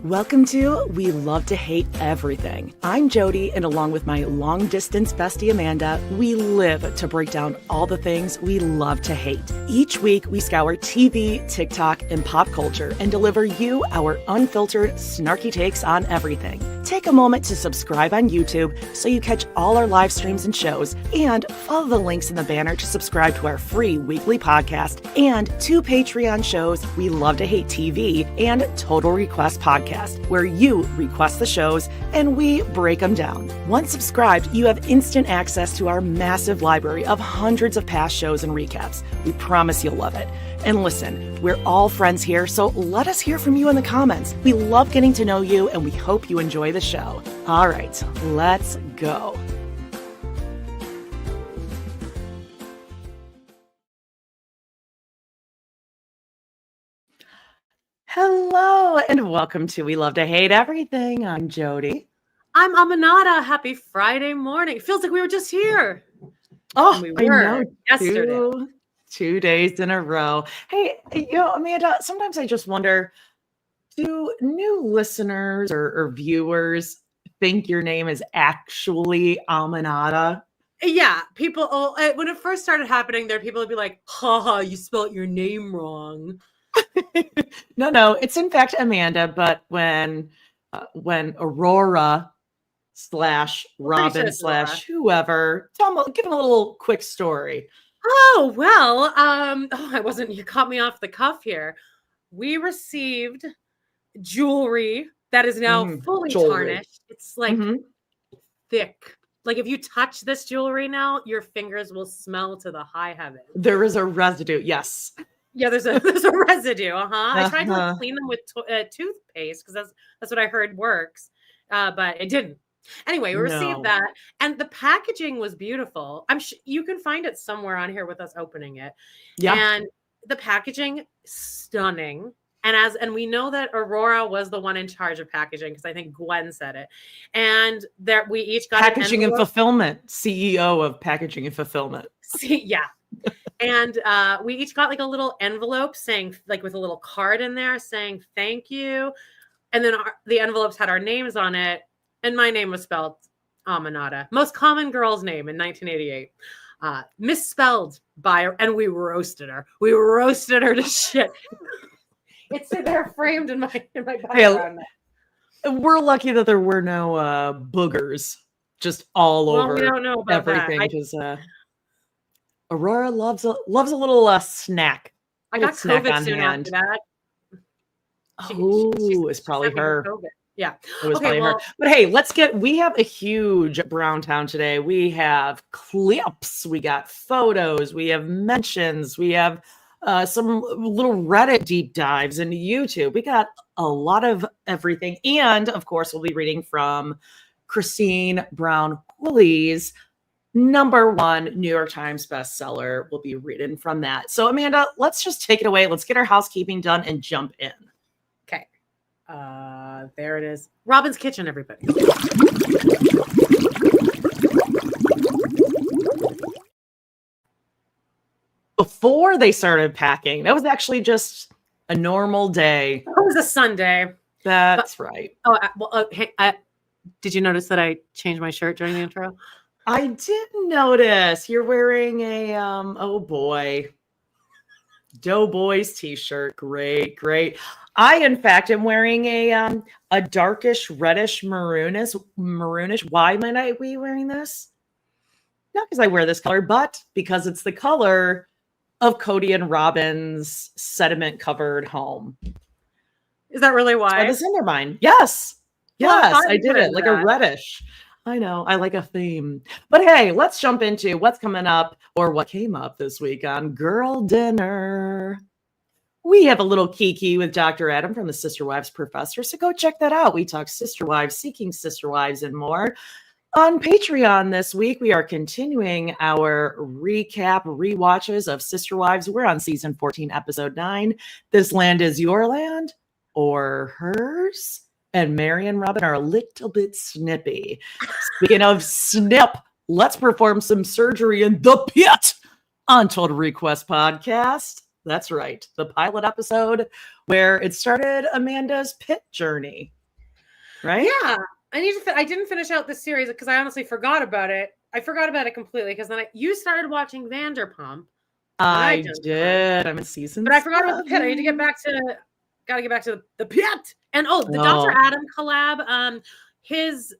Welcome to We Love to Hate Everything. I'm Jody, and along with my long-distance bestie Amanda, we live to break down all the things we love to hate. Each week, we scour TV, TikTok, and pop culture and deliver you our unfiltered, snarky takes on everything. Take a moment to subscribe on YouTube so you catch all our live streams and shows, and follow the links in the banner to subscribe to our free weekly podcast and 2 Patreon shows, We Love to Hate TV and Total Request Podcast, where you request the shows and we break them down. Once subscribed, you have instant access to our massive library of hundreds of past shows and recaps. We promise you'll love it. And listen, we're all friends here, so let us hear from you in the comments. We love getting to know you, and we hope you enjoy the show. All right, let's go. Hello, and welcome to We Love to Hate Everything. I'm Jody. I'm Aminata. Happy Friday morning. It feels like we were just here. Oh, we were I know. yesterday. 2 days in a row. Hey, Amanda, sometimes I just wonder, do new listeners or viewers think your name is actually Aminata? Yeah, people, when it first started happening, people would be like, haha, you spelled your name wrong. No, it's in fact Amanda, but when Aurora / Robin / whoever, give them a little quick story. Oh, well, you caught me off the cuff here. We received jewelry that is now fully tarnished. It's like thick. Like if you touch this jewelry now, your fingers will smell to the high heavens. There is a residue, yes. Yeah, there's a residue. I tried to clean them with toothpaste because that's what I heard works, but it didn't. Anyway, we received that, and the packaging was beautiful. You can find it somewhere on here with us opening it. Yeah, and the packaging stunning. And we know that Aurora was the one in charge of packaging because I think Gwen said it. And that we each got packaging and fulfillment, CEO of packaging and fulfillment. Yeah. And we each got like a little envelope saying, like, with a little card in there saying thank you. And then the envelopes had our names on it. And my name was spelled Aminata. Most common girl's name in 1988. Misspelled by her. And we roasted her. We roasted her to shit. It's there framed in my background. Hey, we're lucky that there were no boogers just all over we don't know about everything. Because Aurora loves a little snack. I got COVID soon after that. It's probably her. Yeah. It was probably her. But hey, we have a huge Brown Town today. We have clips, we got photos, we have mentions, we have some little Reddit deep dives into YouTube. We got a lot of everything. And of course, we'll be reading from Christine Brown Woolley's #1 New York Times bestseller. We'll be reading from that. So Amanda, let's just take it away. Let's get our housekeeping done and jump in. Okay. There it is. Robin's Kitchen, everybody. Before they started packing, that was actually just a normal day. It was a Sunday. That's right. Hey, did you notice that I changed my shirt during the intro? I did notice you're wearing a Doughboys t-shirt. Great. I, in fact, am wearing a darkish reddish maroonish. Why might I be wearing this? Not because I wear this color, but because it's the color of Cody and Robin's sediment-covered home. Is that really why? It's the cinder mine. Yes, I did it. Like that. A reddish. I know. I like a theme. But hey, let's jump into what's coming up or what came up this week on Girl Dinner. We have a little kiki with Dr. Adam from the Sister Wives Professor, so go check that out. We talk sister wives, seeking sister wives, and more. On Patreon this week, we are continuing our rewatches of Sister Wives. We're on season 14, episode 9. This land is your land or hers? And Meri and Robin are a little bit snippy. Speaking of snip, let's perform some surgery in the pit on Total Request Podcast. That's right. The pilot episode where it started Amanda's pit journey. right? Yeah. I didn't finish out this series because I honestly forgot about it. I forgot about it completely because then you started watching Vanderpump. I did. I'm in season But I forgot about the Pitt. I need to get 7. back to gotta get back to the Pitt. And the Dr. Oh. Adam collab, his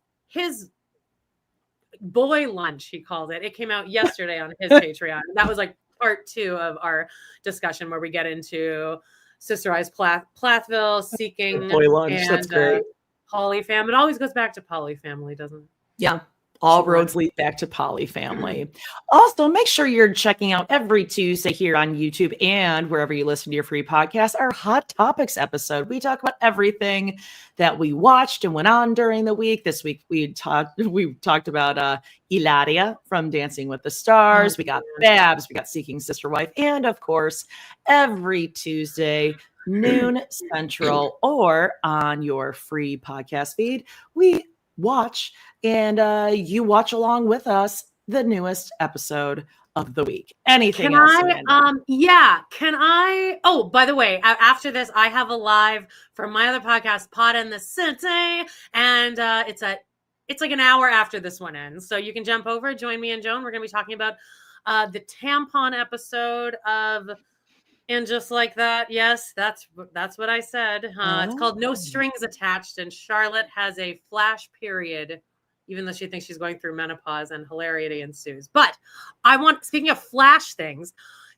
boy lunch, he called it. It came out yesterday on his Patreon. That was like part 2 of our discussion where we get into Sister Eyes Plathville, Seeking, boy lunch. And that's great. Polyfam. It always goes back to Polyfamily, doesn't it? Yeah. All roads lead back to Polyfamily. Also, make sure you're checking out every Tuesday here on YouTube and wherever you listen to your free podcast, our Hot Topics episode. We talk about everything that we watched and went on during the week. This week we talked about Ilaria from Dancing with the Stars. We got Babs. We got Seeking Sister Wife. And of course, every Tuesday, noon Central, or on your free podcast feed, we watch and you watch along with us the newest episode of the week. Anything else? Can I by the way, after this I have a live from my other podcast, Pod in the City, and it's like an hour after this one ends, so you can jump over, join me and Joan. We're going to be talking about the tampon episode of And Just Like That. Yes, that's what I said. It's called No Strings Attached, and Charlotte has a flash period, even though she thinks she's going through menopause, and hilarity ensues. But speaking of flash things,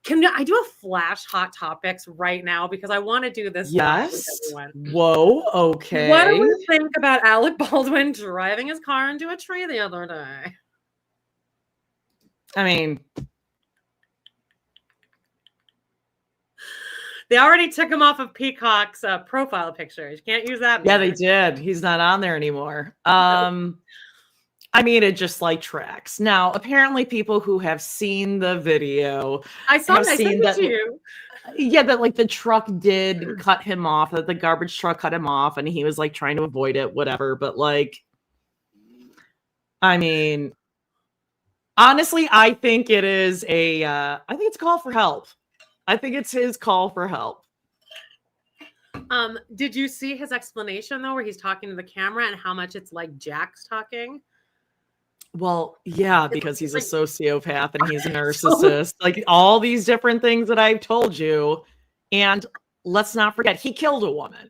can I do a flash Hot Topics right now? Because I want to do this. Yes. Whoa. Okay. What do we think about Alec Baldwin driving his car into a tree the other day? I mean, they already took him off of Peacock's profile pictures. You can't use that anymore. Yeah, they did. He's not on there anymore. I mean, it just like tracks. Now, apparently people who have seen the video, I sent it to you. Yeah, that like the truck did cut him off, that the garbage truck cut him off, and he was like trying to avoid it, whatever. But like, I mean, honestly, I think it is I think it's a call for help. I think it's his call for help. Did you see his explanation though, where he's talking to the camera and how much it's like Jack's talking? Well, yeah, because he's a sociopath and he's a narcissist. Like all these different things that I've told you. And let's not forget, he killed a woman.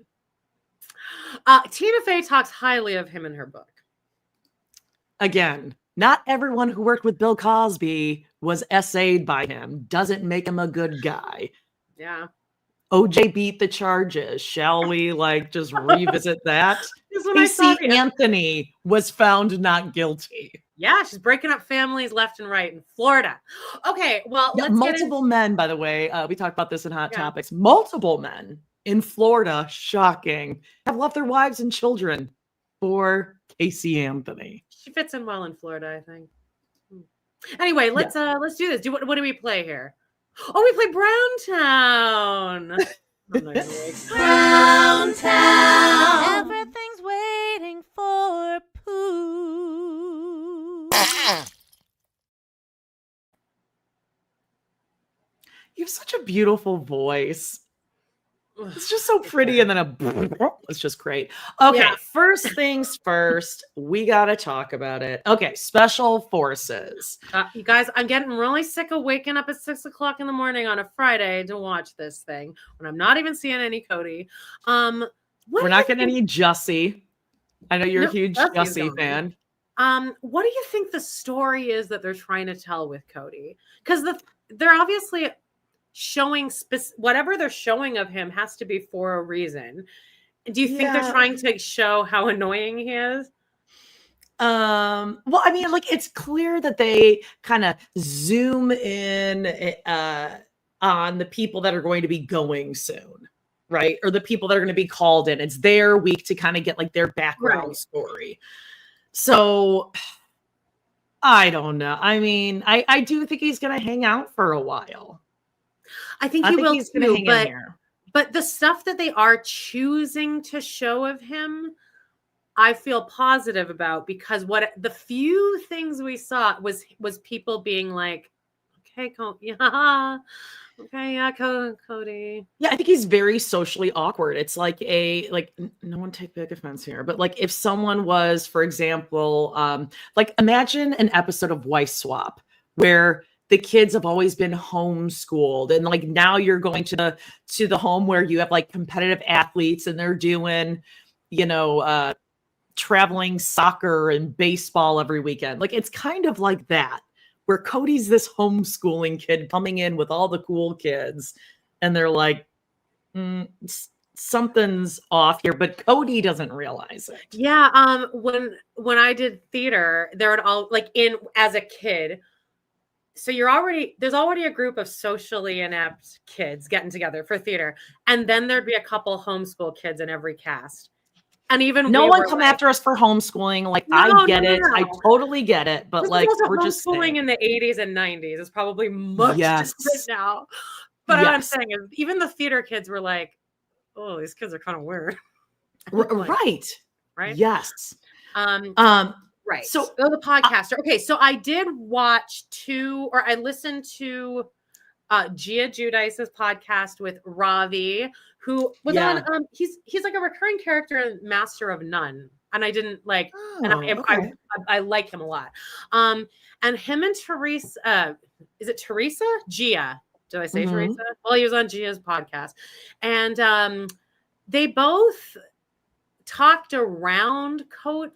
Tina Fey talks highly of him in her book. Again, not everyone who worked with Bill Cosby was essayed by him. Doesn't make him a good guy. Yeah. OJ beat the charges. Shall we just revisit that? Casey Anthony was found not guilty. Yeah, she's breaking up families left and right in Florida. Okay, well, multiple men, by the way. We talked about this in Hot Topics. Multiple men in Florida, shocking, have left their wives and children for Casey Anthony. She fits in well in Florida, I think. Anyway, let's do this. What do we play here? Oh, we play Browntown. Browntown. Everything's waiting for Pooh. You have such a beautiful voice. It's just so pretty, and then it's just great. Okay, First things first, we gotta talk about it. Okay, Special Forces. You guys, I'm getting really sick of waking up at 6 o'clock in the morning on a Friday to watch this thing when I'm not even seeing any Cody. We're not getting any Jussie. I know you're a huge Jussie fan. What do you think the story is that they're trying to tell with Cody? Because they're obviously showing whatever they're showing of him has to be for a reason. Do you think they're trying to show how annoying he is? Well, I mean, it's clear that they kind of zoom in on the people that are going to be going soon, right? Or the people that are going to be called in. It's their week to kind of get their background story. So I don't know. I mean, I do think he's going to hang out for a while. I think he will too, but the stuff that they are choosing to show of him, I feel positive about, because the few things we saw was people being like, okay, Cody. Yeah. Okay, yeah, Cody. Yeah, I think he's very socially awkward. It's like no one take big offense here, but like if someone was, for example, like imagine an episode of Wife Swap where the kids have always been homeschooled, and like now you're going to the home where you have like competitive athletes and they're doing, traveling soccer and baseball every weekend. Like it's kind of like that, where Cody's this homeschooling kid coming in with all the cool kids, and they're like, something's off here, but Cody doesn't realize it. Yeah. When I did theater, there would all like as a kid. So there's already a group of socially inept kids getting together for theater. And then there'd be a couple homeschool kids in every cast. And even no one come after us for homeschooling. Like I get it. I totally get it. But like we're just homeschooling in the 80s and 90s is probably much different now. But what I'm saying is even the theater kids were like, oh, these kids are kind of weird. Right. Yes. Right. So the podcaster. Okay. So I did watch I listened to Gia Judice's podcast with Ravi, who was on he's like a recurring character in Master of None. And I didn't like I like him a lot. And him and Teresa, is it Teresa? Gia. Did I say Teresa? Well, he was on Gia's podcast. And they both talked around Cody.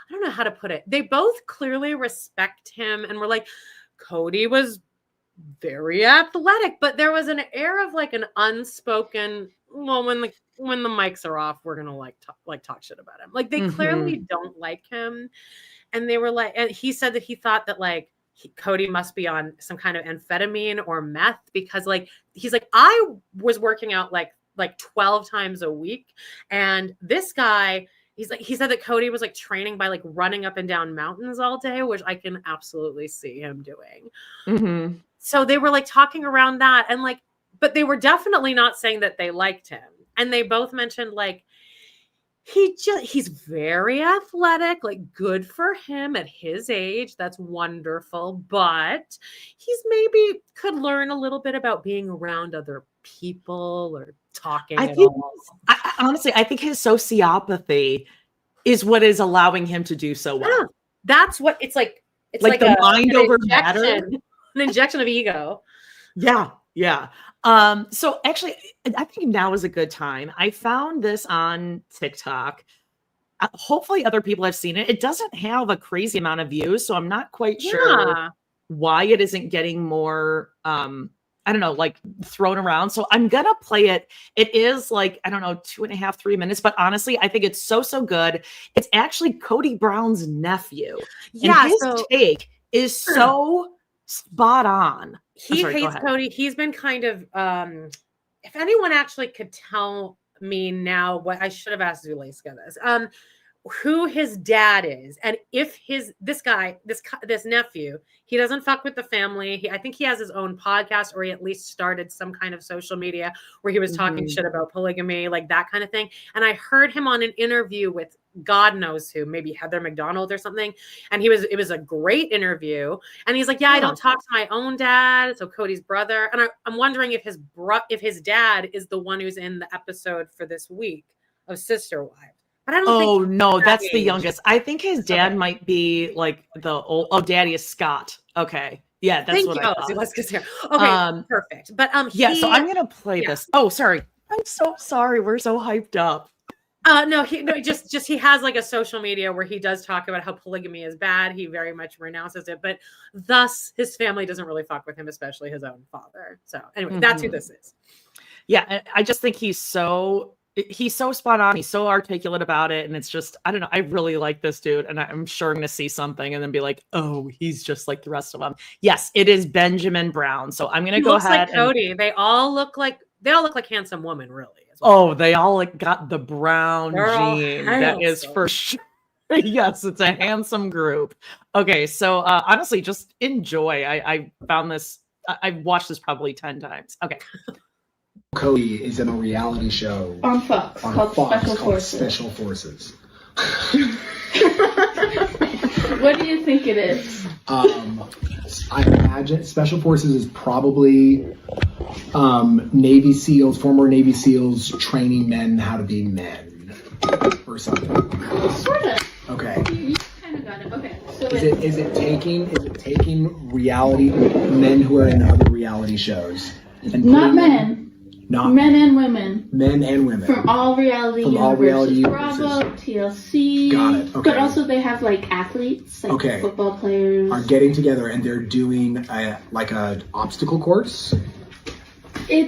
I don't know how to put it. They both clearly respect him and were like, Cody was very athletic, but there was an air of like an unspoken, well, when the mics are off, we're gonna talk shit about him. Like they clearly don't like him. And they were like, and he said that he thought that like Cody must be on some kind of amphetamine or meth, because like he's like, I was working out like 12 times a week, and this guy, he said that Cody was like training by like running up and down mountains all day, which I can absolutely see him doing. So they were like talking around that, and like, but they were definitely not saying that they liked him. And they both mentioned like, he's very athletic, like good for him at his age. That's wonderful. But he's maybe could learn a little bit about being around other people or talking. Honestly, I think his sociopathy is what is allowing him to do so well. Yeah, that's what it's like. It's like the mind over matter. An injection of ego. Yeah. Yeah. So actually, I think now is a good time. I found this on TikTok. Hopefully other people have seen it. It doesn't have a crazy amount of views, so I'm not quite sure why it isn't getting more, I don't know, like thrown around. So I'm going to play it. It is like, I don't know, 2.5, 3 minutes, but honestly, I think it's so good. It's actually Cody Brown's nephew. Yeah. And his take is so spot on. He hates Cody. He's been kind of, if anyone actually could tell me now what I should have asked Zuleska this, who his dad is, and if this nephew, he doesn't fuck with the family. I think he has his own podcast, or he at least started some kind of social media where he was talking shit about polygamy, like that kind of thing. And I heard him on an interview with God knows who, maybe Heather McDonald or something. And it was a great interview. And he's like, yeah, I don't talk to my own dad. So Cody's brother. And I'm wondering if his dad is the one who's in the episode for this week of Sister Wives. But I don't think no, that's the youngest. I think his dad might be like the old. Oh, daddy is Scott. Okay. Yeah, that's what I thought. Okay, perfect. But so I'm gonna play this. Oh, sorry. I'm so sorry. We're so hyped up. Just he has like a social media where he does talk about how polygamy is bad. He very much renounces it, but thus his family doesn't really fuck with him, especially his own father. So anyway, that's who this is. Yeah, I just think he's so spot on. He's so articulate about it. And it's just, I don't know. I really like this dude. And I'm sure I'm going to see something and then be like, oh, he's just like the rest of them. Yes, it is Benjamin Brown. So I'm going to go ahead. Like Cody. They all look like handsome women, really. Oh, they all like got the brown gene. That is for sure. Yes, it's a handsome group. Okay. So honestly, just enjoy. I found this. I've watched this probably 10 times. Okay. Cody is in a reality show on Fox called Special Forces. What do you think it is? I imagine Special Forces is probably Navy SEALs, former Navy SEAls training men how to be men or something. Sort of. Okay. You kind of got it. Okay. So Is it taking reality men who are in other reality shows and not men. Not men and women. Men and women. From all reality From universes. all reality Bravo, TLC. Got it. Okay. But also they have like athletes, like football players. Are getting together and they're doing a obstacle course.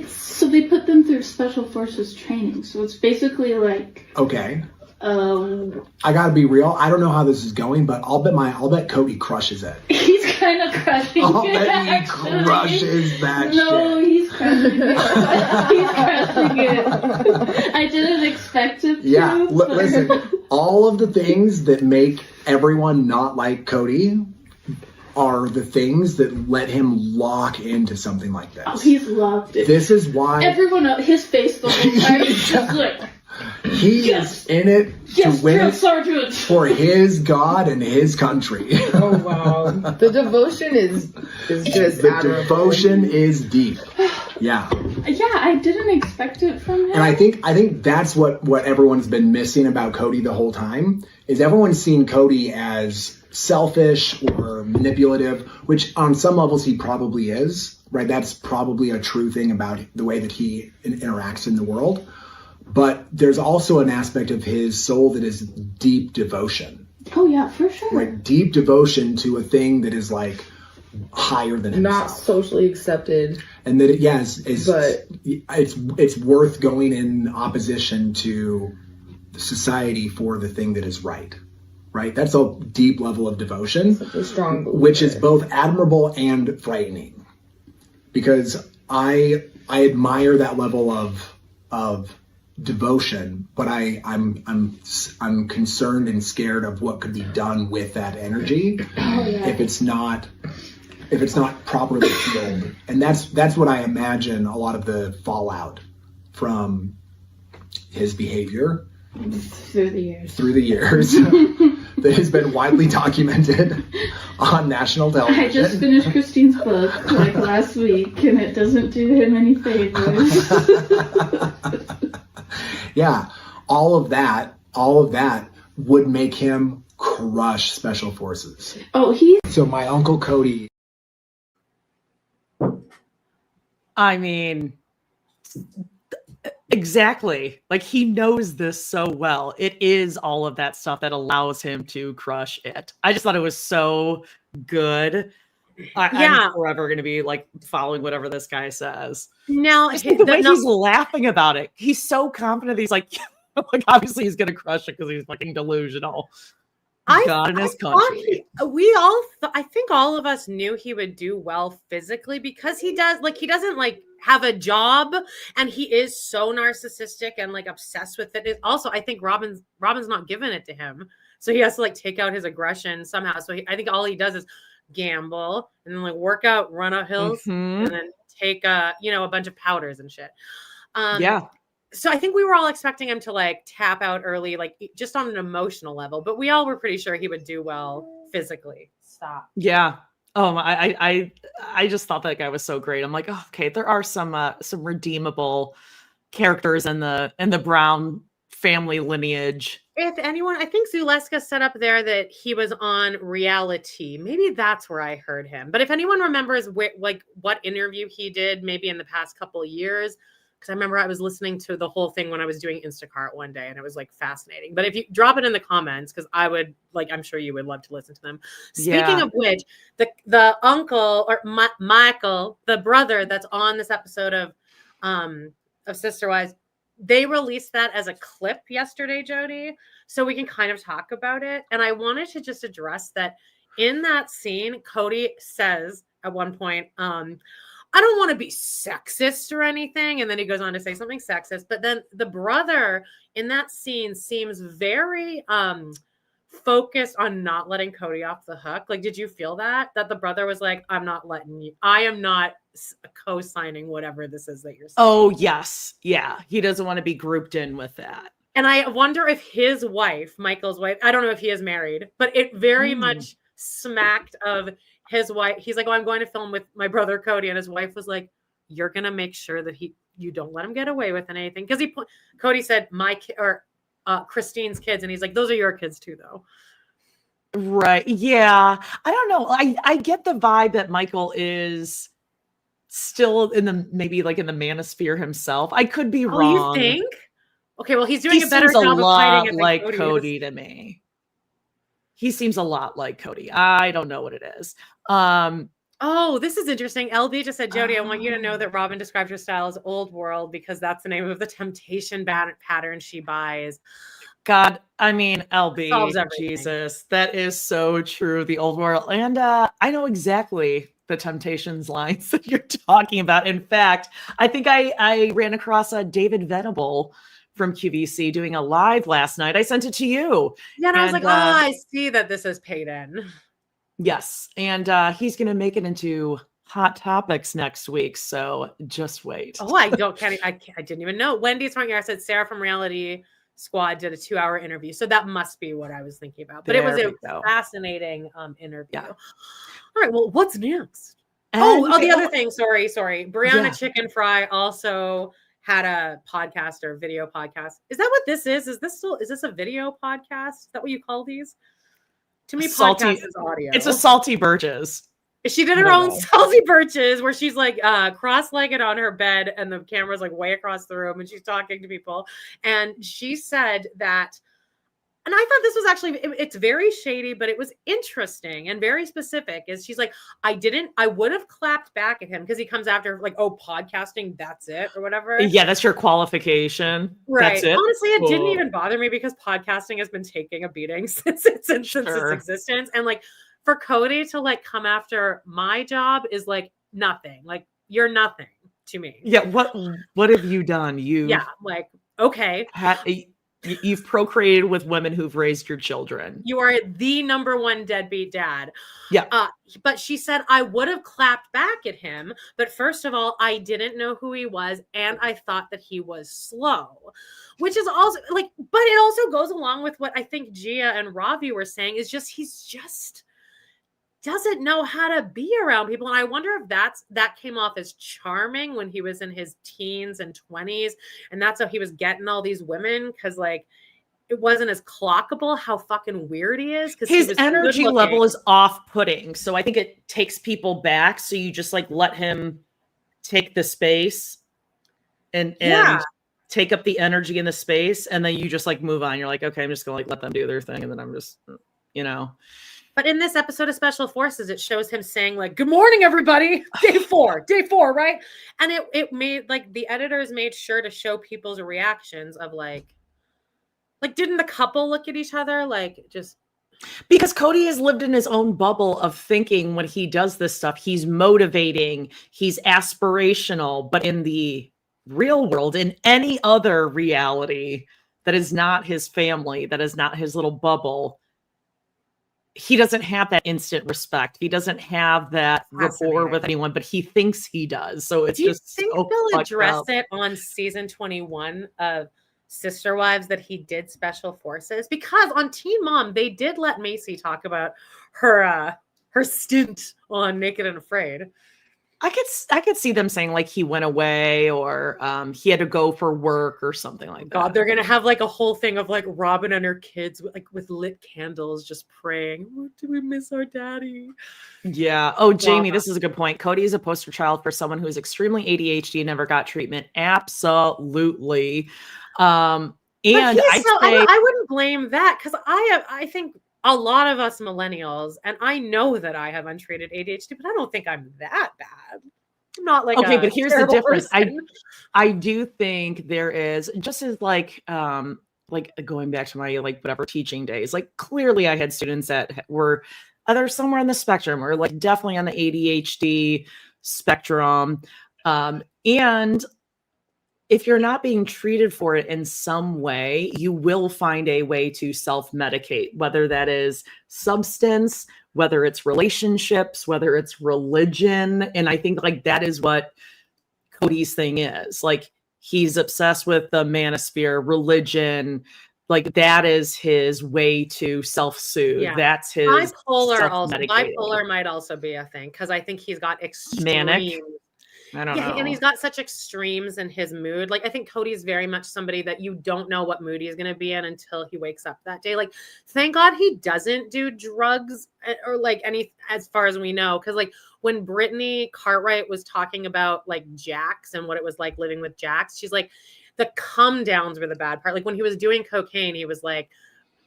So they put them through Special Forces training. So it's basically like. Okay. I gotta be real. I don't know how this is going, but I'll bet Cody crushes it. He's kind of crushing it. I'll bet he crushes that shit. No, he's crushing it. He's crushing it. I didn't expect it to. Yeah, listen. All of the things that make everyone not like Cody are the things that let him lock into something like this. Oh, he's loved it. This is why everyone else, his face the whole time is just like. He is in it to win it for his God and his country. Oh wow! The devotion is just admirable. Devotion is deep. Yeah. Yeah, I didn't expect it from him. And I think that's what everyone's been missing about Cody the whole time is everyone's seen Cody as selfish or manipulative, which on some levels he probably is. Right? That's probably a true thing about the way that he interacts in the world. But there's also an aspect of his soul that is deep devotion. Oh yeah, for sure. Like deep devotion to a thing that is like higher than himself. Not socially accepted. And that it's worth going in opposition to society for the thing that is right. Right? That's a deep level of devotion, such a strong belief, which is both admirable and frightening. Because I admire that level of devotion, but I'm concerned and scared of what could be done with that energy if it's not properly fueled. And that's what I imagine a lot of the fallout from his behavior through the years that has been widely documented on national television. I just finished Christine's book like last week and it doesn't do him any favors. Yeah, all of that would make him crush Special Forces. So my Uncle Cody. I mean, exactly. Like he knows this so well. It is all of that stuff that allows him to crush it. I just thought it was so good. I'm forever going to be like following whatever this guy says. Now, the way he's laughing about it, he's so confident. He's like obviously he's going to crush it because he's fucking delusional. God in his country. I think all of us knew he would do well physically because he doesn't like have a job and he is so narcissistic and like obsessed with it. Also, I think Robin's not giving it to him, so he has to like take out his aggression somehow. So I think all he does is gamble and then like work out, run up hills, and then take a bunch of powders and shit. So I think we were all expecting him to like tap out early, like just on an emotional level, but we all were pretty sure he would do well physically. Stop. Yeah. I just thought that guy was so great. I'm like, oh, okay, there are some redeemable characters in the Brown family lineage. If anyone, I think Zuleska set up there that he was on reality. Maybe that's where I heard him. But if anyone remembers what interview he did, maybe in the past couple of years, because I remember I was listening to the whole thing when I was doing Instacart one day, and it was like fascinating. But if you drop it in the comments, because I would I'm sure you would love to listen to them. Speaking of which, the uncle or Michael, the brother that's on this episode of Sister Wives, they released that as a clip yesterday, Jody, so we can kind of talk about it. And I wanted to just address that in that scene, Cody says at one point, I don't want to be sexist or anything. And then he goes on to say something sexist. But then the brother in that scene seems very focused on not letting Cody off the hook. Like, did you feel that the brother was like, I am not co-signing whatever this is that you're saying? Oh, yes. Yeah. He doesn't want to be grouped in with that. And I wonder if his wife, Michael's wife, I don't know if he is married, but it very much smacked of his wife, he's like, oh, I'm going to film with my brother Cody. And his wife was like, you're going to make sure that you don't let him get away with anything. Because Cody said, Christine's kids. And he's like, those are your kids too, though. Right. Yeah. I don't know. I get the vibe that Michael is still maybe like in the manosphere himself. I could be wrong. You think? Okay, well, he's doing a better job of hiding it than like Cody to me. He seems a lot like Cody. I don't know what it is. Oh, this is interesting. LB just said, Jody, I want you to know that Robin described her style as old world because that's the name of the temptation pattern she buys. God, I mean, LB, Jesus, that is so true. The old world. And I know exactly the Temptations lines that you're talking about. In fact, I think I ran across a David Venable from QVC doing a live last night. I sent it to you. Yeah, and I was like, I see that this is paid in. Yes, and he's going to make it into Hot Topics next week, so just wait. Oh, I didn't even know. Wendy Smart said Sarah from Reality Squad did a 2-hour interview, so that must be what I was thinking about. But it was a fascinating interview. Yeah. All right, well, what's next? The other thing. Sorry. Brianna Chicken Fry also had a podcast or video podcast. Is that what this is? Is this a video podcast? Is that what you call these? To me, podcast is audio. It's a salty Birches. She did her own salty Birches where she's like cross-legged on her bed and the camera's like way across the room and she's talking to people. And she said that, and I thought this was actually, it's very shady, but it was interesting and very specific. Is she's like, I would have clapped back at him because he comes after like, oh, podcasting, that's it or whatever. Yeah, that's your qualification. Right. That's it. Honestly, it didn't even bother me because podcasting has been taking a beating since its existence. And like for Cody to like come after my job is like nothing. Like you're nothing to me. Yeah. What have you done? Like, okay. You've procreated with women who've raised your children. You are the number one deadbeat dad. Yeah. But she said, I would have clapped back at him. But first of all, I didn't know who he was. And I thought that he was slow, which is also like, but it also goes along with what I think Gia and Ravi were saying is just, he's just doesn't know how to be around people. And I wonder if that came off as charming when he was in his teens and 20s. And that's how he was getting all these women. Cause like, it wasn't as clockable how fucking weird he is. Cause his energy level is off-putting. So I think it takes people back. So you just like let him take the space and take up the energy in the space. And then you just like move on. You're like, okay, I'm just gonna like let them do their thing. And then I'm just, But in this episode of Special Forces, it shows him saying like, good morning, everybody. Day four, right? And it made like the editors made sure to show people's reactions of like didn't the couple look at each other? Like just because Cody has lived in his own bubble of thinking when he does this stuff, he's motivating, he's aspirational, but in the real world, in any other reality that is not his family, that is not his little bubble, he doesn't have that instant respect. He doesn't have that rapport with anyone, but he thinks he does. So it's just think they'll address it on season 21 of Sister Wives that he did Special Forces? Because on Teen Mom, they did let Macy talk about her stint on Naked and Afraid. I could see them saying like he went away or he had to go for work or something like that. God, they're gonna have like a whole thing of like Robin and her kids with lit candles just praying. Oh, do we miss our daddy? Yeah. Oh, Jamie, this is a good point. Cody is a poster child for someone who is extremely ADHD and never got treatment. Absolutely. And I wouldn't blame that because I think a lot of us millennials, and I know that I have untreated ADHD, but I don't think I'm that bad. I'm not like okay, but here's the difference. I do think there is just as like going back to my like whatever teaching days. Like clearly, I had students that were either somewhere on the spectrum or like definitely on the ADHD spectrum, and if you're not being treated for it in some way, you will find a way to self-medicate, whether that is substance, whether it's relationships, whether it's religion. And I think like that is what Cody's thing is. Like he's obsessed with the manosphere, religion, like that is his way to self-soothe. Yeah. That's his Bipolar might also be a thing because I think he's got manic. I don't know. And he's got such extremes in his mood. Like I think Cody's very much somebody that you don't know what mood he's going to be in until he wakes up that day. Like thank God he doesn't do drugs or like any as far as we know. Because like when Brittany Cartwright was talking about like Jax and what it was like living with Jax, she's like the come downs were the bad part. Like when he was doing cocaine, he was like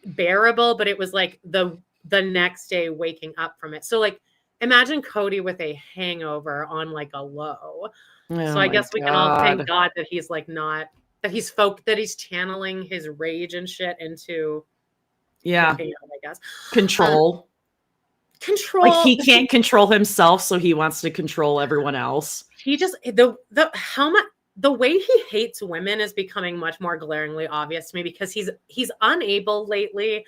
bearable, but it was like the next day waking up from it. So like imagine Cody with a hangover on like a low. So I guess we can all thank God that he's like not that he's channeling his rage and shit into cocaine, I guess. Control. Like he can't control himself, so he wants to control everyone else. He just the way he hates women is becoming much more glaringly obvious to me because he's unable lately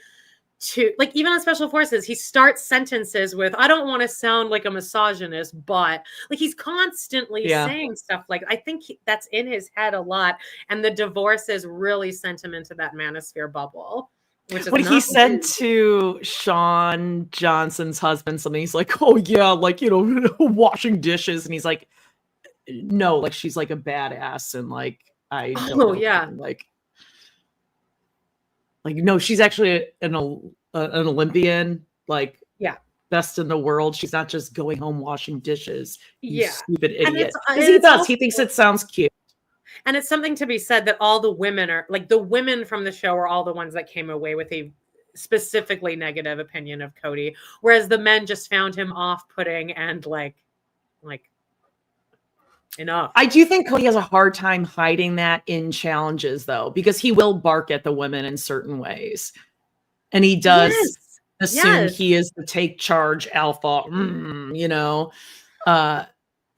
to like even on Special Forces, he starts sentences with I don't want to sound like a misogynist, but like he's constantly saying stuff like I think that's in his head a lot. And the divorces really sent him into that manosphere bubble. Which is what he said to Sean Johnson's husband, something he's like, oh yeah, like washing dishes, and he's like, no, like she's like a badass, and like I don't like no, she's actually an Olympian, like best in the world. She's not just going home washing dishes. You stupid idiot. He thinks it sounds cute. And it's something to be said that all the women are like the women from the show are all the ones that came away with a specifically negative opinion of Cody, whereas the men just found him off-putting and like enough. I do think Cody has a hard time hiding that in challenges though, because he will bark at the women in certain ways. And he does assume he is the take charge alpha,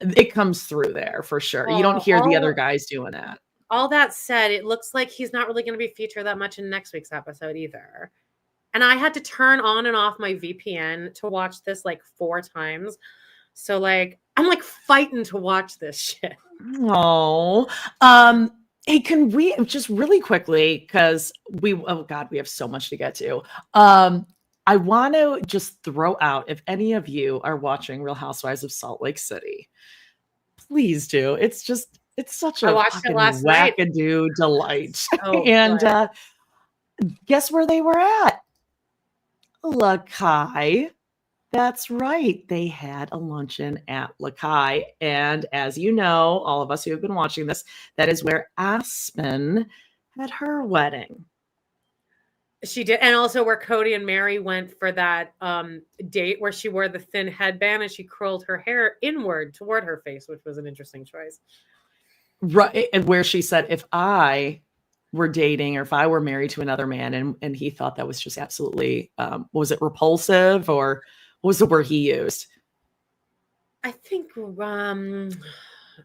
it comes through there for sure. You don't hear the other guys doing that. All that said, it looks like he's not really going to be featured that much in next week's episode either. And I had to turn on and off my VPN to watch this like 4 times. So like, I'm like fighting to watch this shit. Oh, hey, can we just really quickly, because we have so much to get to. I want to just throw out, if any of you are watching Real Housewives of Salt Lake City, please do. It's such a wackadoo delight. And guess where they were at? La Caille. That's right. They had a luncheon at La Caille. And as you know, all of us who have been watching this, that is where Aspen had her wedding. She did. And also where Cody and Meri went for that date where she wore the thin headband and she curled her hair inward toward her face, which was an interesting choice. Right. And where she said, if I were dating or if I were married to another man, and he thought that was just absolutely, was it repulsive, or what was the word he used? I think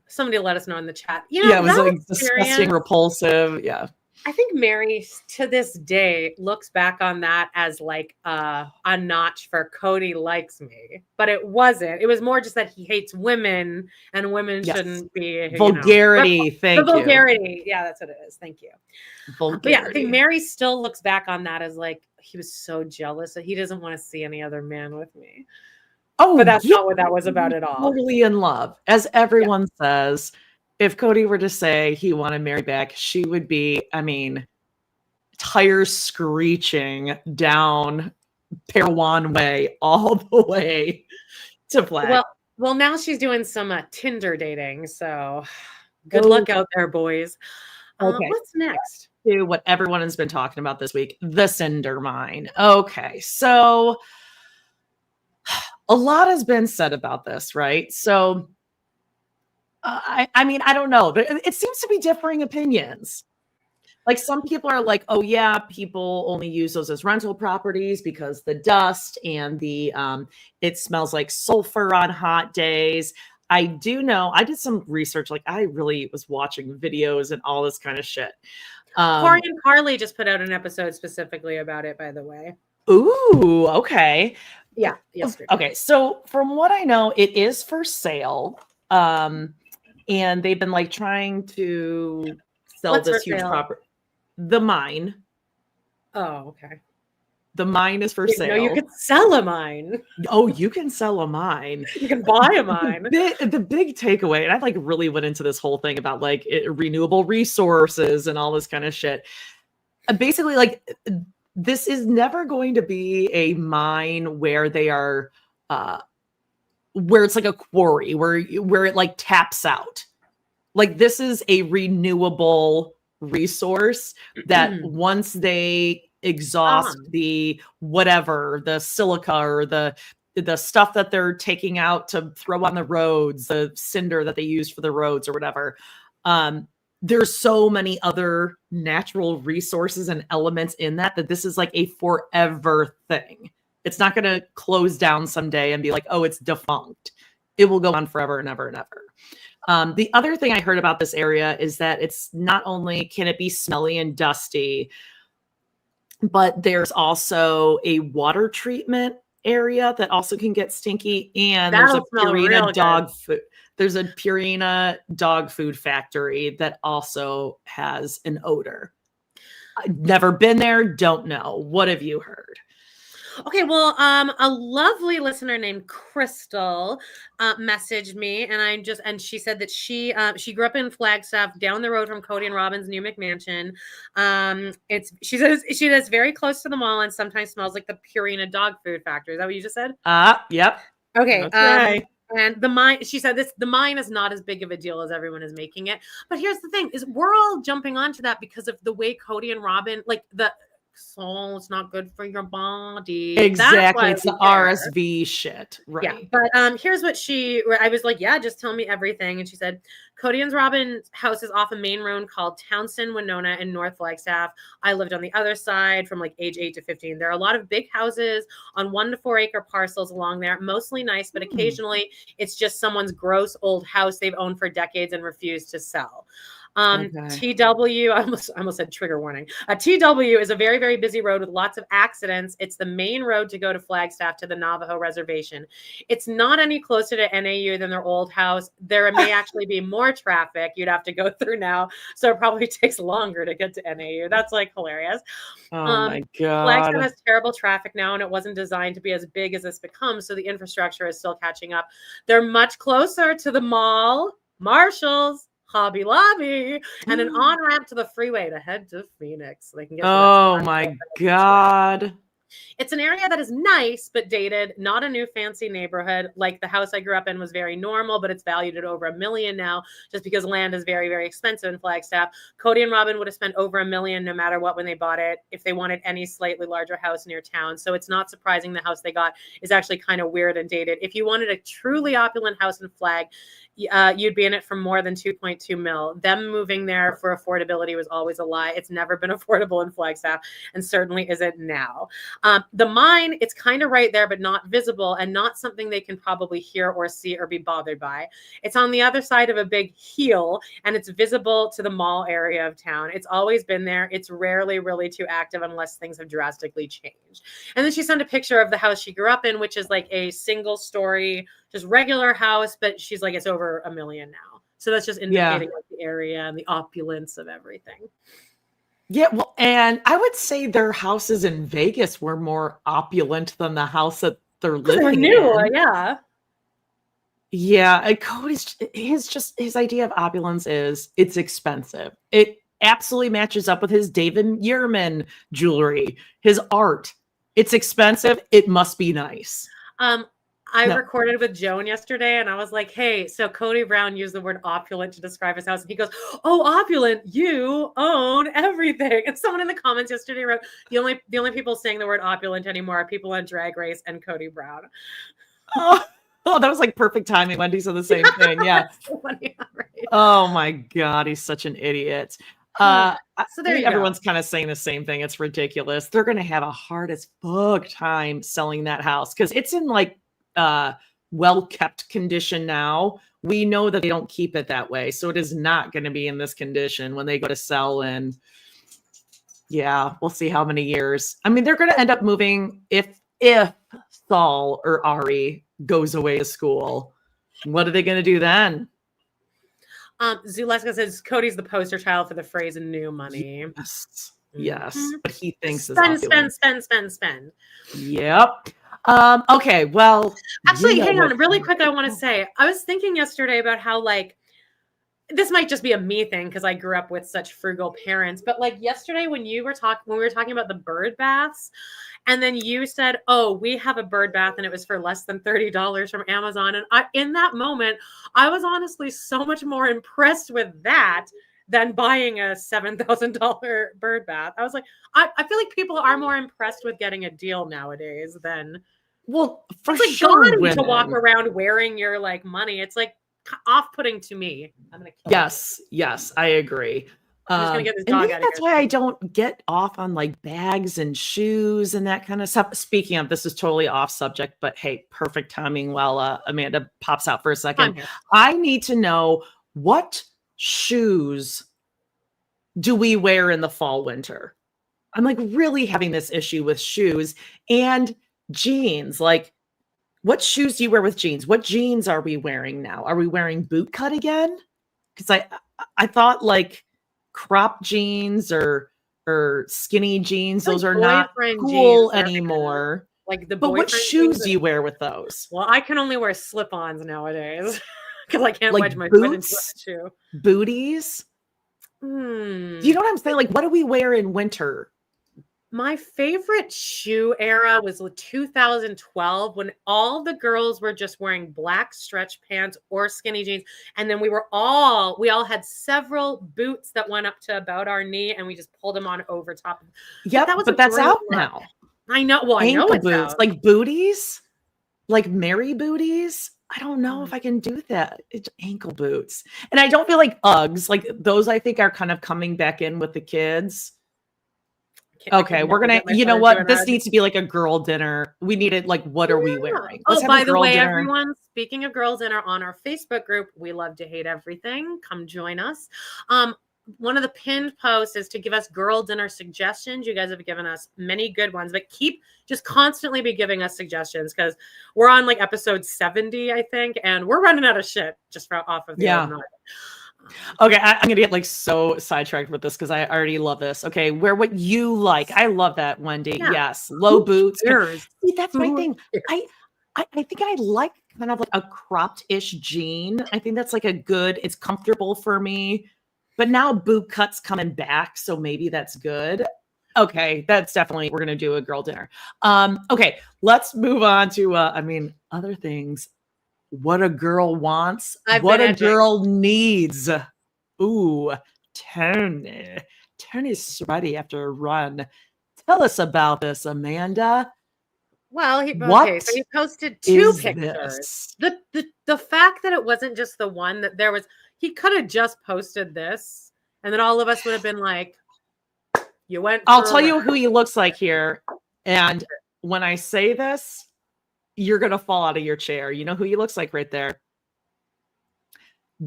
somebody let us know in the chat. It was like disgusting, repulsive. Yeah. I think Meri to this day looks back on that as like a notch for Cody likes me, but it wasn't. It was more just that he hates women and women shouldn't be vulgarity. Thank you. Vulgarity. Yeah, that's what it is. Thank you. Vulgarity. But yeah, I think Meri still looks back on that as like he was so jealous that he doesn't want to see any other man with me. Oh, but that's not what that was about at all. Totally in love, as everyone says. If Cody were to say he wanted Meri back, she would be, tires screeching down Parowan Way all the way to Flag. Well, now she's doing some Tinder dating, so good luck out there, boys. Okay. What's next? To what everyone has been talking about this week, the cinder mine. Okay, so a lot has been said about this, right? So I don't know. It seems to be differing opinions. Like some people are like, oh yeah, people only use those as rental properties because the dust and the it smells like sulfur on hot days. I do know, I did some research. Like I really was watching videos and all this kind of shit. Corey and Carly just put out an episode specifically about it, by the way. Ooh, okay. Yeah, yesterday. Okay, so from what I know, it is for sale. And they've been like trying to sell this huge property. The mine. Oh, okay. The mine is for You know, you sale. could sell a mine. Oh, you can sell a mine. You can buy a mine. The big takeaway, and I like really went into this whole thing about like renewable resources and all this kind of shit. Basically, like this is never going to be a mine where they are, where it's like a quarry where it like taps out. Like this is a renewable resource that once they exhaust the whatever, the silica or the stuff that they're taking out to throw on the roads, the cinder that they use for the roads or whatever, there's so many other natural resources and elements in that this is like a forever thing. It's not going to close down someday and be like, oh, it's defunct. It will go on forever and ever and ever. The other thing I heard about this area is that it's not only can it be smelly and dusty, but there's also a water treatment area that also can get stinky. And there's a Purina dog food. There's a Purina dog food factory that also has an odor. I've never been there. Don't know. What have you heard? Okay, well, a lovely listener named Crystal messaged me, and she said that she grew up in Flagstaff, down the road from Cody and Robin's new McMansion. She says it's very close to the mall and sometimes smells like the Purina dog food factory. Is that what you just said? Yep. Okay. And the mine, she said the mine is not as big of a deal as everyone is making it. But here's the thing: is we're all jumping onto that because of the way Cody and Robin, like the soul, it's not good for your body. Exactly. It's the RSV shit. Right. Yeah. But here's what I was like, yeah, just tell me everything. And she said, Cody and Robin's house is off a main road called Townsend, Winona in North Flagstaff. I lived on the other side from like age 8 to 15. There are a lot of big houses on 1 to 4 acre parcels along there, mostly nice, but occasionally it's just someone's gross old house they've owned for decades and refused to sell. TW, I almost said trigger warning. TW is a very, very busy road with lots of accidents. It's the main road to go to Flagstaff to the Navajo reservation. It's not any closer to NAU than their old house. There may actually be more traffic you'd have to go through now, so it probably takes longer to get to NAU. That's like hilarious. Oh my God. Flagstaff has terrible traffic now, and it wasn't designed to be as big as this becomes, so the infrastructure is still catching up. They're much closer to the mall, Marshall's, Hobby Lobby, and an on-ramp to the freeway to head to Phoenix. So they can get. Oh my God. It's an area that is nice but dated, not a new fancy neighborhood. Like the house I grew up in was very normal, but it's valued at over $1 million now, just because land is very, very expensive in Flagstaff. Cody and Robin would have spent over $1 million no matter what when they bought it, if they wanted any slightly larger house near town. So it's not surprising the house they got is actually kind of weird and dated. If you wanted a truly opulent house in Flag, you'd be in it for more than 2.2 mil. Them moving there for affordability was always a lie. It's never been affordable in Flagstaff, and certainly isn't now. The mine, it's kind of right there, but not visible, and not something they can probably hear or see or be bothered by. It's on the other side of a big hill, and it's visible to the mall area of town. It's always been there. It's rarely really too active unless things have drastically changed. And then she sent a picture of the house she grew up in, which is like a single story, just regular house, but she's like, it's over $1 million now. So that's just indicating like the area and the opulence of everything. Yeah, well, and I would say their houses in Vegas were more opulent than the house that they're living in. Yeah. Yeah, and Cody's his idea of opulence is it's expensive. It absolutely matches up with his David Yurman jewelry, his art. It's expensive. It must be nice. I recorded with Joan yesterday, and I was like, hey, so Cody Brown used the word opulent to describe his house. And he goes, oh, opulent, you own everything. And someone in the comments yesterday wrote, the only people saying the word opulent anymore are people on Drag Race and Cody Brown. Oh, that was like perfect timing. Wendy said the same thing. Yeah. So funny, right? Oh my God, he's such an idiot. So there you go. Everyone's kind of saying the same thing. It's ridiculous. They're going to have a hard as fuck time selling that house because it's in like well-kept condition now. We know that they don't keep it that way. So it is not going to be in this condition when they go to sell. And yeah, we'll see how many years. I mean, they're going to end up moving if Saul or Ari goes away to school. What are they going to do then? Zuleska says Cody's the poster child for the phrase new money. Yes. Yes, but he thinks spend. Yep. Okay, well, actually, hang on really quick. I want to say, I was thinking yesterday about how like this might just be a me thing because I grew up with such frugal parents, but like yesterday when we were talking about the bird baths, and then you said, "Oh, we have a bird bath and it was for less than $30 from Amazon." And in that moment, I was honestly so much more impressed with that than buying a $7,000 bird bath. I was like, I feel like people are more impressed with getting a deal nowadays than for it's like sure gaudy to walk around wearing your like money. It's like off-putting to me. I'm gonna kill yes, I agree. I'm just gonna get this dog out of here. That's why I don't get off on like bags and shoes and that kind of stuff. Speaking of, this is totally off subject, but hey, perfect timing while Amanda pops out for a second. I need to know, what shoes do we wear in the fall, winter? I'm like really having this issue with shoes and jeans. Like, what shoes do you wear with jeans? What jeans are we wearing now? Are we wearing boot cut again? Because I thought like crop jeans or skinny jeans, those are not cool anymore. Like but what shoes do you wear with those? Well, I can only wear slip-ons nowadays because I can't like wedge my foot into a shoe. Booties. You know what I'm saying? Like, what do we wear in winter? My favorite shoe era was 2012 when all the girls were just wearing black stretch pants or skinny jeans. And then we all had several boots that went up to about our knee and we just pulled them on over top. Yeah, but that's out now. I know. Well, I know it's boots, out. Like booties, like Meri booties. I don't know if I can do that. It's ankle boots. And I don't feel like Uggs. Like those, I think, are kind of coming back in with the kids. Okay, we're gonna, you know what? This needs to be like a girl dinner. We need it. Like, what are we wearing? Let's by the way, everyone, speaking of girls dinner on our Facebook group, we love to hate everything. Come join us. One of the pinned posts is to give us girl dinner suggestions. You guys have given us many good ones, but just constantly be giving us suggestions because we're on like episode 70, I think, and we're running out of shit just off of the old night. Okay, I'm gonna get like so sidetracked with this because I already love this. Okay, wear what you like. I love that, Wendy. Yeah. Yes, low boots. See, that's my thing. I think I like kind of like a cropped-ish jean. I think that's like it's comfortable for me. But now boot cuts coming back, so maybe that's good. Okay, that's definitely, we're gonna do a girl dinner. Okay, let's move on to other things. What a girl wants, what a girl needs. Ooh, Tony's sweaty after a run. Tell us about this, Amanda. Well, he posted two pictures. The fact that it wasn't just the one, that there was, he could have just posted this, and then all of us would have been like, "You went." I'll tell you who he looks like here, and when I say this, you're gonna fall out of your chair. You know who he looks like right there?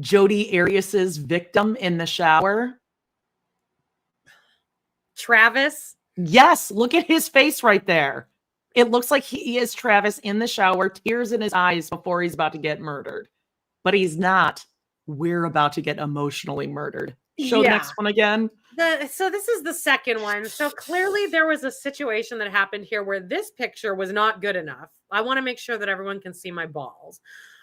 Jodi Arias's victim in the shower. Travis. Yes, look at his face right there. It looks like he is Travis in the shower, tears in his eyes before he's about to get murdered. But he's not. We're about to get emotionally murdered. Show the next one again. So this is the second one. So clearly there was a situation that happened here where this picture was not good enough. I want to make sure that everyone can see my balls.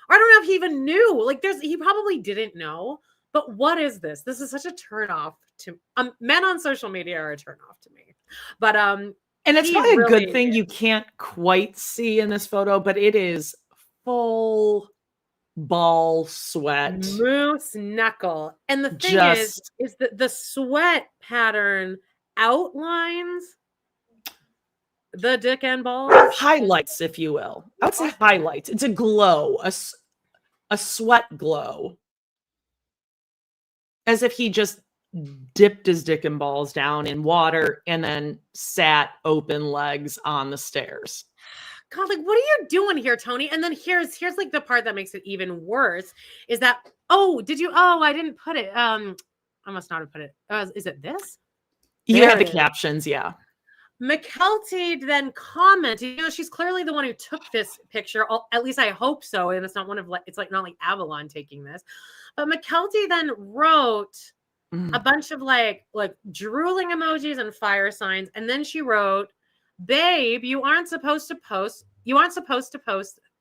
I don't know if he even knew. Like he probably didn't know. But what is this? This is such a turnoff to men on social media are a turnoff to me. But and it's probably a good thing you can't quite see in this photo, but it is full ball sweat, moose knuckle. And the thing is that the sweat pattern outlines the dick and balls, highlights, if you will. I would say highlights. It's a glow, a sweat glow, as if he just dipped his dick and balls down in water and then sat open legs on the stairs. God, like, what are you doing here, Tony? And then here's like the part that makes it even worse is that, I didn't put it. I must not have put it. Is it this? You had the captions, yeah. McKelty then commented, she's clearly the one who took this picture. At least I hope so. And it's not not like Avalon taking this. But McKelty then wrote, a bunch of like drooling emojis and fire signs. And then she wrote, "Babe, you aren't supposed to post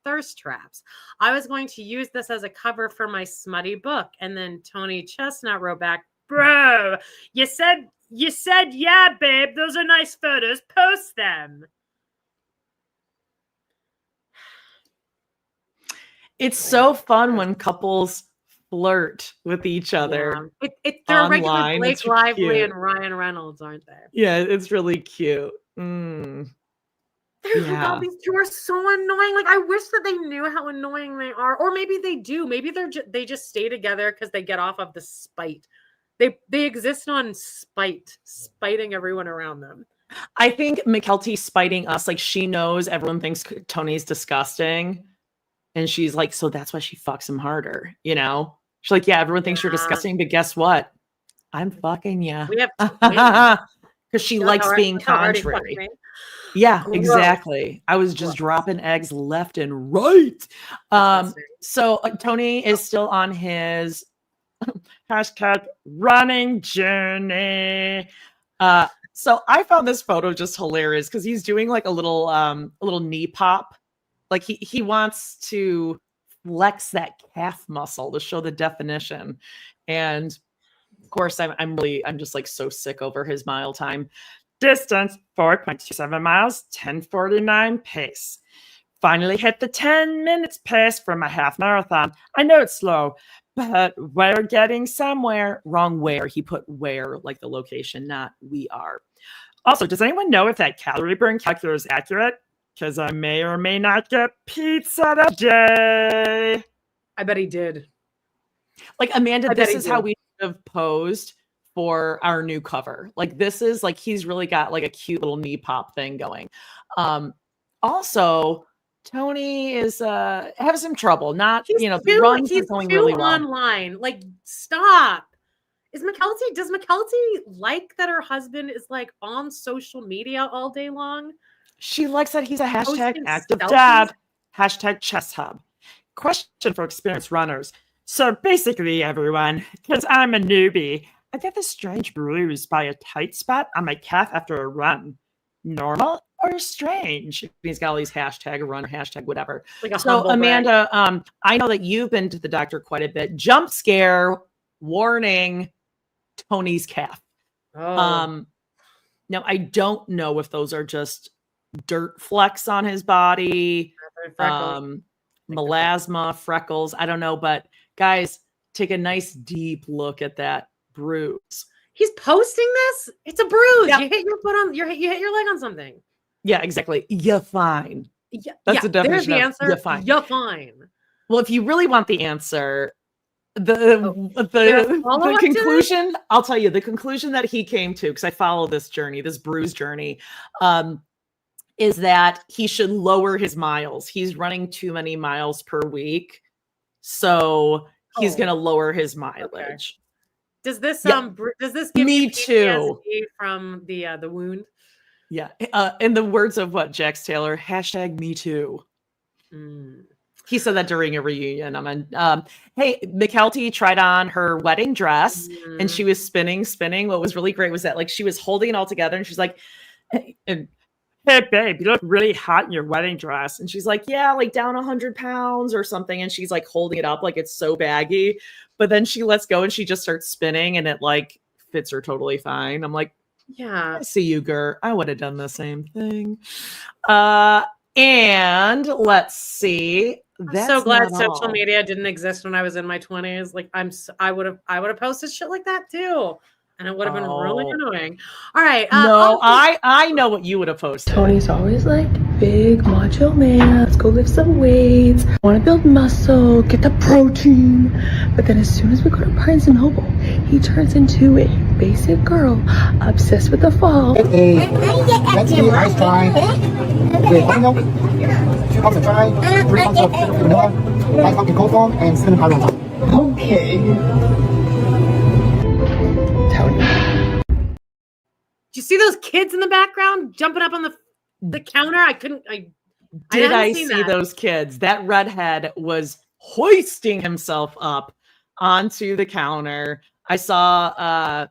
thirst traps. I was going to use this as a cover for my smutty book." And then Tony Chestnut wrote back, "Bro, you said, yeah, babe, those are nice photos. Post them." It's so fun when couples flirt with each other. Yeah. They're regular online. Blake It's Lively cute. and Ryan Reynolds, aren't they? Yeah, it's really cute. Mm. Yeah. These two are so annoying. Like, I wish that they knew how annoying they are, or maybe they do. Maybe they just stay together because they get off of the spite. They exist on spiting everyone around them. I think McKelty's spiting us. Like, she knows everyone thinks Tony's disgusting, and she's like, so that's why she fucks him harder. You know, she's like, yeah, everyone thinks you're disgusting, but guess what? I'm fucking you. We have because she likes being contrary. Yeah, exactly. I was just dropping eggs left and right. So Tony is still on his hashtag running journey. So I found this photo just hilarious because he's doing like a little knee pop. Like he wants to flex that calf muscle to show the definition. And of course, I'm just like so sick over his mile time. Distance 4.27 miles, 10:49 pace. Finally hit the 10 minutes pace for my half marathon. I know it's slow, but we're getting somewhere. Wrong where. He put where, like the location, not we are. Also, does anyone know if that calorie burn calculator is accurate? Because I may or may not get pizza today. I bet he did. Like, Amanda, this is how we have posed for our new cover. Like, this is like, he's really got like a cute little knee pop thing going. Also, Tony is having some trouble. Not, the runs are going really well. Online. Like, stop. Does McKelty like that her husband is like on social media all day long? She likes that he's a hashtag active dad, hashtag chest hub. Question for experienced runners. So basically, everyone, because I'm a newbie, I get this strange bruise by a tight spot on my calf after a run. Normal or strange? He's got all these hashtag run, hashtag whatever. Like so Amanda, I know that you've been to the doctor quite a bit. Jump scare warning, Tony's calf. Oh. Now I don't know if those are just dirt flecks on his body, melasma, freckles. I don't know, but guys, take a nice deep look at that bruise. He's posting this. It's a bruise. Yeah. You hit your foot on. You hit your leg on something. Yeah, exactly. You're fine. Yeah, that's the definition. There's the answer. You're fine. You're fine. Well, if you really want the answer, the conclusion, I'll tell you, the conclusion that he came to, because I follow this journey, this bruise journey, is that he should lower his miles. He's running too many miles per week, so he's going to lower his mileage. Okay. Does this give me you PTSD too from the wound? Yeah. In the words of Jax Taylor, hashtag me too. He said that during a reunion. Hey, McKelty tried on her wedding dress and she was spinning. What was really great was that like she was holding it all together and she's like, hey babe, you look really hot in your wedding dress. And she's like, yeah, like down 100 pounds or something. And she's like holding it up like it's so baggy. But then she lets go and she just starts spinning and it like fits her totally fine. I'm like, yeah, I see you, girl. I would have done the same thing. And let's see. I'm so glad social media didn't exist when I was in my 20s. Like I would have posted shit like that too. And it would have been really annoying. All right. No, I know what you would have posted. Tony's always like, big macho man, let's go lift some weights. I want to build muscle, get the protein. But then as soon as we go to Barnes & Noble, he turns into a basic girl obsessed with the fall. Let's do ice time. With vanilla, 2 cups of chai, 3 cups of vanilla, 1 cup of cold foam, and cinnamon powder on top. Okay. Do you see those kids in the background jumping up on the counter? I see those kids. That redhead was hoisting himself up onto the counter. I saw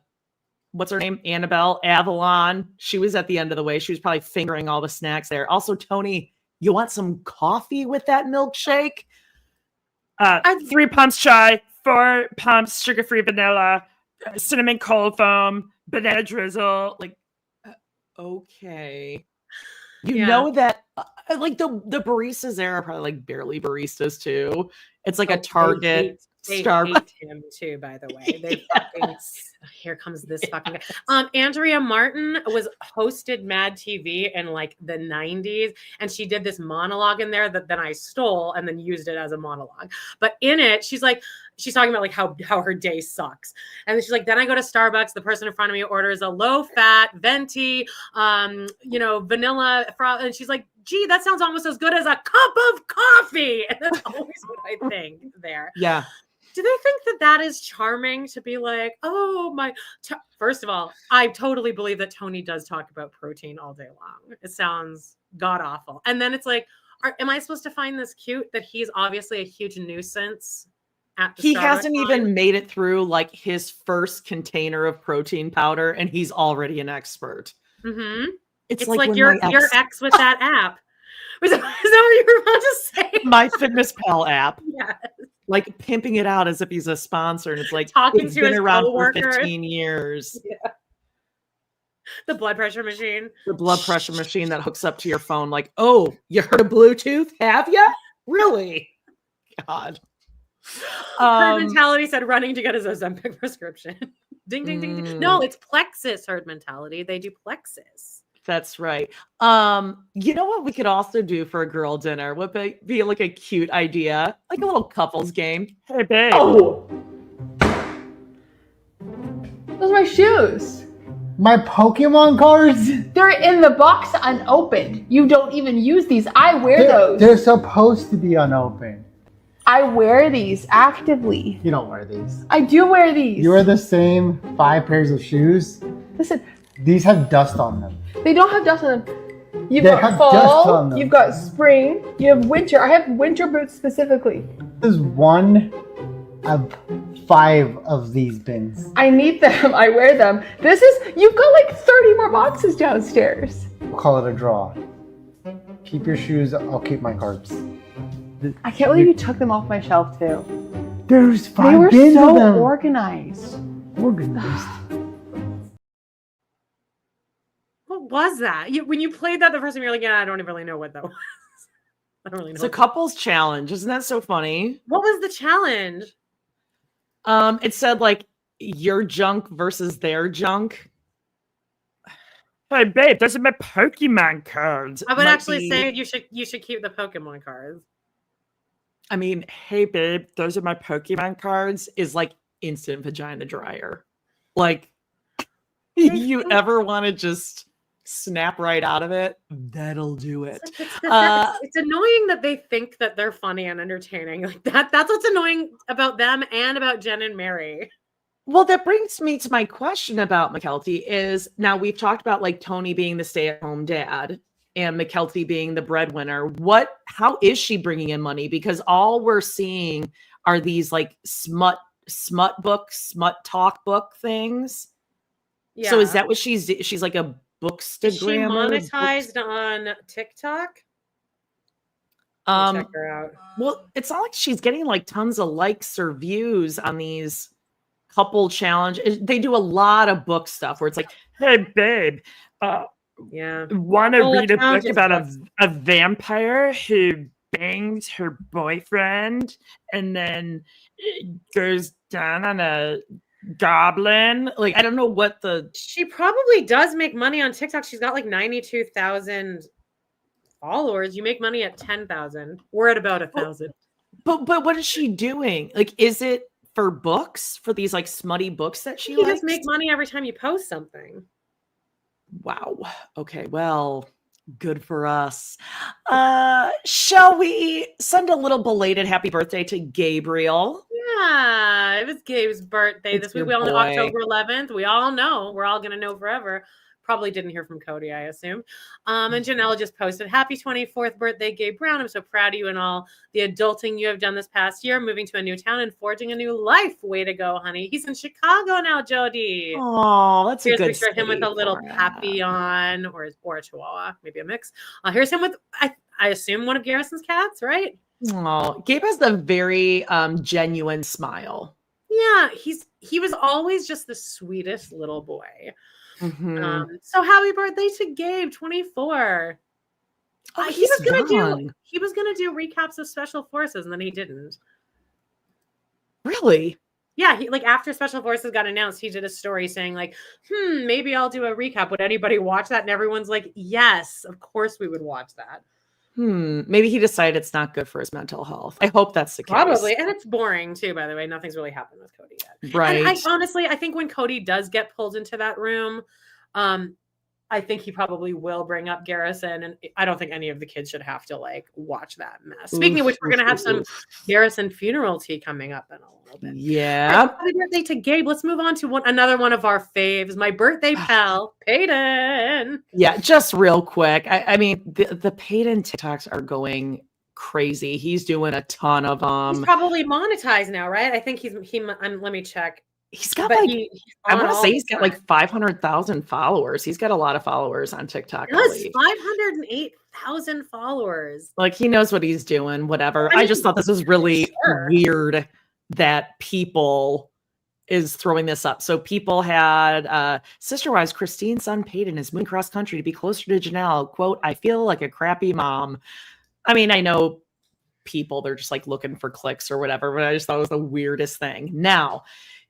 what's her name? Annabelle Avalon. She was at the end of the way. She was probably fingering all the snacks there. Also, Tony, you want some coffee with that milkshake? 3 pumps chai, 4 pumps sugar-free vanilla, cinnamon cold foam, banana drizzle. Like, okay. You know that like the baristas there are probably like barely baristas too. It's like a Target. They Starbucks. hate him too, by the way. They fucking here comes this fucking guy. Andrea Martin hosted Mad TV in like the 90s, and she did this monologue in there that then I stole and then used it as a monologue. But in it, she's talking about like how her day sucks. And then she's like, then I go to Starbucks, the person in front of me orders a low-fat, venti, vanilla froth, and she's like, gee, that sounds almost as good as a cup of coffee. And that's always what I think there. Yeah. Do they think that is charming to be like, oh my, first of all, I totally believe that Tony does talk about protein all day long. It sounds god awful. And then it's like, am I supposed to find this cute that he's obviously a huge nuisance? He hasn't even made it through like his first container of protein powder, and he's already an expert. Mm-hmm. It's like your ex with that app. Is that what you were about to say? My Fitness Pal app. Yes. Like pimping it out as if he's a sponsor, and it's like talking it's to been his around coworkers. for 15 years. Yeah. The blood pressure machine. The blood pressure machine that hooks up to your phone. Like, oh, you heard of Bluetooth? Have you? Really? God. Herd mentality said running to get his Ozempic prescription. Ding, ding, ding, ding. No, it's Plexus herd mentality. They do Plexus. That's right. You know what we could also do for a girl dinner would be like a cute idea, like a little couples game. Hey, babe. Oh, those are my shoes. My Pokemon cards? They're in the box unopened. You don't even use these. I wear those. They're supposed to be unopened. I wear these actively. You don't wear these. I do wear these. You wear the same 5 pairs of shoes. Listen, These have dust on them. they don't have dust on them. You've They got have dust on fall, them. you've got spring, you have winter. I have winter boots specifically. This is 1 of 5 of these bins. I need them. I wear them. You've got like 30 more boxes downstairs. We'll call it a draw. Keep your shoes, I'll keep my cards. I can't believe you took them off my shelf too. There's 5 They were bins of so them. organized. Organized. What was that? When you played that the first time, you're like, yeah, I don't really know what that was. I don't really know. It's a couples challenge. Isn't that so funny? What was the challenge? It said like your junk versus their junk. Hey, babe, those are my Pokemon cards. I would Might actually be- say you should keep the Pokemon cards. I mean, hey babe, those are my Pokemon cards is like instant vagina dryer. Like you ever want to just snap right out of it, that'll do it. It's annoying that they think that they're funny and entertaining. Like that's what's annoying about them and about Jen and Meri. Well, that brings me to my question about McKelty is now we've talked about like Tony being the stay-at-home dad and McKelty being the breadwinner. How is she bringing in money? Because all we're seeing are these like smut talk book things. Yeah. So is that what she's like a bookstagrammer? Is she monetized on TikTok? Check her out. Well, it's not like she's getting like tons of likes or views on these couple challenge. They do a lot of book stuff where it's like, Hey, babe, Yeah. want to Well, read a account book is about books. a vampire who bangs her boyfriend and then goes down on a goblin? Like, I don't know what She probably does make money on TikTok. She's got like 92,000 followers. You make money at 10,000. We're at about 1,000. but what is she doing? Like, is it for books, for these like smutty books that she You likes? just make money every time you post something. Wow. Okay. Well, good for us. Shall we send a little belated happy birthday to Gabriel? Yeah, it was Gabe's birthday It's this week. your We all know boy. October 11th. We all know. We're all going to know forever. probably didn't hear from Cody, I assume. And Janelle just posted, happy 24th birthday, Gabe Brown. I'm so proud of you and all the adulting you have done this past year, moving to a new town and forging a new life. Way to go, honey. He's in Chicago now, Jody. Oh, that's a good picture of him with a little papillon or a chihuahua, maybe a mix. Here's him with, I assume, one of Garrison's cats, right? Oh, Gabe has a very genuine smile. Yeah, he was always just the sweetest little boy. Mm-hmm. So happy birthday to Gabe, 24. Oh, he was gonna do recaps of Special Forces, and then he didn't. Really? Yeah, he like after Special Forces got announced, he did a story saying like, maybe I'll do a recap. Would anybody watch that? And everyone's like, yes, of course we would watch that. Maybe he decided it's not good for his mental health. I hope that's the case. Probably. And it's boring too, by the way. Nothing's really happened with Cody yet. Right. And I think when Cody does get pulled into that room, I think he probably will bring up Garrison. And I don't think any of the kids should have to like watch that mess. Speaking of which, we're going to have some Garrison funeral tea coming up in a little bit. Yeah. Happy birthday to Gabe. Let's move on to another one of our faves, my birthday pal, Peyton. Yeah, just real quick. I mean, the Peyton TikToks are going crazy. He's doing a ton of He's probably monetized now, right? I think let me check. He's got I want to say he's got like 500,000 followers. He's got a lot of followers on TikTok. Yes, 508,000 followers. Like he knows what he's doing, whatever. I just thought this was really weird that people is throwing this up. So people had Sister Wives Christine's son Peyton is moving cross country to be closer to Janelle. Quote, I feel like a crappy mom. I mean, I know people, they're just like looking for clicks or whatever, but I just thought it was the weirdest thing. Now,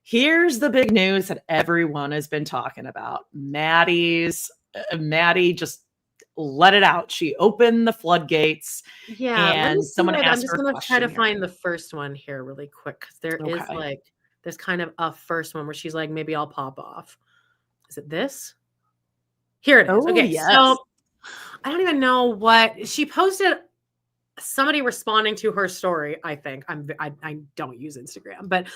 here's the big news that everyone has been talking about. Maddie just let it out. She opened the floodgates. Yeah. And someone asked I'm just her going to try to here. find the first one here really quick. Because there's kind of a first one where she's like, maybe I'll pop off. Is it this? Here it is. Okay. Yes. So I don't even know what she posted. Somebody responding to her story, I think. I don't use Instagram, but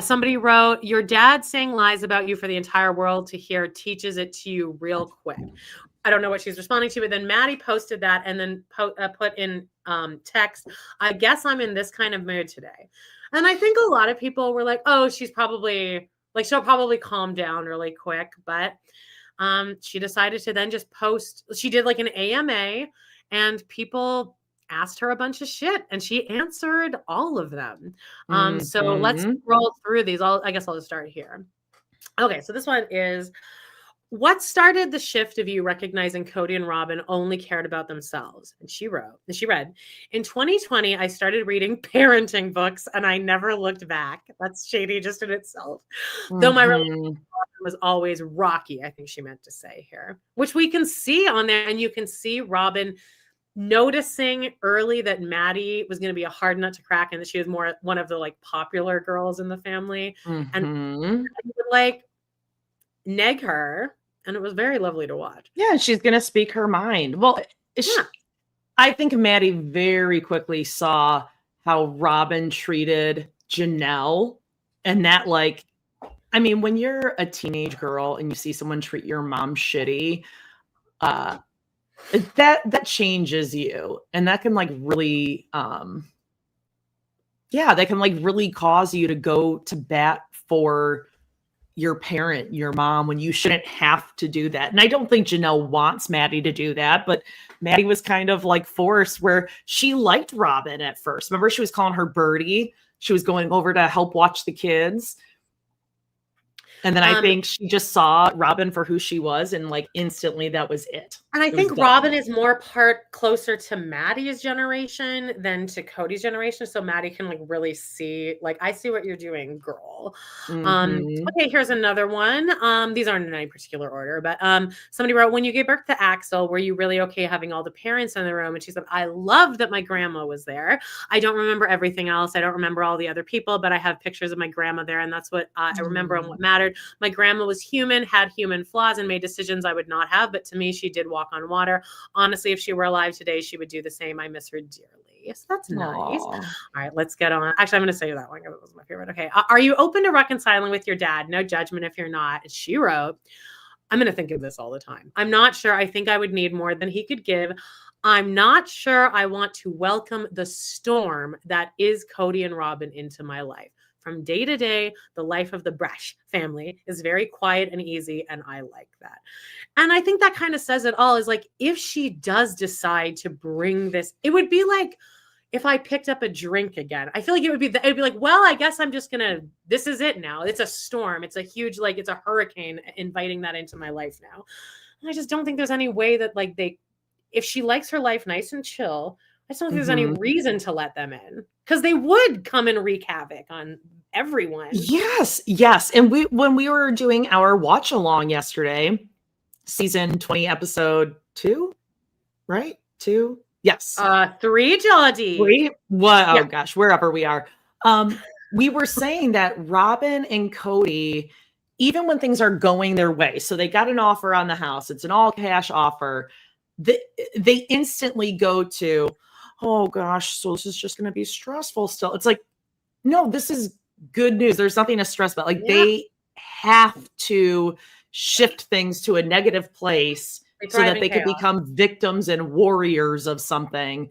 somebody wrote, your dad saying lies about you for the entire world to hear teaches it to you real quick. I don't know what she's responding to, but then Maddie posted that and then put in text, I guess I'm in this kind of mood today. And I think a lot of people were like, oh, she'll probably calm down really quick. But she decided to then just post. She did like an AMA and people asked her a bunch of shit and she answered all of them. So let's roll through these. I guess I'll just start here. Okay, so this one is, what started the shift of you recognizing Cody and Robin only cared about themselves? And she read, in 2020, I started reading parenting books and I never looked back. That's shady just in itself. Though my relationship was always rocky, I think she meant to say here, which we can see on there. And you can see Robin noticing early that Maddie was going to be a hard nut to crack and that she was more one of the like popular girls in the family and would like neg her, and it was very lovely to watch. Yeah, she's going to speak her mind. Well, I think Maddie very quickly saw how Robin treated Janelle, and that like, I mean, when you're a teenage girl and you see someone treat your mom shitty, that changes you, and that can like really that can like really cause you to go to bat for your parent, your mom, when you shouldn't have to do that. And I don't think Janelle wants Maddie to do that, but Maddie was kind of like forced, where she liked Robin at first. Remember, she was calling her Birdie. She was going over to help watch the kids. And then I think she just saw Robin for who she was, and like instantly that was it. And I think Robin is more closer to Maddie's generation than to Cody's generation. So Maddie can like really see, like, I see what you're doing, girl. Okay, here's another one. These aren't in any particular order, but somebody wrote, when you gave birth to Axel, were you really okay having all the parents in the room? And she said, I loved that my grandma was there. I don't remember everything else. I don't remember all the other people, but I have pictures of my grandma there. And that's what I remember and what mattered. My grandma was human, had human flaws, and made decisions I would not have. But to me, she did walk on water. Honestly, if she were alive today, she would do the same. I miss her dearly. So that's nice. All right, let's get on. Actually, I'm going to say that one because it was my favorite. Okay. Are you open to reconciling with your dad? No judgment if you're not. She wrote, I'm going to think of this all the time. I'm not sure. I think I would need more than he could give. I'm not sure I want to welcome the storm that is Cody and Robin into my life. From day to day, the life of the Birches family is very quiet and easy, and I like that. And I think that kind of says it all, is like, if she does decide to bring this, it would be like if I picked up a drink again. I feel like it'd be like, well, I guess I'm just gonna, this is it now. It's a storm. It's a huge, like, it's a hurricane inviting that into my life now. And I just don't think there's any way that, like, if she likes her life nice and chill, I just don't think there's any reason to let them in, because they would come and wreak havoc on everyone. Yes, yes. And when we were doing our watch along yesterday, season 20, episode 2, right? 2? Yes. 3, Geordie. 3? What? Oh Yeah. gosh, wherever we are. We were saying that Robin and Cody, even when things are going their way, so they got an offer on the house, it's an all cash offer, they instantly go to, oh gosh, so this is just going to be stressful still. It's like, no, this is good news. There's nothing to stress about. Like, they have to shift things to a negative place so that they can become victims and warriors of something,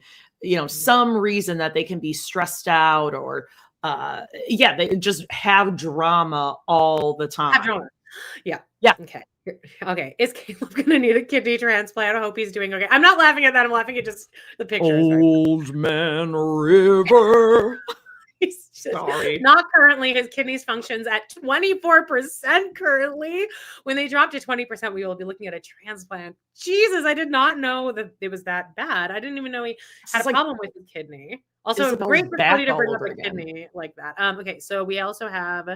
some reason that they can be stressed out, or they just have drama all the time. Have drama. Yeah. Okay. Is Caleb gonna need a kidney transplant? I hope he's doing okay. I'm not laughing at that. I'm laughing at just the picture. Old Man River. He's just Sorry. Not currently. His kidneys functions at 24% currently. When they drop to 20%, we will be looking at a transplant. Jesus, I did not know that it was that bad. I didn't even know he had a problem with his kidney. Also, Isabel's great for Cody to bring up a again. kidney like that. Okay, so we also have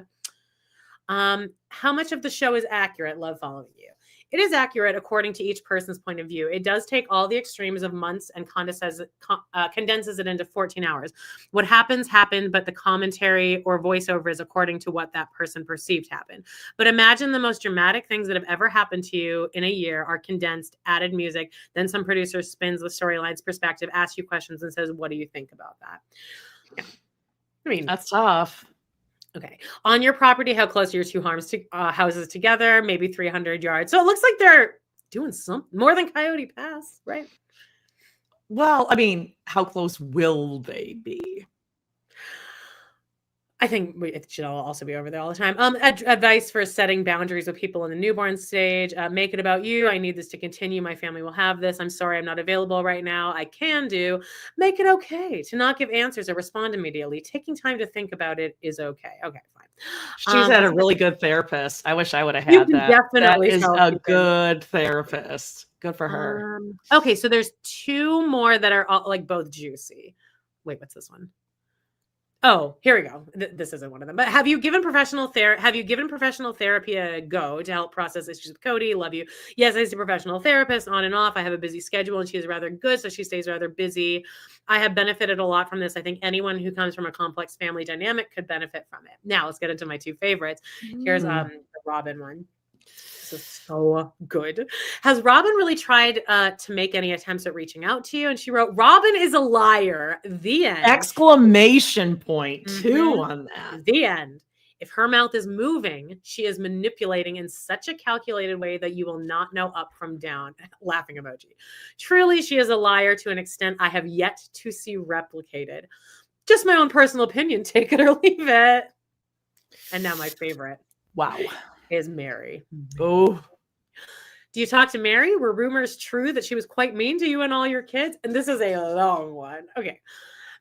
how much of the show is accurate? Love following you. It is accurate according to each person's point of view. It does take all the extremes of months and condenses it into 14 hours. What happened, but the commentary or voiceover is according to what that person perceived happened. But imagine the most dramatic things that have ever happened to you in a year are condensed, added music, then some producer spins the storyline's perspective, asks you questions, and says, what do you think about that? Yeah. I mean, that's tough. Okay. On your property, how close are your two houses together? Maybe 300 yards. So it looks like they're doing something more than Coyote Pass, right? Well, I mean, how close will they be? I think it should also be over there all the time. Advice for setting boundaries with people in the newborn stage. Make it about you. I need this to continue. My family will have this. I'm sorry I'm not available right now. I can do. Make it okay to not give answers or respond immediately. Taking time to think about it is okay. Okay, fine. She's had a really good therapist. I wish I would have had that. Definitely that is a good therapist. Good for her. Okay, so there's 2 more that are all, like, both juicy. Wait, what's this one? Oh, here we go. This isn't one of them. But have you given professional therapy a go to help process issues with Cody? Love you. Yes, I see a professional therapist on and off. I have a busy schedule and she is rather good, so she stays rather busy. I have benefited a lot from this. I think anyone who comes from a complex family dynamic could benefit from it. Now, let's get into my 2 favorites. Here's the Robin one. This is so good. Has Robin really tried to make any attempts at reaching out to you? And she wrote, Robin is a liar. The end. Exclamation point too on that. The end. If her mouth is moving, she is manipulating in such a calculated way that you will not know up from down. Laughing emoji. Truly, she is a liar to an extent I have yet to see replicated. Just my own personal opinion. Take it or leave it. And now my favorite. Wow. Is Meri. Oh. Do you talk to Meri? Were rumors true that she was quite mean to you and all your kids? And this is a long one. Okay.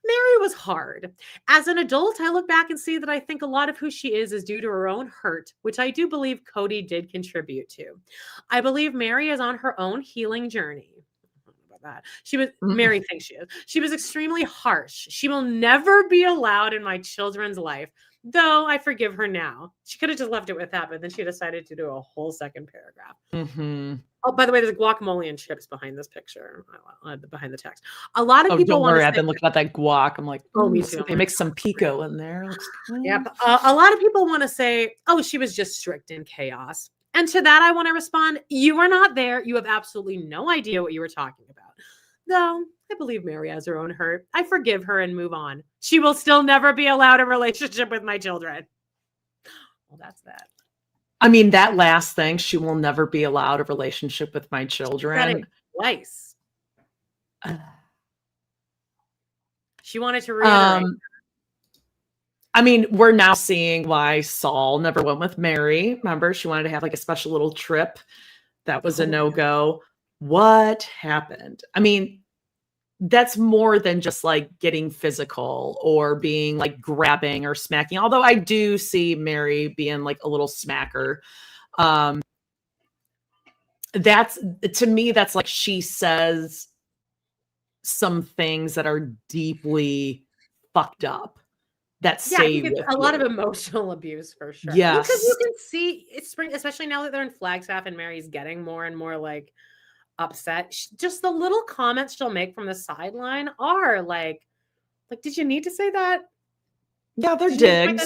Meri was hard. As an adult, I look back and see that I think a lot of who she is due to her own hurt, which I do believe Cody did contribute to. I believe Meri is on her own healing journey. That. Meri thinks she is. She was extremely harsh. She will never be allowed in my children's life, though I forgive her now. She could have just left it with that, but then she decided to do a whole second paragraph. Oh, by the way, there's guacamole and chips behind this picture, behind the text. A lot of people don't worry, I've been looking at that guac. I'm like, oh, me too. They mix some pico in there. Yep. A lot of people want to say, oh, she was just strict in chaos. And to that, I want to respond, you were not there. You have absolutely no idea what you were talking about. Though I believe Meri has her own hurt. I forgive her and move on. She will still never be allowed a relationship with my children. Well, that's that. I mean, that last thing, she will never be allowed a relationship with my Said it children. twice. She wanted to reiterate. I mean, we're now seeing why Saul never went with Meri. Remember, she wanted to have like a special little trip. That was a no-go. What happened? I mean, that's more than just like getting physical or being like grabbing or smacking. Although I do see Meri being like a little smacker. That's, to me, that's like she says some things that are deeply fucked up that stay with a lot of emotional abuse for sure. Yes. Because you can see it's spring, especially now that they're in Flagstaff and Meri's getting more and more like upset. Just the little comments she'll make from the sideline are like, did you need to say that? Yeah, they're digs.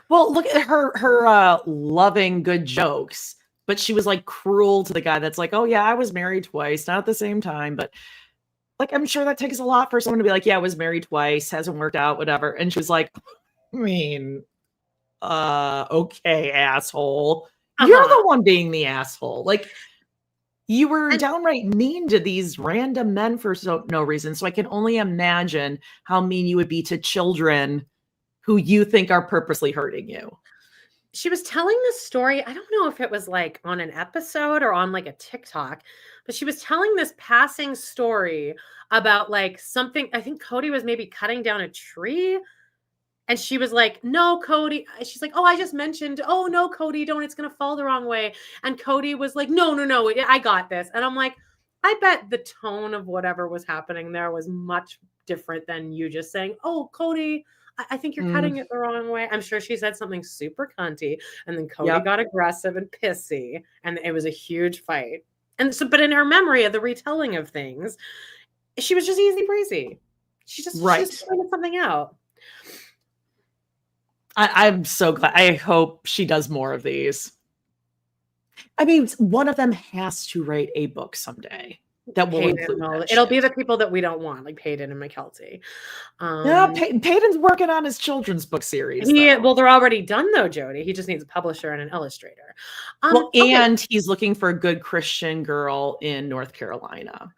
Well, look at her loving good jokes, but she was like cruel to the guy that's like, oh yeah, I was married twice, not at the same time, but like, I'm sure that takes a lot for someone to be like, yeah, I was married twice, hasn't worked out, whatever. And she was like, I mean, okay, asshole. You're the one being the asshole. Like, you were downright mean to these random men for no reason. So I can only imagine how mean you would be to children who you think are purposely hurting you. She was telling this story. I don't know if it was like on an episode or on like a TikTok, but she was telling this passing story about like something. I think Cody was maybe cutting down a tree. And she was like, no, Cody. She's like, oh, I just mentioned, oh, no, Cody, don't. It's going to fall the wrong way. And Cody was like, no, I got this. And I'm like, I bet the tone of whatever was happening there was much different than you just saying, oh, Cody, I think you're cutting it the wrong way. I'm sure she said something super cunty. And then Cody got aggressive and pissy. And it was a huge fight. And so, but in her memory of the retelling of things, she was just easy breezy. She just figured something out. I'm so glad. I hope she does more of these. I mean, one of them has to write a book someday that will include that It'll shit. be the people that we don't want, like Peyton and McKelty. Yeah, Peyton's working on his children's book series. Well, they're already done though, Jody. He just needs a publisher and an illustrator. And he's looking for a good Christian girl in North Carolina.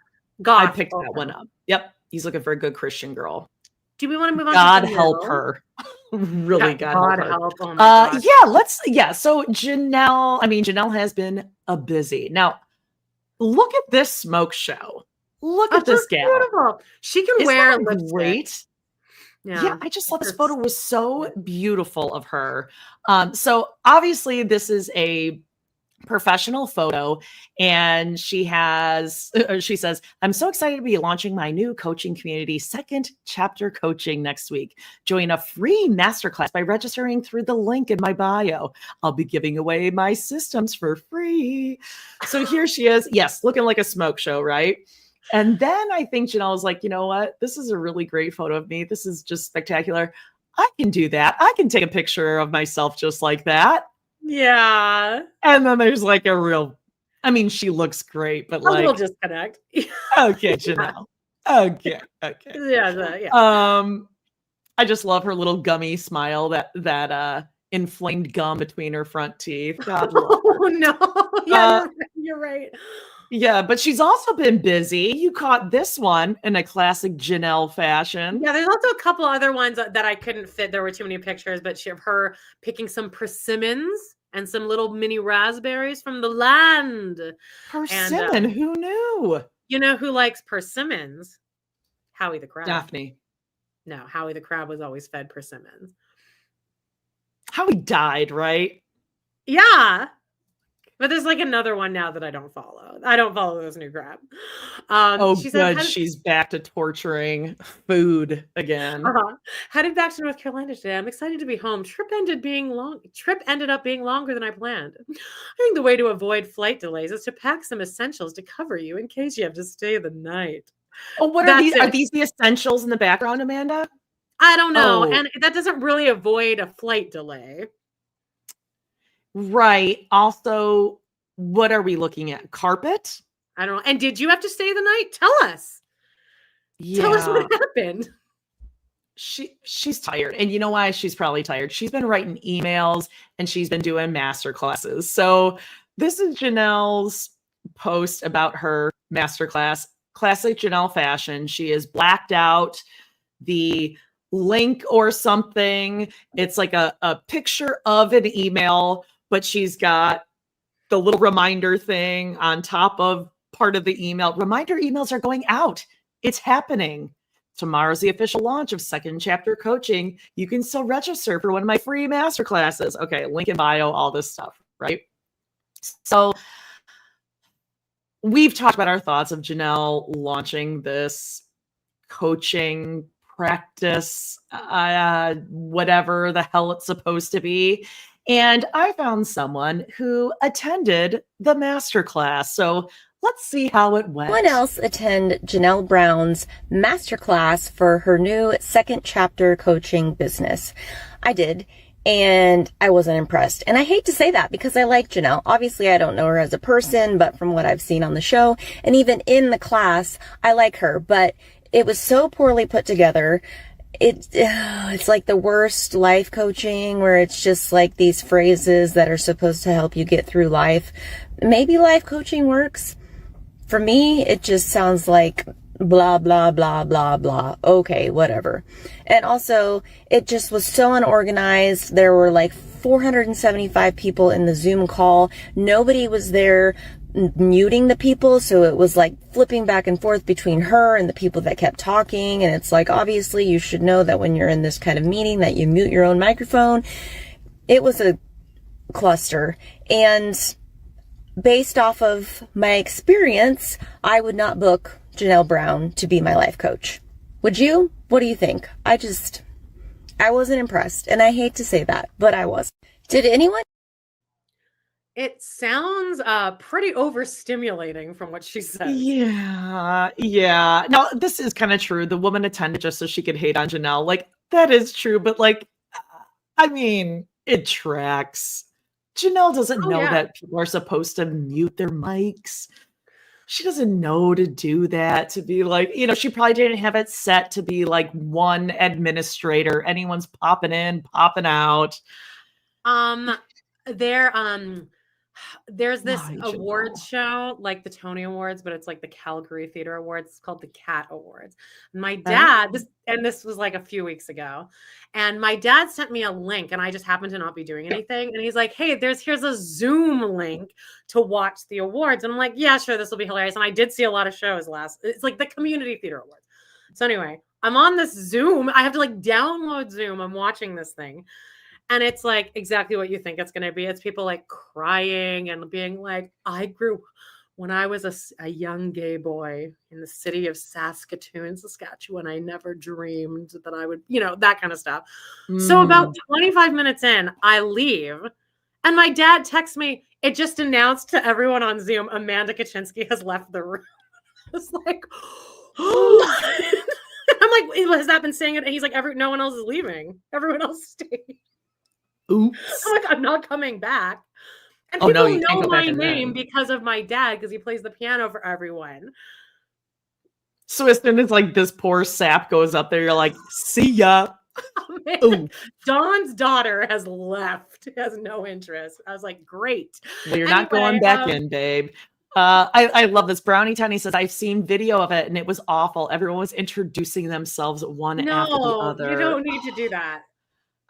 I picked that one up. Yep, he's looking for a good Christian girl. Do we want to move on? God help her. Really, God help her. Oh my gosh. So Janelle has been a busy. Now, look at this smoke show. Look at this gal. Beautiful. She can wear lipstick. Great. Yeah, I just thought this photo was so beautiful of her. So obviously this is a professional photo, and she says, I'm so excited to be launching my new coaching community, Second Chapter Coaching, next week. Join a free masterclass by registering through the link in my bio. I'll be giving away my systems for free. So here she is, yes, looking like a smoke show, right? And then I think Janelle was like, you know what? This is a really great photo of me. This is just spectacular. I can do that. I can take a picture of myself just like that. Yeah. And then there's like she looks great, but a little disconnect. Okay, Janelle. Okay. Yeah. I just love her little gummy smile, that inflamed gum between her front teeth. God love her. Oh no. Yeah, you're right. Yeah, but she's also been busy. You caught this one in a classic Janelle fashion. Yeah, there's also a couple other ones that I couldn't fit. There were too many pictures, but her picking some persimmons and some little mini raspberries from the land. Persimmon, who knew? You know who likes persimmons? Howie the crab. Daphne. No, Howie the crab was always fed persimmons. Howie died, right? Yeah. But there's like another one now that I don't follow. I don't follow this new crap. She's back to torturing food again. Headed back to North Carolina today. I'm excited to be home. Trip ended up being longer than I planned. I think the way to avoid flight delays is to pack some essentials to cover you in case you have to stay the night. Oh, what are these? Are these the essentials in the background, Amanda? I don't know. Oh. And that doesn't really avoid a flight delay. Right. Also, what are we looking at? Carpet? I don't know. And did you have to stay the night? Tell us. Yeah. Tell us what happened. she's tired. And you know why she's probably tired? She's been writing emails and she's been doing master classes. So this is Janelle's post about her master class. Classic Janelle fashion. She is blacked out the link or something. It's like a picture of an email, but she's got the little reminder thing on top of part of the email. Reminder emails are going out. It's happening. Tomorrow's the official launch of second chapter coaching. You can still register for one of my free master classes. Okay, link in bio, all this stuff, right? So we've talked about our thoughts of Janelle launching this coaching practice, whatever the hell it's supposed to be. And I found someone who attended the masterclass. So let's see how it went. Someone else attend Janelle Brown's masterclass for her new second chapter coaching business. I did. And I wasn't impressed. And I hate to say that because I like Janelle. Obviously, I don't know her as a person, but from what I've seen on the show and even in the class, I like her. But it was so poorly put together. It's like the worst life coaching where it's just like these phrases that are supposed to help you get through life. Maybe life coaching works. For me, it just sounds like blah, blah, blah, blah, blah. Okay, whatever. And also, it just was so unorganized. There were like 475 people in the Zoom call. Nobody was there muting the people. So it was like flipping back and forth between her and the people that kept talking. And it's like, obviously, you should know that when you're in this kind of meeting that you mute your own microphone. It was a cluster. And based off of my experience, I would not book Janelle Brown to be my life coach. Would you? What do you think? I wasn't impressed. And I hate to say that, but I was. Did anyone? It sounds pretty overstimulating from what she said. Yeah. Now, this is kind of true. The woman attended just so she could hate on Janelle. Like, that is true. But like, I mean, it tracks. Janelle doesn't know that people are supposed to mute their mics. She doesn't know to do that, to be like, she probably didn't have it set to be like one administrator. Anyone's popping in, popping out. There's this awards show, like the Tony Awards, but it's like the Calgary Theater Awards. It's called the Cat Awards. My dad, this was like a few weeks ago, and my dad sent me a link, and I just happened to not be doing anything. And he's like, "Hey, here's a Zoom link to watch the awards." And I'm like, "Yeah, sure, this will be hilarious." And I did see a lot of shows it's like the Community Theater Awards. So anyway, I'm on this Zoom. I have to like download Zoom. I'm watching this thing. And it's like exactly what you think it's going to be. It's people like crying and being like, when I was a young gay boy in the city of Saskatoon, Saskatchewan, I never dreamed that I would, that kind of stuff. So about 25 minutes in, I leave. And my dad texts me, it just announced to everyone on Zoom, Amanda Kaczynski has left the room. It's like, I'm like, has that been saying it? And he's like, no one else is leaving. Everyone else stayed. Oops. I'm like, I'm not coming back. And people know my name because of my dad, because he plays the piano for everyone. So as soon as like this poor sap goes up there, you're like, see ya. Dawn's daughter has left, has no interest. I was like, great. Well, you're not going back in, babe. I love this. Brownie Tiny says, I've seen video of it and it was awful. Everyone was introducing themselves one after the other. You don't need to do that.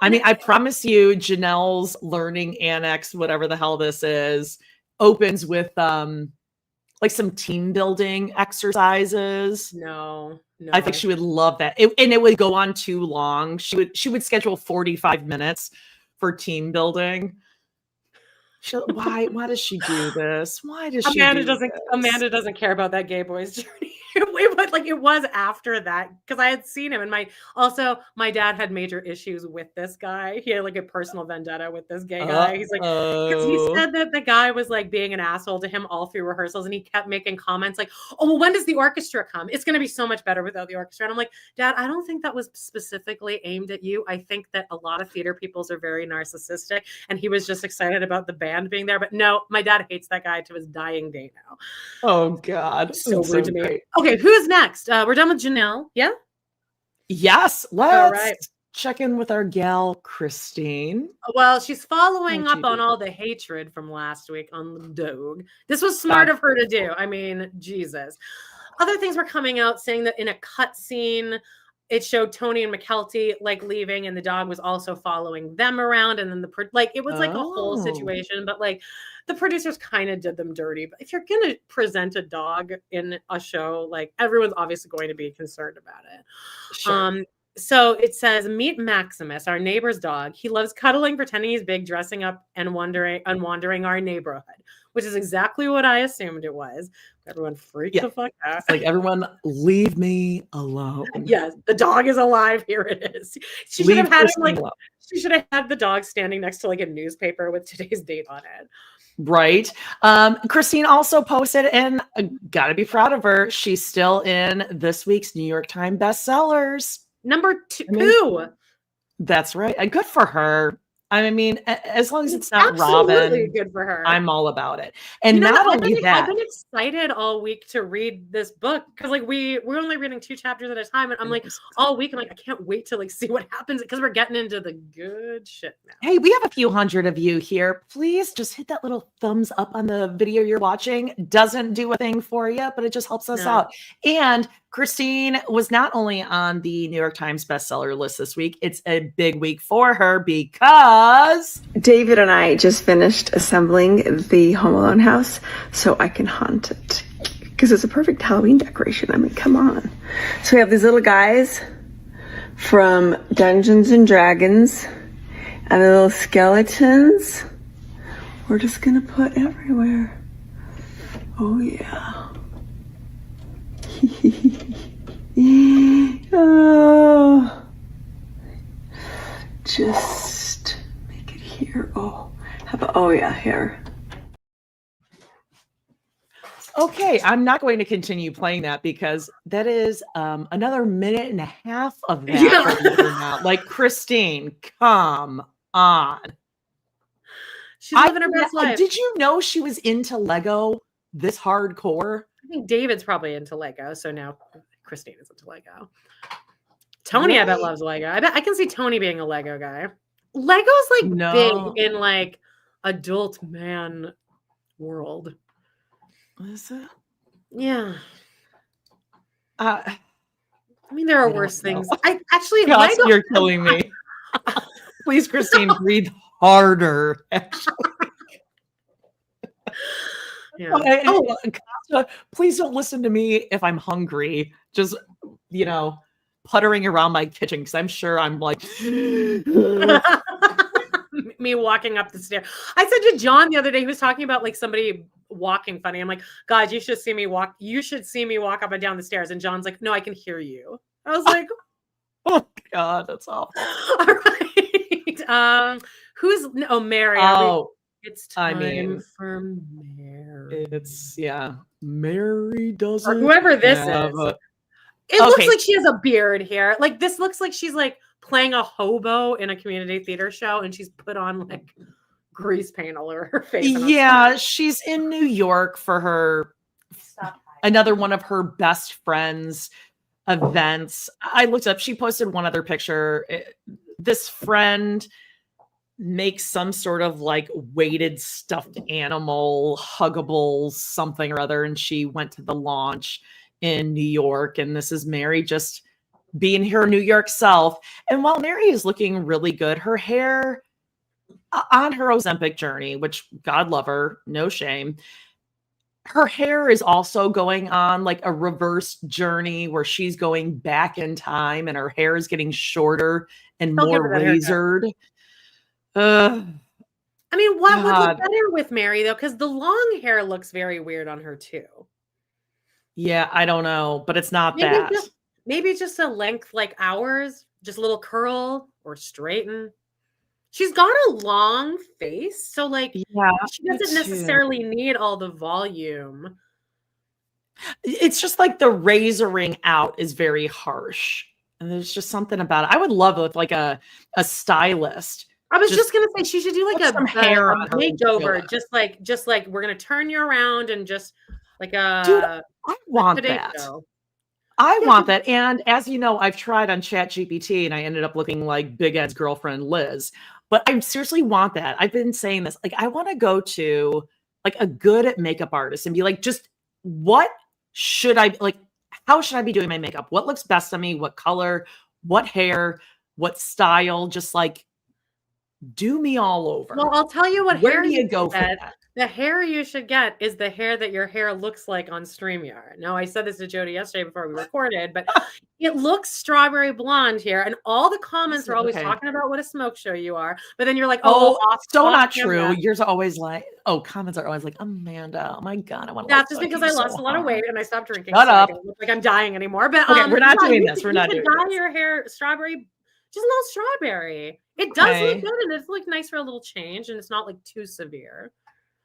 I mean, I promise you, Janelle's Learning Annex, whatever the hell this is, opens with like some team building exercises. No. I think she would love that. And it would go on too long. She would schedule 45 minutes for team building. Why does she do this? Why does Amanda doesn't care about that gay boy's journey. It was after that because I had seen him, and my dad had major issues with this guy. He had like a personal vendetta with this gay guy. He's like, because he said that the guy was like being an asshole to him all through rehearsals, and he kept making comments like, "Oh, well, when does the orchestra come? It's going to be so much better without the orchestra." And I'm like, Dad, I don't think that was specifically aimed at you. I think that a lot of theater peoples are very narcissistic, and he was just excited about the band being there. But no, my dad hates that guy to his dying day now. Oh God, so rude to me. Okay, who's next? We're done with Janelle. Yeah. Yes, All let's right. check in with our gal Christine. Well, she's following How'd up you on do? all the hatred from last week on the dog. This was smart of her to do. I mean, Jesus. Other things were coming out saying that in a cut scene, it showed Tony and McKelty like leaving, and the dog was also following them around. And then it was like a whole situation, but like the producers kind of did them dirty. But if you're gonna present a dog in a show, like everyone's obviously going to be concerned about it. Sure. So it says, meet Maximus, our neighbor's dog. He loves cuddling, pretending he's big, dressing up, and wandering our neighborhood, which is exactly what I assumed it was. Everyone freaked the fuck out. It's like, everyone leave me alone. Yes, the dog is alive. Here it is. She should have had him she should have had the dog standing next to like a newspaper with today's date on it. Right. Christine also posted, and gotta be proud of her. She's still in this week's New York Times bestsellers. Number 2. That's right. Good for her. I mean, as long as it's not absolutely Robin, good for her. I'm all about it. And not only that, I've been excited all week to read this book because like we're only reading 2 chapters at a time, and I'm like all week I'm like I can't wait to like see what happens because we're getting into the good shit now. Hey, we have a few hundred of you here. Please just hit that little thumbs up on the video you're watching. Doesn't do a thing for you, but it just helps us out. And Christine was not only on the New York Times bestseller list this week, it's a big week for her because David and I just finished assembling the Home Alone house so I can haunt it. Because it's a perfect Halloween decoration. I mean, come on. So we have these little guys from Dungeons and Dragons and the little skeletons. We're just gonna put everywhere. Oh yeah. Oh, just make it here. Oh, how about, oh yeah, here. okay, I'm not going to continue playing that because that is another minute and a half of that. Like, Christine, come on. She's living her best life. Did you know she was into Lego this hardcore? I think David's probably into Lego, so now Christine is into Lego. Tony, I bet, loves Lego. I bet I can see Tony being a Lego guy. Lego's like big in like adult man world. Is it? Yeah. I mean, there are worse things. I actually, Gosh, Lego. You're killing me. Please, Christine, breathe harder. Yeah. Please don't listen to me if I'm hungry. Just, puttering around my kitchen because I'm sure I'm like me walking up the stairs. I said to John the other day, he was talking about like somebody walking funny. I'm like, God, you should see me walk. You should see me walk up and down the stairs. And John's like, no, I can hear you. I was like, oh God, that's awful. All right. Meri. Oh, it's time for Meri. It's Meri doesn't. Or whoever this is. It looks like she has a beard here. Like this looks like she's like playing a hobo in a community theater show, and she's put on like grease paint all over her face. Yeah, she's in New York for her another one of her best friends events. I looked up. She posted one other picture. This friend makes some sort of like weighted stuffed animal, huggable something or other, and she went to the launch in New York, and this is Meri just being her New York self. And while Meri is looking really good, her hair on her Ozempic journey, which God love her, no shame, her hair is also going on like a reverse journey where she's going back in time and her hair is getting shorter and more razored. I mean, what would look better with Meri though? Because the long hair looks very weird on her too. Yeah, I don't know, but it's not Maybe just a length like ours, just a little curl or straighten. She's got a long face, so like she doesn't necessarily need all the volume. It's just like the razoring out is very harsh. And there's just something about it. I would love it with like a stylist. I was just gonna say she should do like a makeover, just like we're gonna turn you around and just like a dude, I want that. I want that. And as you know, I've tried on ChatGPT and I ended up looking like Big Ed's girlfriend, Liz. But I seriously want that. I've been saying this. Like, I want to go to like a good makeup artist and be like, just what should I like? How should I be doing my makeup? What looks best on me? What color? What hair? What style? Just like do me all over. Well, I'll tell you what Where hair do you you go should for get. that? The hair you should get is the hair that your hair looks like on StreamYard. Now, I said this to Jody yesterday before we recorded, but it looks strawberry blonde here. And all the comments are always talking about what a smoke show you are. But then you're like, oh, so off not camera. true. Yours are always like, comments are always like, Amanda, oh my God, I want to. That's just because I lost a lot of weight and I stopped drinking. Shut up. I don't look like I'm dying anymore. But okay, we're not doing you this. Could, we're not doing doing dye this. your hair strawberry, just a little strawberry. It does look good and it's like nice for a little change and it's not like too severe.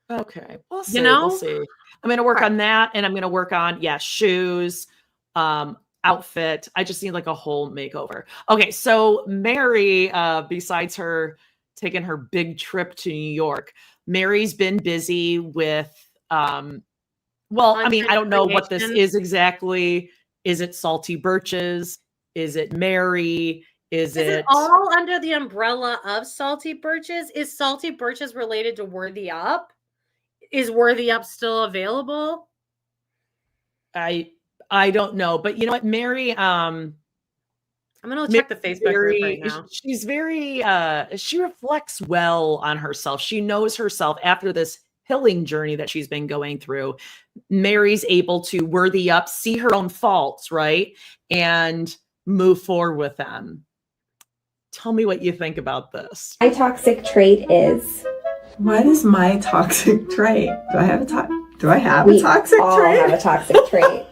Okay, we'll see. You know? We'll see. I'm going to work on that, and I'm going to work on shoes, outfit. I just need like a whole makeover. Okay, so Meri, besides her taking her big trip to New York, Meri's been busy with. Well, I mean, I don't know what this is exactly. Is it Salty Birches? Is it Meri? Is it all under the umbrella of Salty Birches? Is Salty Birches related to Worthy Up? Is Worthy Up still available? I don't know, but you know what, Meri, I'm gonna check the Facebook group right now. She's very she reflects well on herself. She knows herself after this healing journey that she's been going through. Meri's able to worthy up, see her own faults, right? And move forward with them. Tell me what you think about this. My toxic trait is. What is my toxic trait? Do I have a toxic trait? We all have a toxic trait.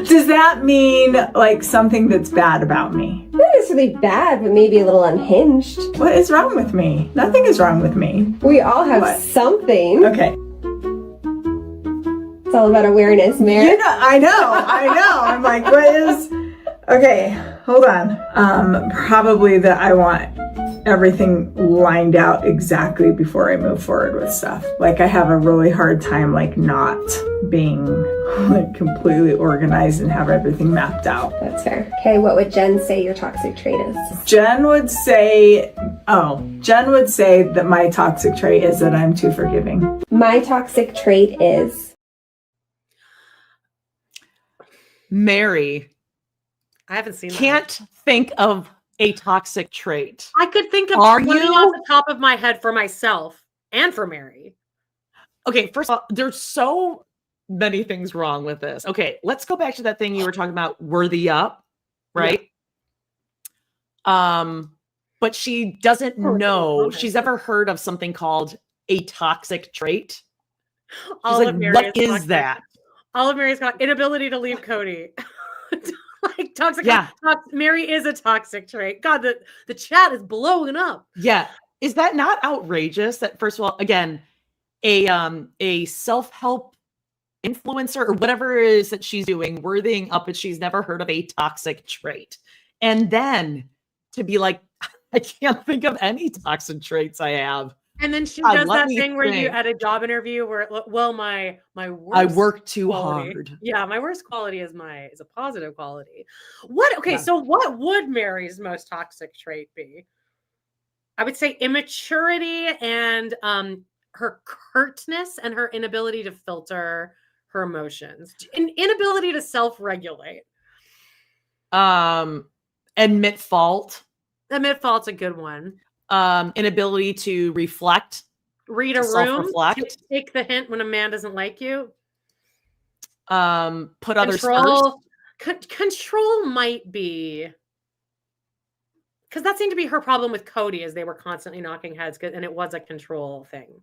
Does that mean like something that's bad about me? Not necessarily bad, but maybe a little unhinged. What is wrong with me? Nothing is wrong with me. We all have something. Okay. It's all about awareness, Meri. You know, I know. I'm like, what is... Okay, hold on. Probably that I want everything lined out exactly before I move forward with stuff. Like I have a really hard time like not being like completely organized and have everything mapped out. That's fair. Okay, what would Jen say your toxic trait is? Jen would say that my toxic trait is that I'm too forgiving. My toxic trait is Meri. I haven't seen Can't think of a toxic trait. I could think of 20 off the top of my head for myself and for Meri. Okay, first of all, there's so many things wrong with this. Okay, let's go back to that thing you were talking about, worthy up, right? Yeah. But she doesn't know. She's never heard of something called a toxic trait. She's like, what is that? All of Meri's got inability to leave Cody. Like toxic. Yeah. Meri is a toxic trait. God, the chat is blowing up. Yeah. Is that not outrageous that, first of all, again, a self-help influencer or whatever it is that she's doing, worthying up, and she's never heard of a toxic trait. And then to be like, I can't think of any toxic traits I have. And then she does that thing where you at a job interview where, well, my worst I work too quality, hard. Yeah, my worst quality is a positive quality. What? Okay, so what would Meri's most toxic trait be? I would say immaturity and her curtness and her inability to filter her emotions, an inability to self-regulate. Admit fault. Admit fault's a good one. Inability to reflect, read a room, take the hint when a man doesn't like you. Put others first. Control might be, because that seemed to be her problem with Cody, as they were constantly knocking heads, and it was a control thing.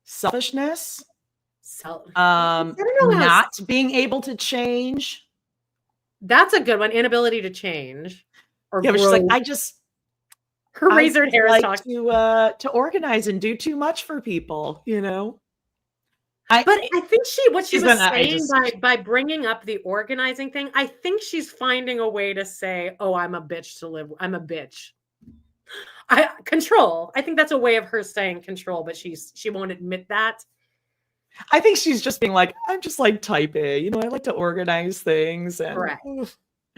Selfishness. Not being able to change. That's a good one. Inability to change. Or yeah, but she's like, her razored hair is like to organize and do too much for people, you know. But I think what she was saying by bringing up the organizing thing, I think she's finding a way to say, "Oh, I'm a bitch to live. I'm a bitch." Control. I think that's a way of her saying control, but she won't admit that. I think she's just being like, I'm just like type A. You know, I like to organize things. And Correct.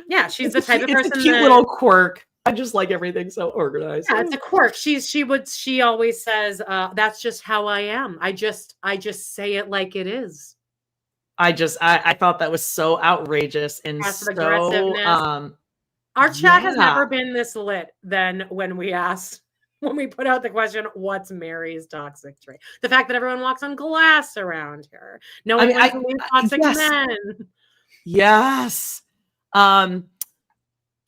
Yeah, she's the type of person. It's a cute little quirk. I just like everything so organized. Yeah, it's a quirk. She always says, that's just how I am. I just say it like it is. I thought that was so outrageous and Passive so aggressiveness. Our chat has never been this lit than when we put out the question, what's Meri's toxic trait? The fact that everyone walks on glass around her. No one wants to leave toxic men. Yes.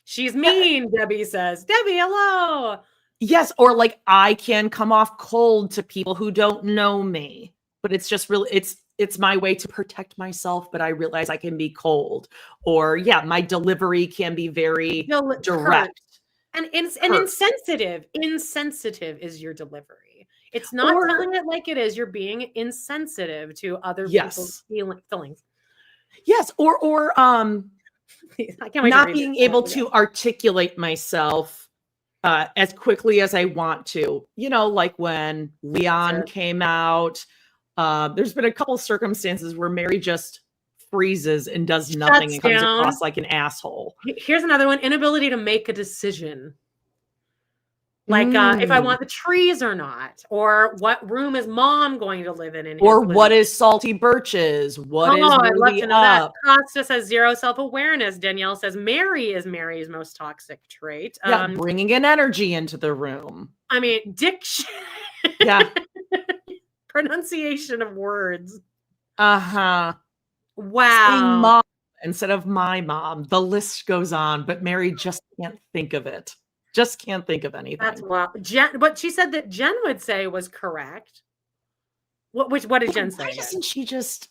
She's mean, Debbie says. Debbie, hello. Yes, or like I can come off cold to people who don't know me, but it's just really it's my way to protect myself, but I realize I can be cold. Or my delivery can be very direct. And insensitive. Insensitive is your delivery. It's not telling it like it is. You're being insensitive to other people's feelings. Yes, or not being able to articulate myself as quickly as I want to. You know, like when Leon came out. There's been a couple circumstances where Meri just freezes and does nothing and comes across like an asshole. Here's another one: inability to make a decision. Like if I want the trees or not, or what room is mom going to live in or what is salty Birches? What is I'd love to know up? That. Costa says zero self-awareness. Danielle says Meri is Meri's most toxic trait. Bringing in energy into the room. I mean, diction. Yeah. Pronunciation of words. Wow. Saying mom instead of my mom. The list goes on, but Meri just can't think of it. Just can't think of anything. That's wild. What she said that Jen would say was correct. What did Jen say? Why doesn't she just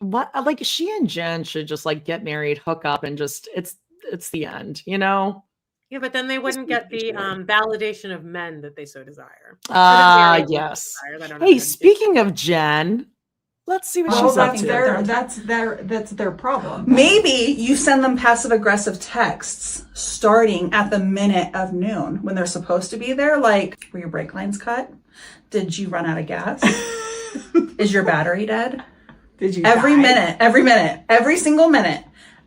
like she and Jen should just like get married, hook up, and just it's the end, you know? Yeah, but then they wouldn't get the validation of men that they so desire. Yes. Hey, speaking of Jen, let's see what she's up to. That's their problem. Maybe you send them passive aggressive texts starting at the minute of noon when they're supposed to be there. Like, were your brake lines cut? Did you run out of gas? Is your battery dead? Did you every die? minute, every single minute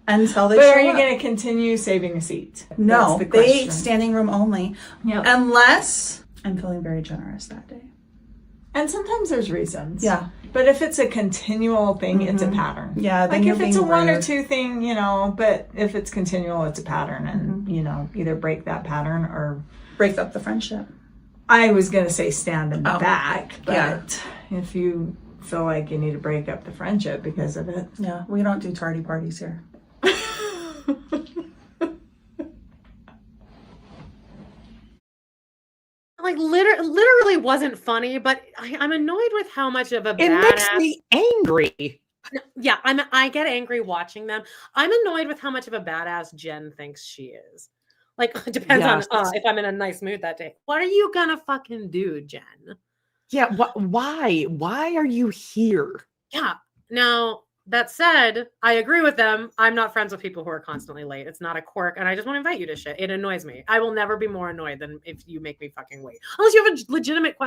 until they But show are you up. going to continue saving a seat? No, That's the they question. standing room only. Yep. Unless I'm feeling very generous that day. And sometimes there's reasons. Yeah. But if it's a continual thing, it's a pattern. Yeah. Then Like if it's a one or rude. two thing, you know, but if it's continual, it's a pattern. And, you know, either break that pattern or break up the friendship. I was going to say stand in the Oh, back. But yeah. if you feel like you need to break up the friendship because of it. Yeah. We don't do tardy parties here. Like literally wasn't funny, but I'm annoyed with how much of a It makes me angry. Yeah, I get angry watching them. I'm annoyed with how much of a badass Jen thinks she is. Like, it depends on if I'm in a nice mood that day. What are you gonna fucking do, Jen? Yeah, why? Why are you here? Yeah. Now, that said, I agree with them. I'm not friends with people who are constantly late. It's not a quirk, and I just want to invite you to shit. It annoys me. I will never be more annoyed than if you make me fucking wait. Unless you have a legitimate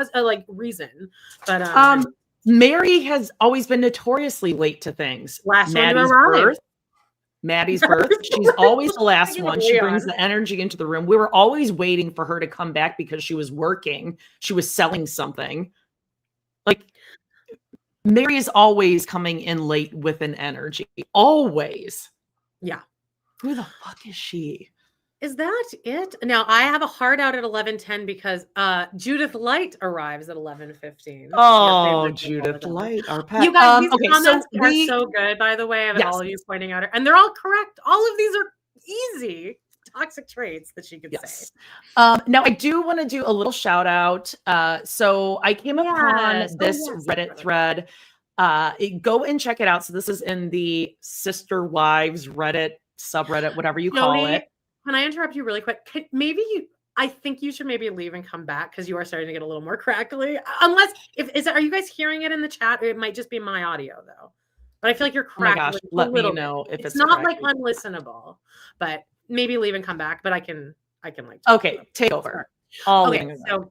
reason. But Meri has always been notoriously late to things. Maddie's birth. She's always the last one. She brings the energy into the room. We were always waiting for her to come back because she was working. She was selling something. Like, Meri is always coming in late with an energy. Always. Yeah. Who the fuck is she? Is that it? Now, I have a hard out at 11:10 because Judith Light arrives at 11:15. Oh, Judith Light, our pet. You guys, these comments are so good, by the way, of all of you pointing out. And they're all correct. All of these are easy toxic traits that she could say. Now, I do want to do a little shout out. So I came upon this Reddit thread. Go and check it out. So this is in the Sister Wives Reddit, subreddit, whatever you call it. Can I interrupt you really quick? I think you should maybe leave and come back because you are starting to get a little more crackly. Unless, are you guys hearing it in the chat? It might just be my audio though. But I feel like you're crackling. Oh my gosh, let me know if it's not like unlistenable, but maybe leave and come back. But I can like. Okay, take over. Okay, so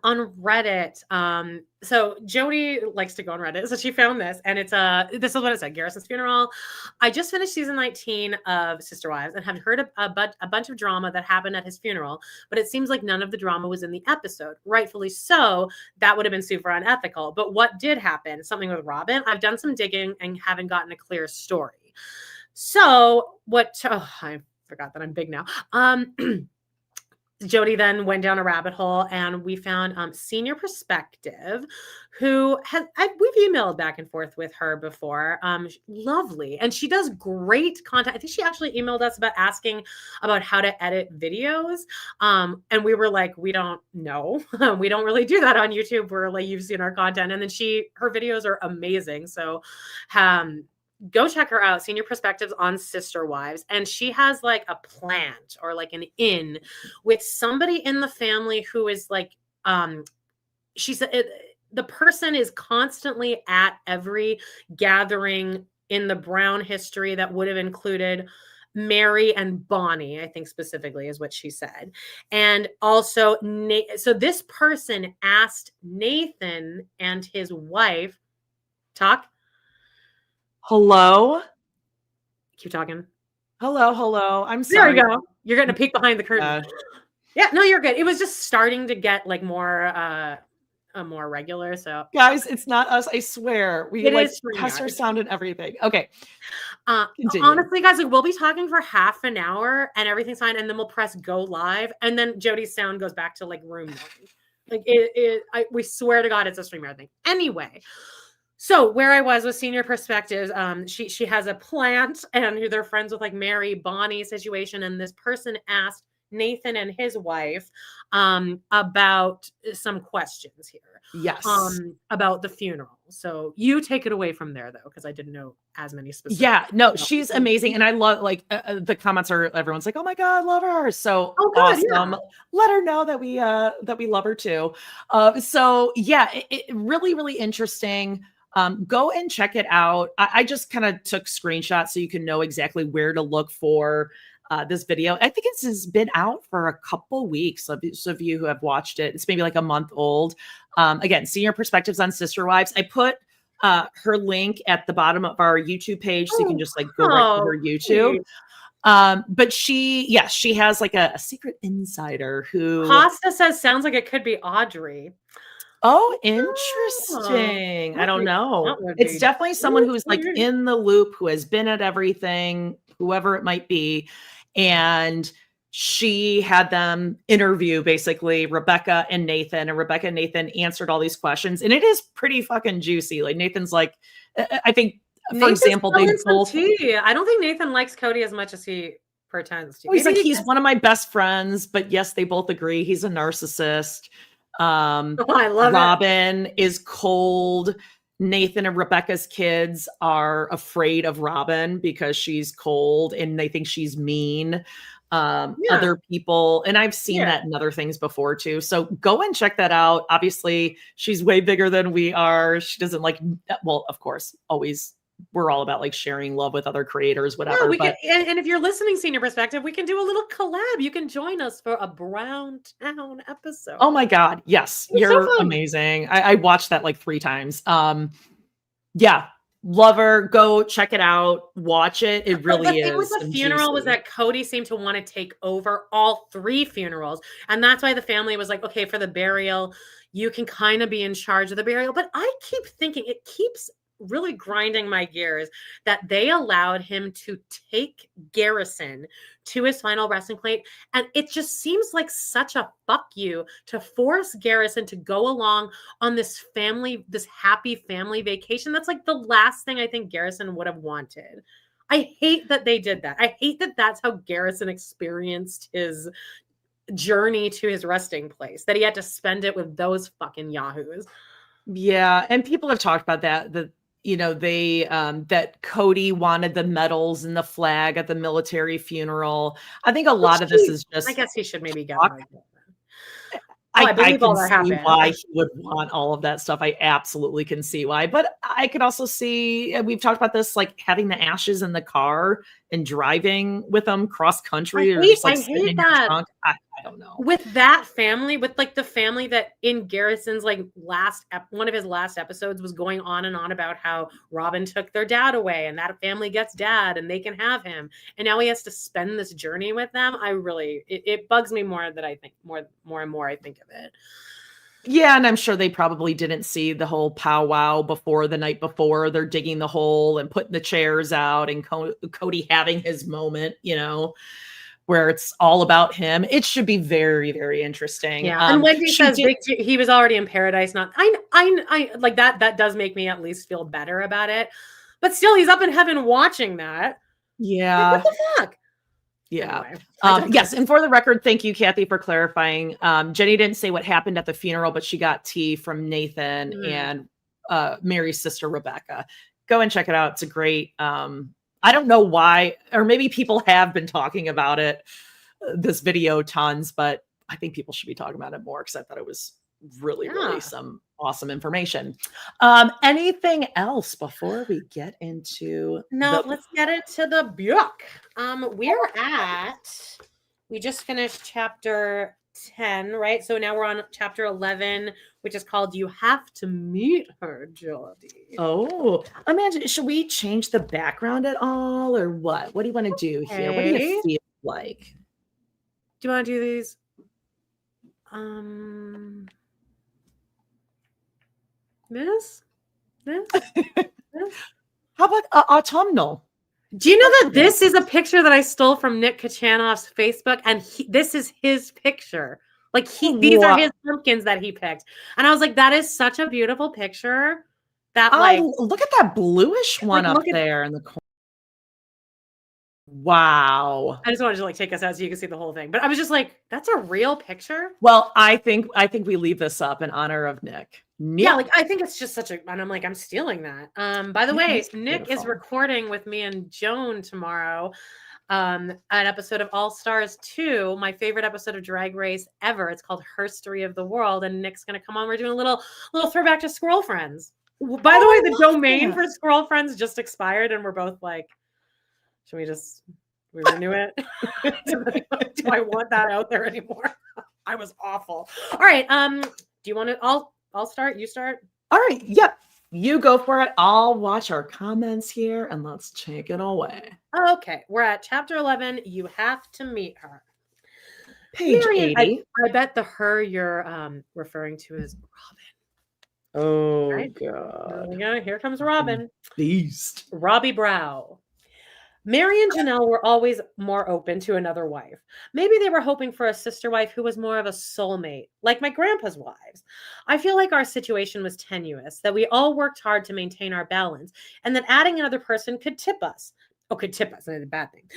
on Reddit. So Jody likes to go on Reddit, so she found this, and it's this is what it said: Garrison's funeral. I just finished season 19 of Sister Wives and have heard a bunch of drama that happened at his funeral, but it seems like none of the drama was in the episode. Rightfully so. That would have been super unethical. But what did happen? Something with Robin. I've done some digging and haven't gotten a clear story. So what? Oh, I forgot that I'm big now. Jody then went down a rabbit hole, and we found Senior Perspective, who we've emailed back and forth with her before. Lovely, and she does great content. I think she actually emailed us about asking about how to edit videos, and we were like, we don't know, we don't really do that on YouTube. We're like, you've seen our content, and then her videos are amazing. So, go check her out, Senior Perspectives on Sister Wives. And she has like a plant or like an inn with somebody in the family who is like, she said the person is constantly at every gathering in the Brown history that would have included Meri and Bonnie, I think specifically is what she said. And also, so this person asked Nathan and his wife, talk. Hello? Keep talking. Hello. I'm sorry. There we go. You're getting a peek behind the curtain. Yeah, no, you're good. It was just starting to get like more regular. So guys, it's not us. I swear. We like test our sound and everything. Okay. Honestly, guys, like we'll be talking for half an hour and everything's fine, and then we'll press go live, and then Jody's sound goes back to like room 1. Like we swear to God, it's a StreamYard thing. Anyway. So where I was with Senior Perspectives, she has a plant, and who they're friends with like Meri, Bonnie situation. And this person asked Nathan and his wife about some questions here. Yes. About the funeral. So you take it away from there, though, because I didn't know as many specifics. Yeah, no, she's amazing. And I love like the comments are, everyone's like, oh my God, love her. So awesome. Yeah. Let her know that we love her too. So yeah, it really, really interesting. Go and check it out. I just kind of took screenshots so you can know exactly where to look for this video. I think it has been out for a couple weeks. So of you who have watched it, it's maybe like a month old. Again, Senior Perspectives on Sister Wives. I put her link at the bottom of our YouTube page, so you can just like go right to her YouTube. But she has like a secret insider who Costa says sounds like it could be Audrey. Oh, interesting. I don't know. It's definitely someone who's like in the loop, who has been at everything, whoever it might be. And she had them interview basically Rebecca and Nathan, and Rebecca and Nathan answered all these questions. And it is pretty fucking juicy. Like Nathan's like, I think, for example, they both. I don't think Nathan likes Cody as much as he pretends to. Well, he's like, he's one of my best friends, but yes, they both agree he's a narcissist. I love Robin is cold. Nathan and Rebecca's kids are afraid of Robin because she's cold and they think she's mean. Other people, and I've seen that in other things before too. So go and check that out. Obviously, she's way bigger than we are. She doesn't like, well, of course, always. We're all about like sharing love with other creators, whatever. Yeah, and if you're listening, Senior Perspective, we can do a little collab. You can join us for a Brown Town episode. Oh my God. Yes. You're so amazing. I watched that like 3 times. Yeah. Love her. Go check it out. Watch it. It really is. The thing with the funeral was that Cody seemed to want to take over all 3 funerals. And that's why the family was like, okay, for the burial, you can kind of be in charge of the burial. But I keep thinking it keeps really grinding my gears that they allowed him to take Garrison to his final resting place. And it just seems like such a fuck you to force Garrison to go along on this happy family vacation. That's like the last thing I think Garrison would have wanted. I hate that they did that. I hate that that's how Garrison experienced his journey to his resting place, that he had to spend it with those fucking yahoos. Yeah. And people have talked about that they that Cody wanted the medals and the flag at the military funeral. I think a lot of this is just, I guess he should maybe get I can see why he would want all of that stuff. I absolutely can see why. But I could also see, we've talked about this, like having the ashes in the car and driving with them cross country. I hate that. I I don't know. With that family, with like the family that in Garrison's like one of his last episodes was going on and on about how Robin took their dad away and that family gets dad and they can have him. And now he has to spend this journey with them. It bugs me more that I think more and more I think of it. Yeah, and I'm sure they probably didn't see the whole powwow before the night before. They're digging the hole and putting the chairs out and Cody having his moment, where it's all about him. It should be very, very interesting. Yeah, and Wendy says he was already in paradise. Not I like that. That does make me at least feel better about it. But still, he's up in heaven watching that. Yeah. Like, what the fuck? Yeah. Anyway, yes. And for the record, thank you, Kathy, for clarifying. Jenny didn't say what happened at the funeral, but she got tea from Nathan and Meri's sister, Rebecca. Go and check it out. It's a great, I don't know why, or maybe people have been talking about it, this video tons, but I think people should be talking about it more because I thought it was really some awesome information. Anything else before we get into let's get into the book. We just finished chapter 10, right? So now we're on chapter 11, which is called You Have to Meet Her, Geordie. Oh, imagine, should we change the background at all or what? What do you want to do here? What do you feel like? Do you want to do these? This? How about autumnal? Do you know that this is a picture that I stole from Nick Kachanoff's Facebook, and this is his picture? Like these are his pumpkins that he picked, and I was like, that is such a beautiful picture. That look at that bluish one up there in the corner. Wow. I just wanted to take us out so you can see the whole thing, but I was just like, that's a real picture. Well, I think we leave this up in honor of Nick. Yeah, I think it's just and I'm like, I'm stealing that. By the way, Nick is recording with me and Joan tomorrow an episode of All Stars 2, my favorite episode of Drag Race ever. It's called Herstory of the World, and Nick's gonna come on. We're doing a little throwback to Squirrel Friends. By the way, the domain for Squirrel Friends just expired, and we're both like, should we renew it? Do I want that out there anymore? I was awful. All right. Do you want to? I'll start. You start. All right. Yep. You go for it. I'll watch our comments here and let's take it away. Okay. We're at chapter 11. You have to meet her. Page 80. I bet the her you're referring to is Robin. Oh, right? God. Here comes Robin. Beast. Robbie Brow. Meri and Janelle were always more open to another wife. Maybe they were hoping for a sister wife who was more of a soulmate, like my grandpa's wives. I feel like our situation was tenuous, that we all worked hard to maintain our balance, and that adding another person could tip us. Could tip us, not a bad thing.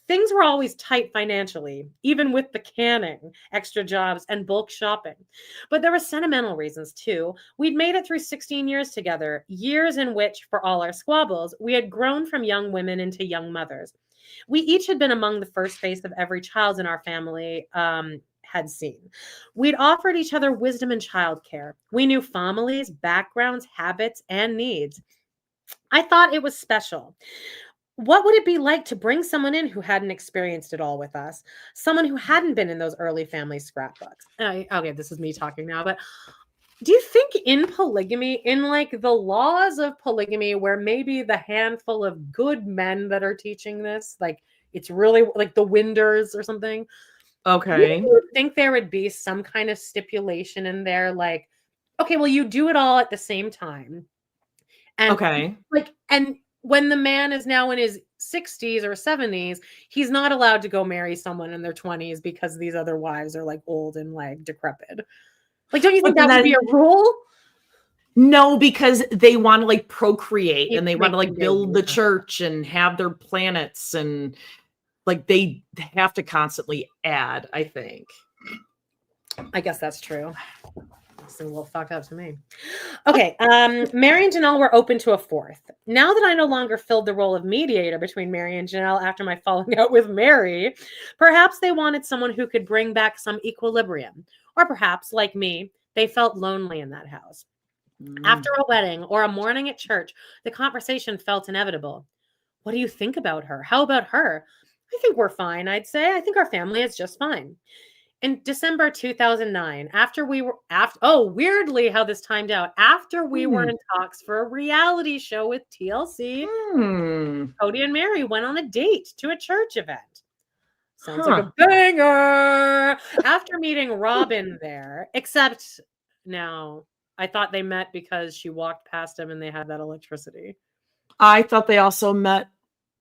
Things were always tight financially, even with the canning, extra jobs, and bulk shopping. But there were sentimental reasons, too. We'd made it through 16 years together, years in which, for all our squabbles, we had grown from young women into young mothers. We each had been among the first face of every child in our family had seen. We'd offered each other wisdom in childcare. We knew families, backgrounds, habits, and needs. I thought it was special. What would it be like to bring someone in who hadn't experienced it all with us? Someone who hadn't been in those early family scrapbooks. Okay, this is me talking now, but do you think in polygamy, in the laws of polygamy, where maybe the handful of good men that are teaching this, it's really like the Winders or something? Okay. Do you think there would be some kind of stipulation in there, okay, well, you do it all at the same time. And okay. And when the man is now in his 60s or 70s, he's not allowed to go marry someone in their 20s because these other wives are old and decrepit. Don't you think that would be a rule? No, because they want to procreate and they want to build the church and have their planets and they have to constantly add, I think. I guess that's true. It's a little fucked up to me. Okay. Meri and Janelle were open to a fourth. Now that I no longer filled the role of mediator between Meri and Janelle after my falling out with Meri, perhaps they wanted someone who could bring back some equilibrium. Or perhaps, like me, they felt lonely in that house. After a wedding or a morning at church, the conversation felt inevitable. What do you think about her? How about her? I think we're fine, I'd say. I think our family is just fine. In December 2009, weirdly how this timed out, after we were in talks for a reality show with TLC, Cody and Meri went on a date to a church event. Sounds like a banger. After meeting Robin there, except now I thought they met because she walked past him and they had that electricity. I thought they also met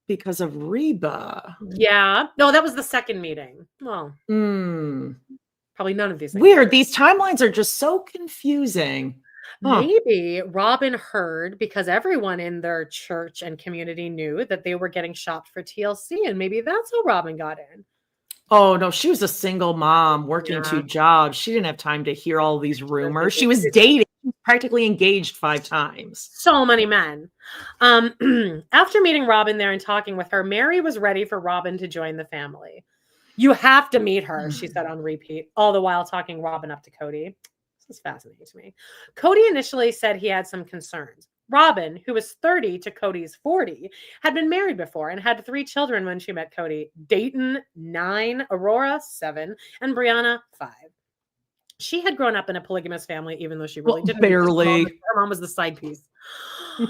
because of Reba. Yeah. No, that was the second meeting. Well, probably none of these things. Weird. These timelines are just so confusing. Maybe Robin heard, because everyone in their church and community knew that they were getting shopped for TLC, and maybe that's how Robin got in. Oh, no, she was a single mom working 2 jobs. She didn't have time to hear all these rumors. She was dating, practically engaged 5 times. So many men. After meeting Robin there and talking with her, Meri was ready for Robin to join the family. You have to meet her, she said on repeat, all the while talking Robin up to Cody. This is fascinating to me. Cody initially said he had some concerns. Robin, who was 30 to Cody's 40, had been married before and had 3 children when she met Cody. Dayton, 9, Aurora, 7, and Brianna, 5. She had grown up in a polygamous family, even though she really didn't. Barely. Her mom was the side piece.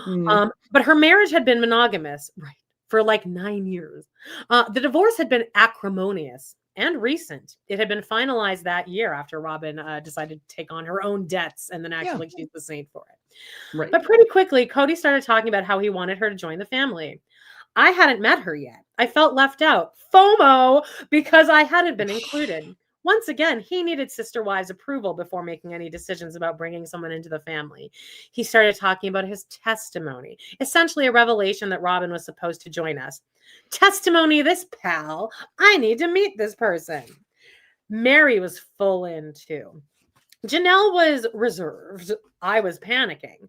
But her marriage had been monogamous, right, for like 9 years. The divorce had been acrimonious and recent. It had been finalized that year after Robin decided to take on her own debts and then act like she's the saint for it. Right. But pretty quickly, Cody started talking about how he wanted her to join the family. I hadn't met her yet. I felt left out. FOMO, because I hadn't been included. Once again, he needed Sister Wives' approval before making any decisions about bringing someone into the family. He started talking about his testimony, essentially a revelation that Robin was supposed to join us. Testimony this, pal. I need to meet this person. Meri was full in too. Janelle was reserved. I was panicking.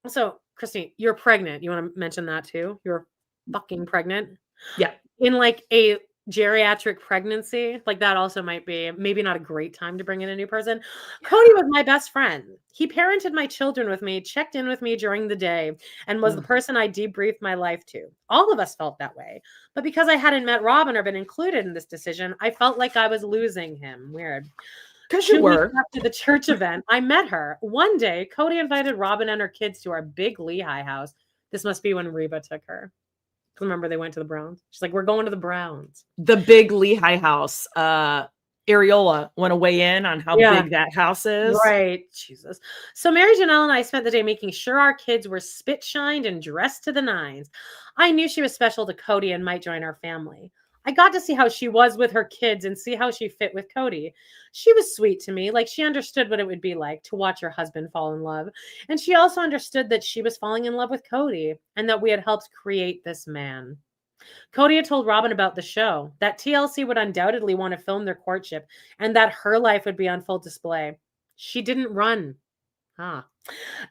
So, Christine, you're pregnant. You want to mention that too? You're fucking pregnant? Yeah. In like a geriatric pregnancy, like that also might be maybe not a great time to bring in a new person. Cody was my best friend. He parented my children with me, checked in with me during the day, and was the person I debriefed my life to. All of us felt that way. But because I hadn't met Robin or been included in this decision, I felt like I was losing him. Weird. Because you were. After the church event, I met her. One day, Cody invited Robin and her kids to our big Lehigh house. This must be when Reba took her. Remember, they went to the Browns. She's like, we're going to the Browns. The big Lehigh house. Areola want to weigh in on how big that house is. Right. Jesus. So Meri, Janelle, and I spent the day making sure our kids were spit shined and dressed to the nines. I knew she was special to Cody and might join our family. I got to see how she was with her kids and see how she fit with Cody. She was sweet to me, like she understood what it would be like to watch her husband fall in love. And she also understood that she was falling in love with Cody and that we had helped create this man. Cody had told Robin about the show, that TLC would undoubtedly want to film their courtship and that her life would be on full display. She didn't run.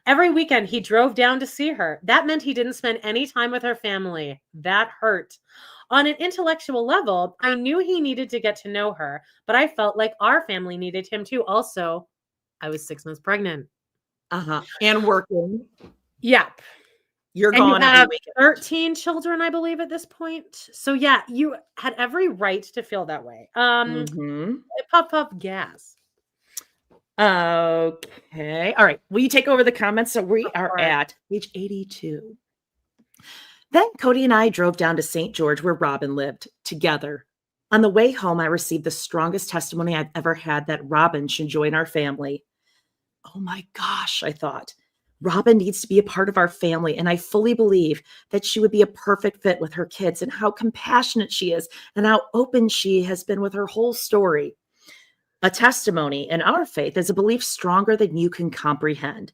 Every weekend he drove down to see her. That meant he didn't spend any time with her family. That hurt. On an intellectual level, I knew he needed to get to know her, but I felt like our family needed him too. Also, I was 6 months pregnant. And working. Yep. You're gone. You have 13 children, I believe, at this point. So yeah, you had every right to feel that way. Puff gas. Okay. All right. Will you take over the comments? So we are at page 82. Then Cody and I drove down to St. George where Robin lived together. On the way home, I received the strongest testimony I've ever had that Robin should join our family. Oh my gosh, I thought. Robin needs to be a part of our family, and I fully believe that she would be a perfect fit with her kids and how compassionate she is and how open she has been with her whole story. A testimony in our faith is a belief stronger than you can comprehend.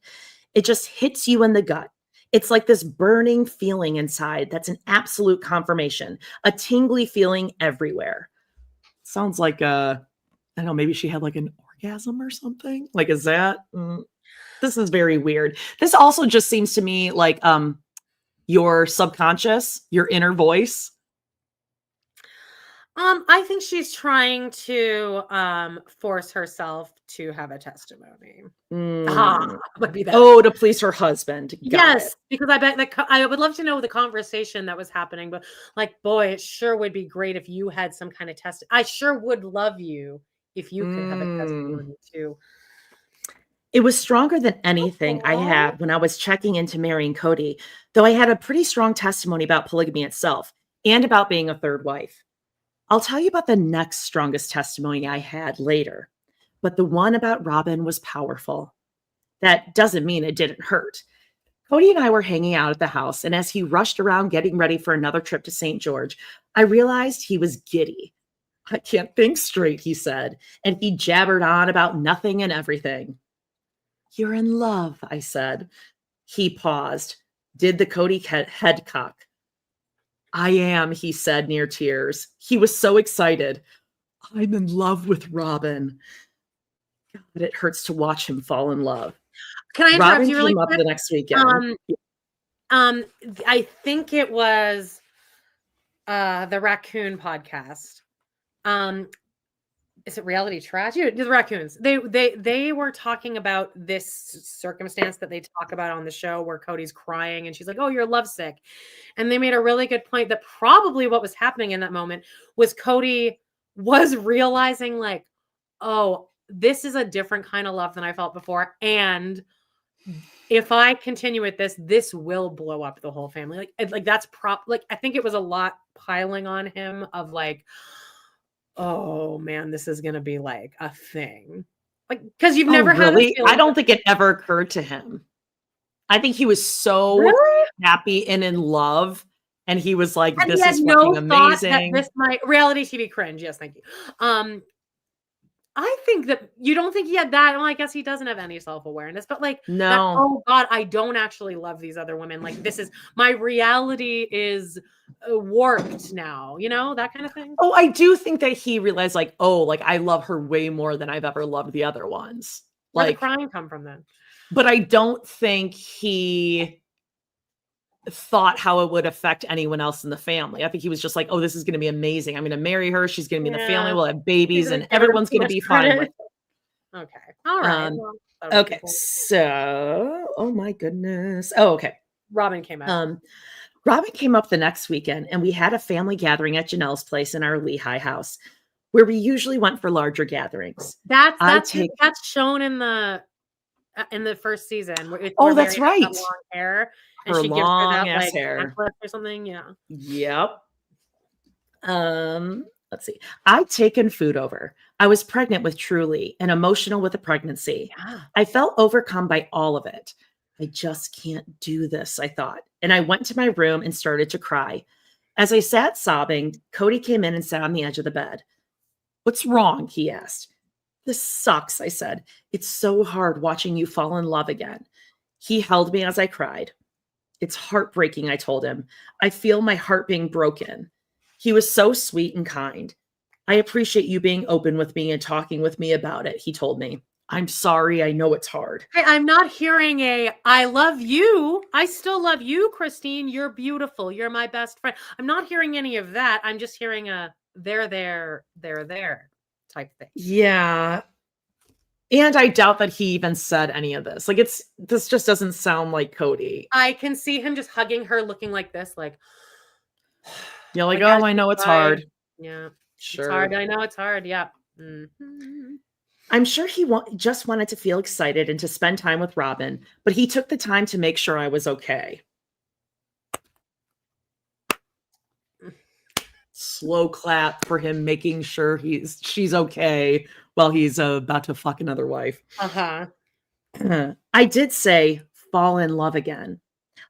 It just hits you in the gut. It's like this burning feeling inside that's an absolute confirmation, a tingly feeling everywhere. Sounds like, I don't know, maybe she had like an orgasm or something. Like, is that? This is very weird. This also just seems to me like your subconscious, your inner voice. I think she's trying to force herself to have a testimony. Would be that. Oh, to please her husband. Yes, because I bet that I would love to know the conversation that was happening. But like, boy, it sure would be great if you had some kind of test. I sure would love you if you could have a testimony too. It was stronger than anything I had when I was checking into marrying Cody, though I had a pretty strong testimony about polygamy itself and about being a third wife. I'll tell you about the next strongest testimony I had later, but the one about Robin was powerful. That doesn't mean it didn't hurt. Cody and I were hanging out at the house, and as he rushed around getting ready for another trip to St. George, I realized he was giddy. I can't think straight, he said, and he jabbered on about nothing and everything. You're in love, I said. He paused, did the Cody head cock. I am, he said near tears. He was so excited. I'm in love with Robin. God, it hurts to watch him fall in love. Can I interrupt Robin you really came up quick? the next weekend. I think it was the Raccoon podcast. Is it Reality Trash? Yeah, the Raccoons. They were talking about this circumstance that they talk about on the show where Cody's crying and she's like, "Oh, you're lovesick," and they made a really good point that probably what was happening in that moment was Cody was realizing like, "Oh, this is a different kind of love than I felt before," and if I continue with this will blow up the whole family. Like that's I think it was a lot piling on him of like, oh man, this is gonna be like a thing. Like, because you've never had really? I don't think it ever occurred to him. I think he was so happy and in love, and he was like, and "This is no fucking amazing." That this might reality TV cringe. Yes, thank you. I think that you don't think he had that. Well, I guess he doesn't have any self-awareness, but like, no. That, oh God, I don't actually love these other women. Like, this is my reality is warped now, you know, that kind of thing. Oh, I do think that he realized like, oh, like I love her way more than I've ever loved the other ones. Where'd Like, the crying come from then? But I don't think he thought how it would affect anyone else in the family. I think he was just like, oh, this is going to be amazing. I'm going to marry her. She's going to be in the family. We'll have babies and everyone's going to be fine with it. Okay. All right. Okay. So, oh my goodness. Oh, okay. Robin came out. Robin came up the next weekend and we had a family gathering at Janelle's place in our Lehigh house where we usually went for larger gatherings. That's shown in the first season. Oh, that's right. Long hair. And her she gives long her that ass like hair necklace or something. Yeah. Yep. Let's see. I'd taken food over. I was pregnant with Truly and emotional with the pregnancy. Yeah. I felt overcome by all of it. I just can't do this, I thought. And I went to my room and started to cry. As I sat sobbing, Cody came in and sat on the edge of the bed. What's wrong? He asked. This sucks, I said. It's so hard watching you fall in love again. He held me as I cried. It's heartbreaking, I told him. I feel my heart being broken. He was so sweet and kind. I appreciate you being open with me and talking with me about it, he told me. I'm sorry, I know it's hard. Hey, I'm not hearing I love you. I still love you, Christine. You're beautiful. You're my best friend. I'm not hearing any of that. I'm just hearing a they're there type thing. Yeah. And I doubt that he even said any of this. Like this just doesn't sound like Cody. I can see him just hugging her, looking like this, like you're like, oh, I know it's hard. Yeah, sure. It's hard. I know it's hard. Yeah. Mm-hmm. I'm sure he just wanted to feel excited and to spend time with Robin, but he took the time to make sure I was okay. Slow clap for him making sure she's okay while he's about to fuck another wife. I did say fall in love again.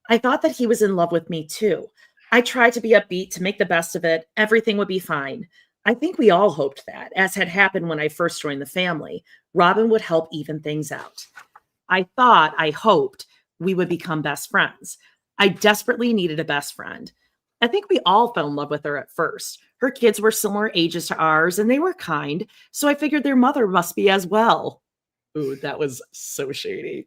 I thought that he was in love with me too. I tried to be upbeat, to make the best of it. Everything would be fine. I think we all hoped that, as had happened when I first joined the family, Robin would help even things out. I hoped we would become best friends. I desperately needed a best friend. I think we all fell in love with her at first. Her kids were similar ages to ours, and they were kind, so I figured their mother must be as well. Ooh, that was so shady.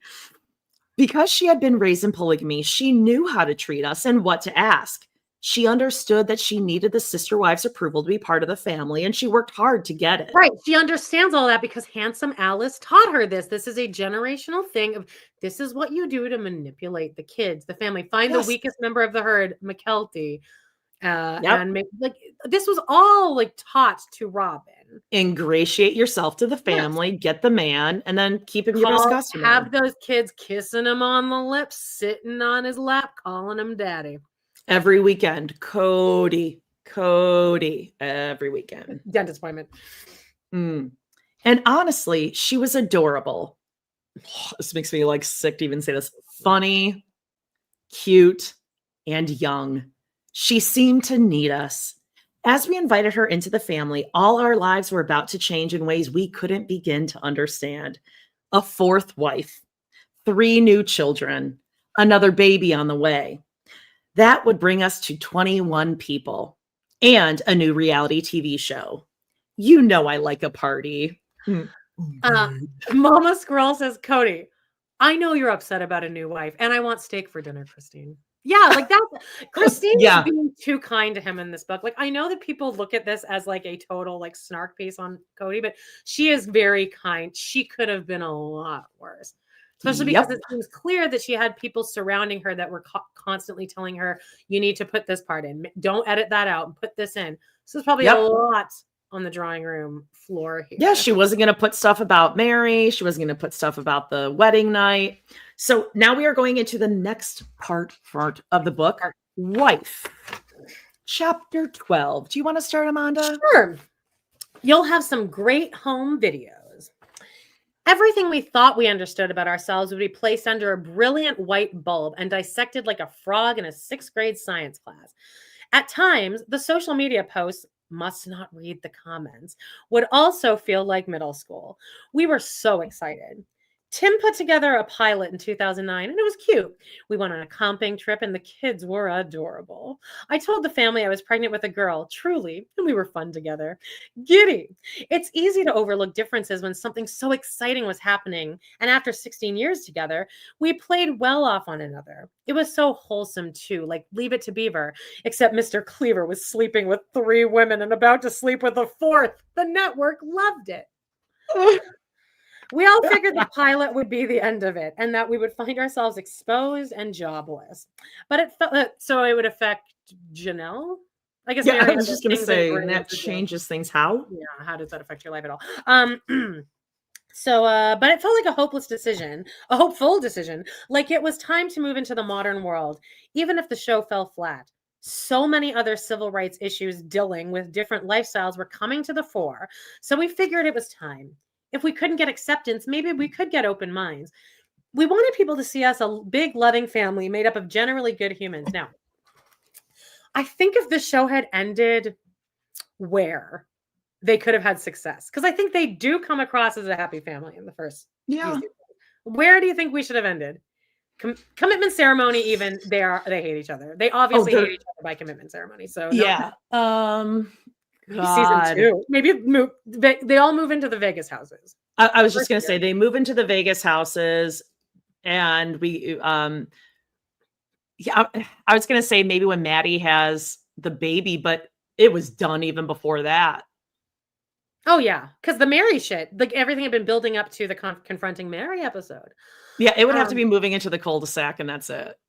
Because she had been raised in polygamy, she knew how to treat us and what to ask. She understood that she needed the sister wife's approval to be part of the family, and she worked hard to get it. Right. She understands all that because handsome Alice taught her this. This is a generational thing of this is what you do to manipulate the kids, the family. Find the weakest member of the herd, McKelty, and make, like, this was all like taught to Robin. Ingratiate yourself to the family, get the man, and then keep him your best customer. Have those kids kissing him on the lips, sitting on his lap, calling him daddy. Every weekend. Cody, every weekend. Dentist appointment. And honestly, she was adorable. This makes me like sick to even say this. Funny, cute, and young. She seemed to need us. As we invited her into the family, all our lives were about to change in ways we couldn't begin to understand. A fourth wife, 3 new children, another baby on the way. That would bring us to 21 people and a new reality TV show. You know I like a party. Mama Squirrel says, Cody, I know you're upset about a new wife, and I want steak for dinner, Christine. Yeah, like that. Christine is being too kind to him in this book. Like, I know that people look at this as like a total like snark piece on Cody, but she is very kind. She could have been a lot worse, especially because it seems clear that she had people surrounding her that were constantly telling her, you need to put this part in. Don't edit that out and put this in. So it's probably a lot on the drawing room floor here. Yeah, she wasn't going to put stuff about Meri. She wasn't going to put stuff about the wedding night. So now we are going into the next part of the book, Wife. Chapter 12. Do you want to start, Amanda? Sure. You'll have some great home videos. Everything we thought we understood about ourselves would be placed under a brilliant white bulb and dissected like a frog in a 6th grade science class. At times, the social media posts, must not read the comments, would also feel like middle school. We were so excited. Tim put together a pilot in 2009, and it was cute. We went on a camping trip, and the kids were adorable. I told the family I was pregnant with a girl, truly, and we were fun together. Giddy. It's easy to overlook differences when something so exciting was happening, and after 16 years together, we played well off one another. It was so wholesome, too, like Leave It to Beaver, except Mr. Cleaver was sleeping with 3 women and about to sleep with a 4th. The network loved it. We all figured the pilot would be the end of it and that we would find ourselves exposed and jobless. But it felt so it would affect Janelle. I guess I was just going to say that changes things. How? Yeah, how does that affect your life at all? But it felt like a hopeless decision, a hopeful decision. Like it was time to move into the modern world, even if the show fell flat. So many other civil rights issues dealing with different lifestyles were coming to the fore. So we figured it was time. If we couldn't get acceptance, maybe we could get open minds. We wanted people to see us a big, loving family made up of generally good humans. Now, I think if the show had ended where they could have had success, because I think they do come across as a happy family in the first season. Where do you think we should have ended? Commitment ceremony, even they hate each other. They obviously hate each other by commitment ceremony. So season 2, maybe they all move into the Vegas houses. I was just going to say they move into the Vegas houses, and we I was going to say maybe when Maddie has the baby, but it was done even before that. Oh yeah, because the Meri shit, like everything had been building up to the confronting Meri episode. Yeah, it would have to be moving into the cul-de-sac, and that's it.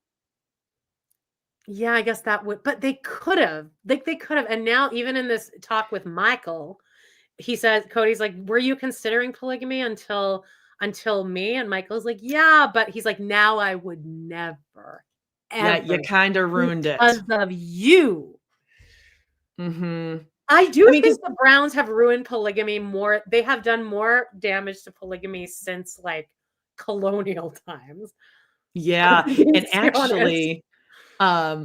Yeah, I guess that would, but they could have, they could have. And now even in this talk with Michael, he says, Cody's like, were you considering polygamy until me? And Michael's like, yeah, but he's like, now I would never, ever. Yeah, you kind of ruined it. Because of you. Mm-hmm. I think the Browns have ruined polygamy more. They have done more damage to polygamy since like colonial times. Yeah. And actually, I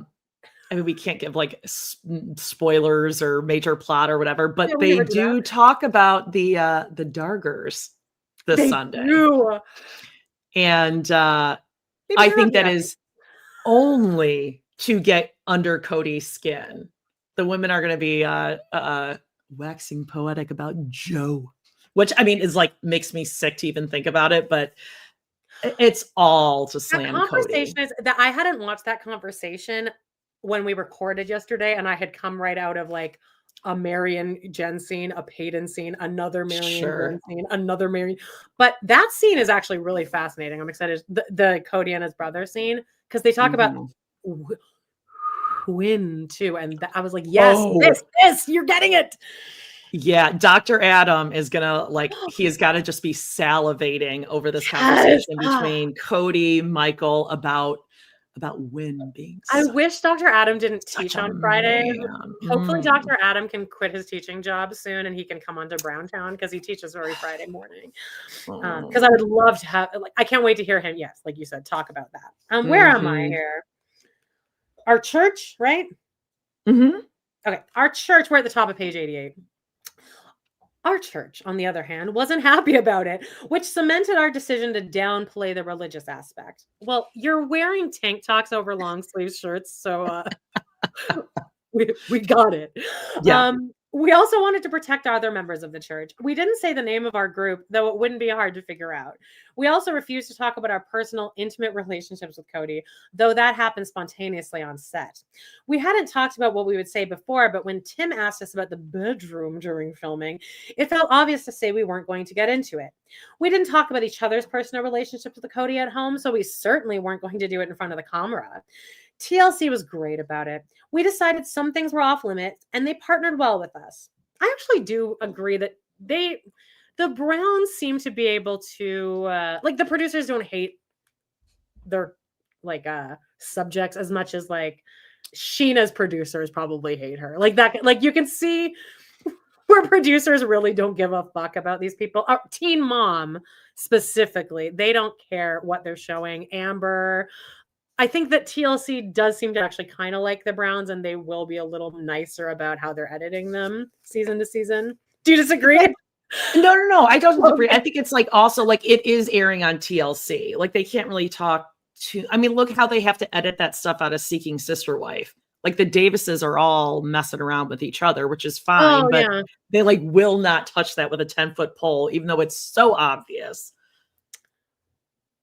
mean, we can't give like spoilers or major plot or whatever, but they do talk about the Dargers this Sunday. Do. And I think that is only to get under Cody's skin. The women are going to be waxing poetic about Joe, which I mean is like makes me sick to even think about it, but it's all to slam that conversation Cody. Is that I hadn't watched that conversation when we recorded yesterday, and I had come right out of like a Meri and Jen scene, a Peyton scene, another Meri and Jen scene, another Meri. But that scene is actually really fascinating. I'm excited. The Cody and his brother scene, because they talk about Quinn too. And I was like, yes, this, you're getting it. Yeah, Dr. Adam is gonna he has got to just be salivating over this conversation between Cody, Michael about Wynn being. I wish Dr. Adam didn't teach on Friday. Hopefully, Dr. Adam can quit his teaching job soon and he can come on to Browntown because he teaches every Friday morning. Because I would love to have, I can't wait to hear him. Yes, like you said, talk about that. Where am I here? Our church, right? Okay, our church. We're at the top of page 88. Our church, on the other hand, wasn't happy about it, which cemented our decision to downplay the religious aspect. Well, you're wearing tank tops over long sleeve shirts, so we got it. Yeah. We also wanted to protect other members of the church. We didn't say the name of our group, though it wouldn't be hard to figure out. We also refused to talk about our personal, intimate relationships with Cody, though that happened spontaneously on set. We hadn't talked about what we would say before, but when Tim asked us about the bedroom during filming, it felt obvious to say we weren't going to get into it. We didn't talk about each other's personal relationships with Cody at home, so we certainly weren't going to do it in front of the camera. TLC was great about it. We decided some things were off limits, and they partnered well with us. I actually do agree that the Browns seem to be able to, the producers don't hate their subjects as much as Sheena's producers probably hate her. You can see where producers really don't give a fuck about these people. Teen Mom specifically, they don't care what they're showing. Amber, I think that TLC does seem to actually kind of like the Browns, and they will be a little nicer about how they're editing them season to season. Do you disagree? No. I don't agree. I think it's also it is airing on TLC. They can't really talk to. I mean, look how they have to edit that stuff out of Seeking Sister Wife. The Davises are all messing around with each other, which is fine, but they will not touch that with a 10-foot pole, even though it's so obvious.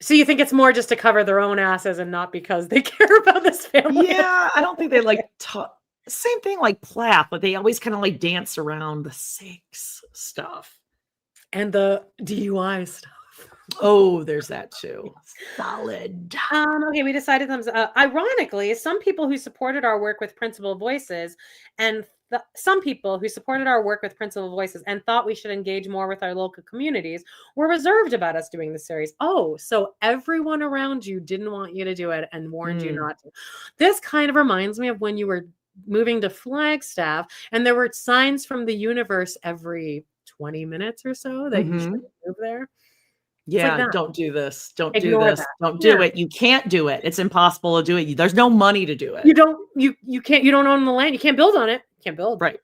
So you think it's more just to cover their own asses and not because they care about this family? Yeah, I don't think they same thing like Plath, but they always kind of dance around the sex stuff. And the DUI stuff. Oh, there's that too. Solid. Okay, we decided ironically, some people who supported our work with Principal Voices and some people who supported our work with Principal Voices and thought we should engage more with our local communities were reserved about us doing the series. Oh, so everyone around you didn't want you to do it and warned you not to. This kind of reminds me of when you were moving to Flagstaff and there were signs from the universe every 20 minutes or so that you should move there. Yeah, don't do this. Don't do this. Don't do it. You can't do it. It's impossible to do it. There's no money to do it. You don't own the land. You can't build on it. Can't build. Right.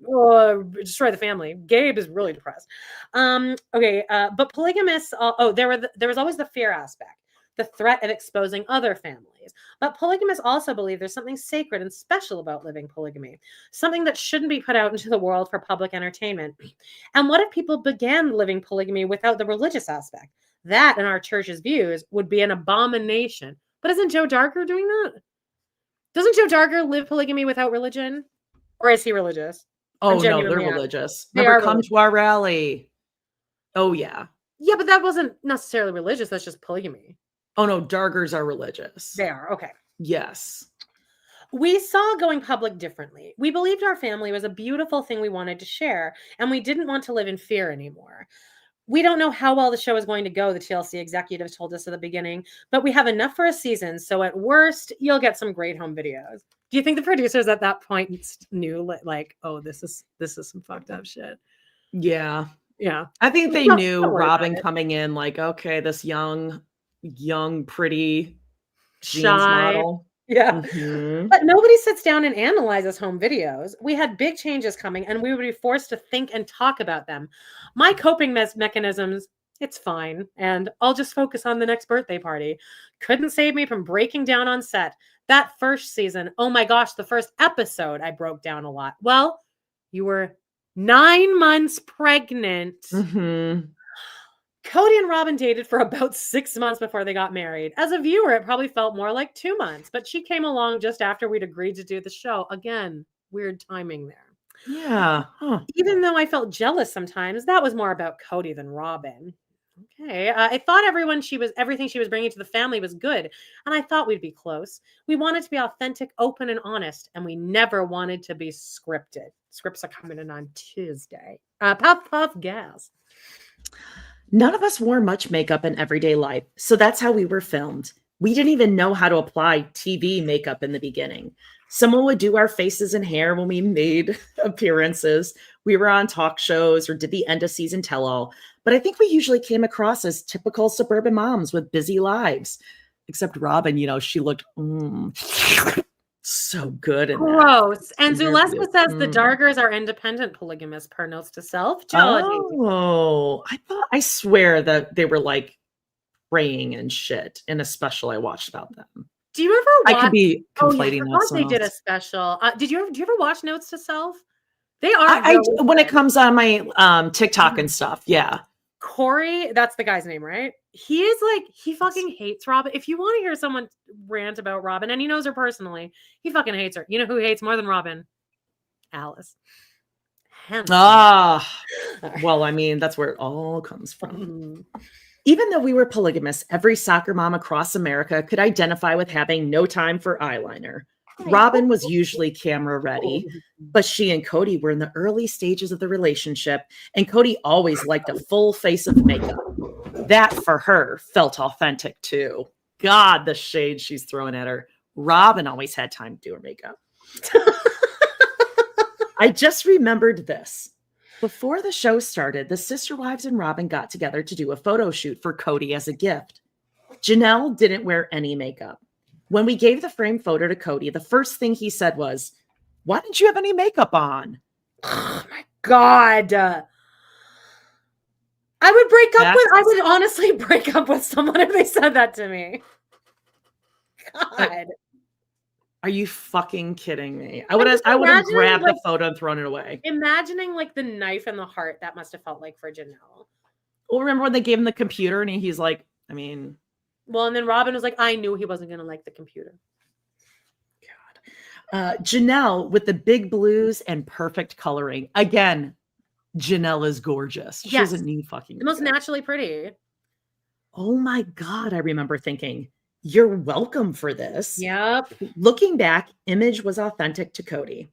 Destroy the family. Gabe is really depressed. But polygamists, there was always the fear aspect, the threat of exposing other families. But polygamists also believe there's something sacred and special about living polygamy, something that shouldn't be put out into the world for public entertainment. And what if people began living polygamy without the religious aspect? That, in our church's views, would be an abomination. But isn't Joe Darker doing that? Doesn't Joe Darker live polygamy without religion? Or is he religious? Oh, no, they're religious. Remember, come to our rally. Oh, yeah. Yeah, but that wasn't necessarily religious. That's just polygamy. Oh, no, Dargers are religious. They are. Okay. Yes. We saw going public differently. We believed our family was a beautiful thing we wanted to share, and we didn't want to live in fear anymore. We don't know how well the show is going to go, the TLC executive told us at the beginning, but we have enough for a season, so at worst, you'll get some great home videos. Do you think the producers at that point knew, oh, this is some fucked up shit? Yeah. Yeah. I think they knew Robin coming in, okay, this young, pretty shy model. Yeah. But nobody sits down and analyzes home videos. We had big changes coming and we would be forced to think and talk about them. My coping mechanisms, it's fine. And I'll just focus on the next birthday party. Couldn't save me from breaking down on set. That first season, oh my gosh, the first episode, I broke down a lot. Well, you were 9 months pregnant. Cody and Robin dated for about 6 months before they got married. As a viewer, it probably felt more like 2 months, but she came along just after we'd agreed to do the show. Again, weird timing there. Yeah. Huh. Even though I felt jealous sometimes, that was more about Cody than Robin. Okay. I thought everything she was bringing to the family was good, and I thought we'd be close. We wanted to be authentic, open, and honest, and we never wanted to be scripted. Scripts are coming in on Tuesday. Puff, puff, gas. None of us wore much makeup in everyday life, so that's how we were filmed. We didn't even know how to apply TV makeup in the beginning. Someone would do our faces and hair when we made appearances. We were on talk shows or did the end of season tell-all. But I think we usually came across as typical suburban moms with busy lives. Except Robin, she looked so good in Gross. that. And Zuleska says the Dargers are independent polygamists per notes to self. Oh, I swear that they were like praying and shit in a special I watched about them. Do you ever watch? I could be conflating those. They did a special. Do you ever watch Notes to Self? They are. I when it comes on my TikTok and stuff. Yeah. Corey, that's the guy's name, right? He fucking hates Robin. If you want to hear someone rant about Robin, and he knows her personally, he fucking hates her. You know who hates more than Robin? Alice. Well, I mean, that's where it all comes from. Even though we were polygamists, every soccer mom across America could identify with having no time for eyeliner. Robin was usually camera ready, but she and Cody were in the early stages of the relationship, and Cody always liked a full face of makeup. That, for her, felt authentic, too. God, the shade she's throwing at her. Robin always had time to do her makeup. I just remembered this. Before the show started, the sister wives and Robin got together to do a photo shoot for Cody as a gift. Janelle didn't wear any makeup. When we gave the framed photo to Cody, the first thing he said was, "Why didn't you have any makeup on?" Oh my God. I would honestly break up with someone if they said that to me. God. Are you fucking kidding me? I would have grabbed the photo and thrown it away. Imagining like the knife in the heart that must have felt like for Janelle. Well, remember when they gave him the computer and he's like, and then Robin was like, I knew he wasn't going to like the computer. God. Janelle with the big blues and perfect coloring. Again, Janelle is gorgeous. She doesn't need fucking the most naturally pretty. Oh my God. I remember thinking, you're welcome for this. Yep. Looking back, Image was authentic to Cody.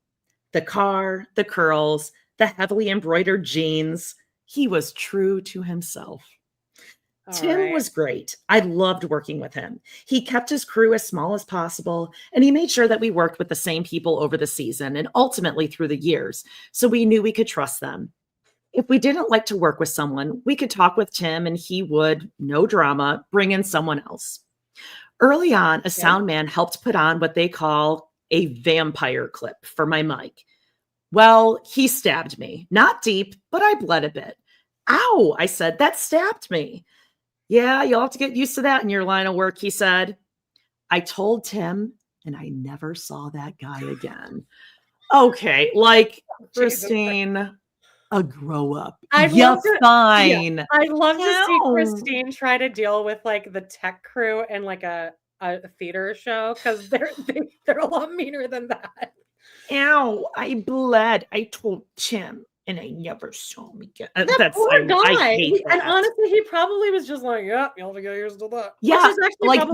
The car, the curls, the heavily embroidered jeans. He was true to himself. Tim was great. I loved working with him. He kept his crew as small as possible, and he made sure that we worked with the same people over the season and ultimately through the years, so we knew we could trust them. If we didn't like to work with someone, we could talk with Tim and he would, no drama, bring in someone else. Early on, a sound man helped put on what they call a vampire clip for my mic. Well, he stabbed me. Not deep, but I bled a bit. Ow, I said, that stabbed me. Yeah, you'll have to get used to that in your line of work, he said. I told Tim, and I never saw that guy again. Okay, Christine, a grow up. I'd love to see No. Christine try to deal with like the tech crew and like a theater show because they're a lot meaner than that. Ow, I bled. I told Tim, and I never saw him again. Poor guy. I hate that. And honestly, he probably was just like, "Yeah, you'll have to get used to that." Yeah,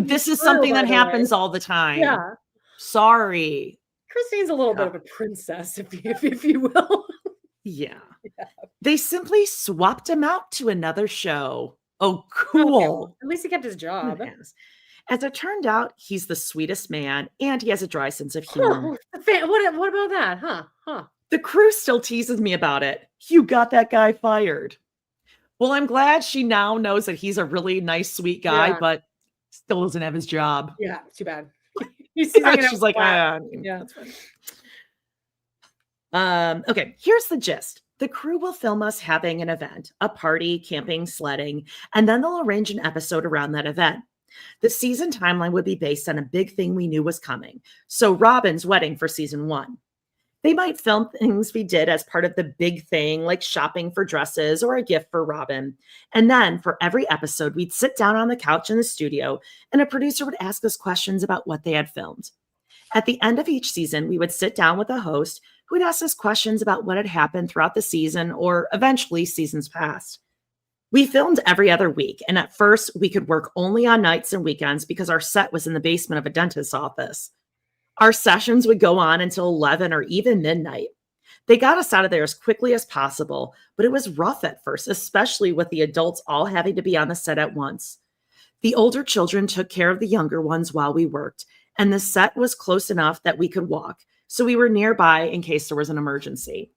this is something that happens all the time. Yeah. Sorry. Christine's a little bit of a princess, if you will. Yeah. They simply swapped him out to another show. Oh, cool. Okay. At least he kept his job. As it turned out, he's the sweetest man, and he has a dry sense of humor. What about that? Huh? The crew still teases me about it. You got that guy fired. Well, I'm glad she now knows that he's a really nice, sweet guy, but still doesn't have his job. Yeah, too bad. She's like, that's fine. Okay, here's the gist. The crew will film us having an event, a party, camping, sledding, and then they'll arrange an episode around that event. The season timeline would be based on a big thing we knew was coming. So Robin's wedding for season 1. They might film things we did as part of the big thing, like shopping for dresses or a gift for Robin. And then for every episode, we'd sit down on the couch in the studio and a producer would ask us questions about what they had filmed. At the end of each season, we would sit down with a host who would ask us questions about what had happened throughout the season or eventually seasons past. We filmed every other week, and at first we could work only on nights and weekends because our set was in the basement of a dentist's office. Our sessions would go on until 11 or even midnight. They got us out of there as quickly as possible, but it was rough at first, especially with the adults all having to be on the set at once. The older children took care of the younger ones while we worked, and the set was close enough that we could walk, so we were nearby in case there was an emergency.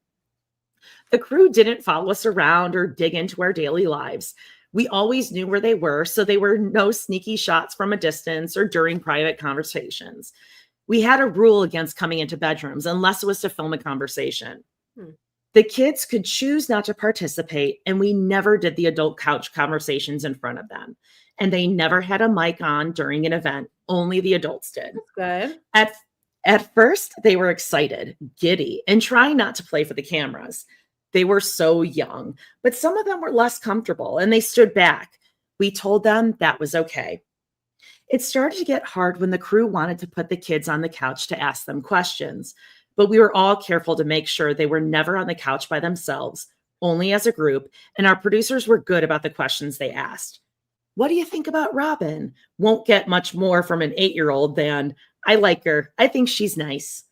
The crew didn't follow us around or dig into our daily lives. We always knew where they were, so there were no sneaky shots from a distance or during private conversations. We had a rule against coming into bedrooms unless it was to film a conversation. The kids could choose not to participate, and we never did the adult couch conversations in front of them. And they never had a mic on during an event. Only the adults did. That's good. At first, they were excited, giddy, and trying not to play for the cameras. They were so young, but some of them were less comfortable, and they stood back. We told them that was okay. It started to get hard when the crew wanted to put the kids on the couch to ask them questions, but we were all careful to make sure they were never on the couch by themselves, only as a group, and our producers were good about the questions they asked. What do you think about Robin? Won't get much more from an 8-year-old than, I like her, I think she's nice.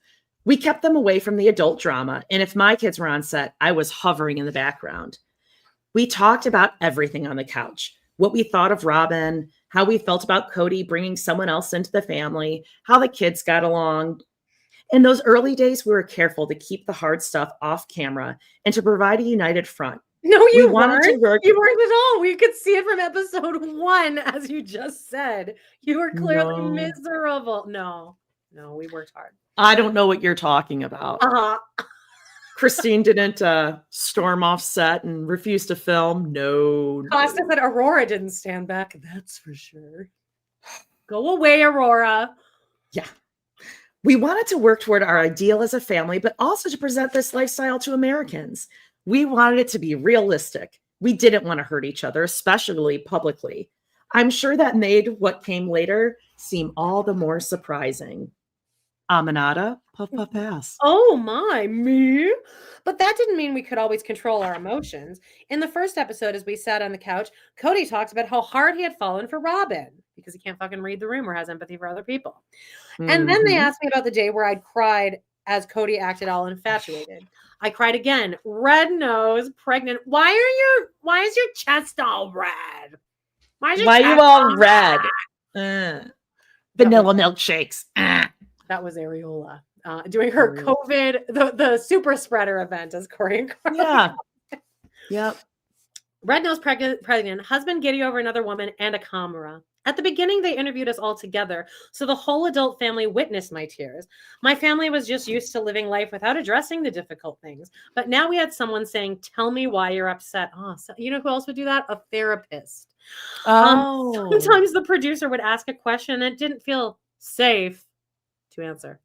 We kept them away from the adult drama, and if my kids were on set, I was hovering in the background. We talked about everything on the couch, what we thought of Robin, how we felt about Cody bringing someone else into the family, how the kids got along. In those early days, we were careful to keep the hard stuff off camera and to provide a united front. No, you weren't. You weren't at all. We could see it from episode 1, as you just said. You were clearly miserable. No, we worked hard. I don't know what you're talking about. Christine didn't storm off set and refuse to film. No. Costa said Aurora didn't stand back. That's for sure. Go away, Aurora. Yeah. We wanted to work toward our ideal as a family, but also to present this lifestyle to Americans. We wanted it to be realistic. We didn't want to hurt each other, especially publicly. I'm sure that made what came later seem all the more surprising. Aminata, puff, puff, pass. Oh my, me? But that didn't mean we could always control our emotions. In the first episode, as we sat on the couch, Cody talked about how hard he had fallen for Robin because he can't fucking read the room or has empathy for other people. And then they asked me about the day where I'd cried as Cody acted all infatuated. I cried again. Red nose, pregnant. Why is your chest all red? Why are you all red? Vanilla milkshakes. That was Areola doing her COVID, the super spreader event, as Corey and Corey. Yeah. Yep. Red nose, pregnant, husband giddy over another woman, and a camera. At the beginning, they interviewed us all together, so the whole adult family witnessed my tears. My family was just used to living life without addressing the difficult things. But now we had someone saying, tell me why you're upset. Oh, so, you know who else would do that? A therapist. Sometimes the producer would ask a question and it didn't feel safe to answer.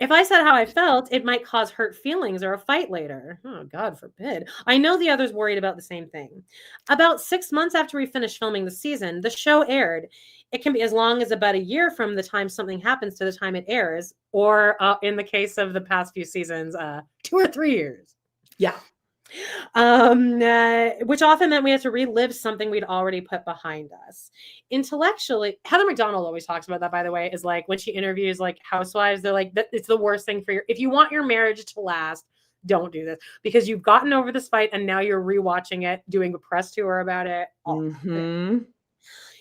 If I said how I felt, it might cause hurt feelings or a fight later. Oh, God forbid. I know the others worried about the same thing. About 6 months after we finished filming the season, the show aired. It can be as long as about a year from the time something happens to the time it airs, or in the case of the past few seasons, 2 or 3 years. Yeah. Which often meant we had to relive something we'd already put behind us. Intellectually, Heather McDonald always talks about that, by the way, is like when she interviews like housewives, they're like, it's the worst thing for if you want your marriage to last, don't do this because you've gotten over this fight and now you're rewatching it, doing a press tour about it.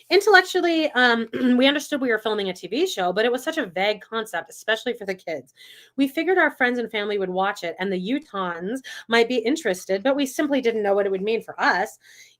Intellectually, we understood we were filming a TV show, but it was such a vague concept, especially for the kids. We figured our friends and family would watch it and the Utahns might be interested, but we simply didn't know what it would mean for us.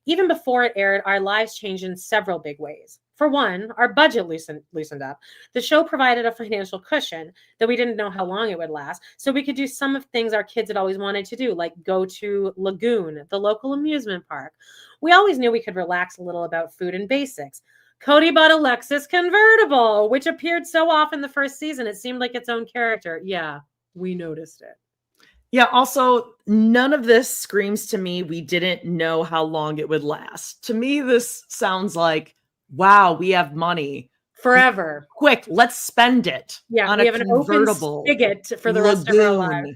Even before it aired, our lives changed in several big ways. For one, our budget loosened up. The show provided a financial cushion that we didn't know how long it would last, so we could do some of things our kids had always wanted to do, like go to Lagoon, the local amusement park. We always knew we could relax a little about food and basics. Cody bought a Lexus convertible, which appeared so often the first season. It seemed like its own character. Yeah, we noticed it. Yeah, also, none of this screams to me we didn't know how long it would last. To me, this sounds like, wow, we have money. Forever. Quick, let's spend it. Yeah, on we a have an convertible open spigot for the rest of our lives.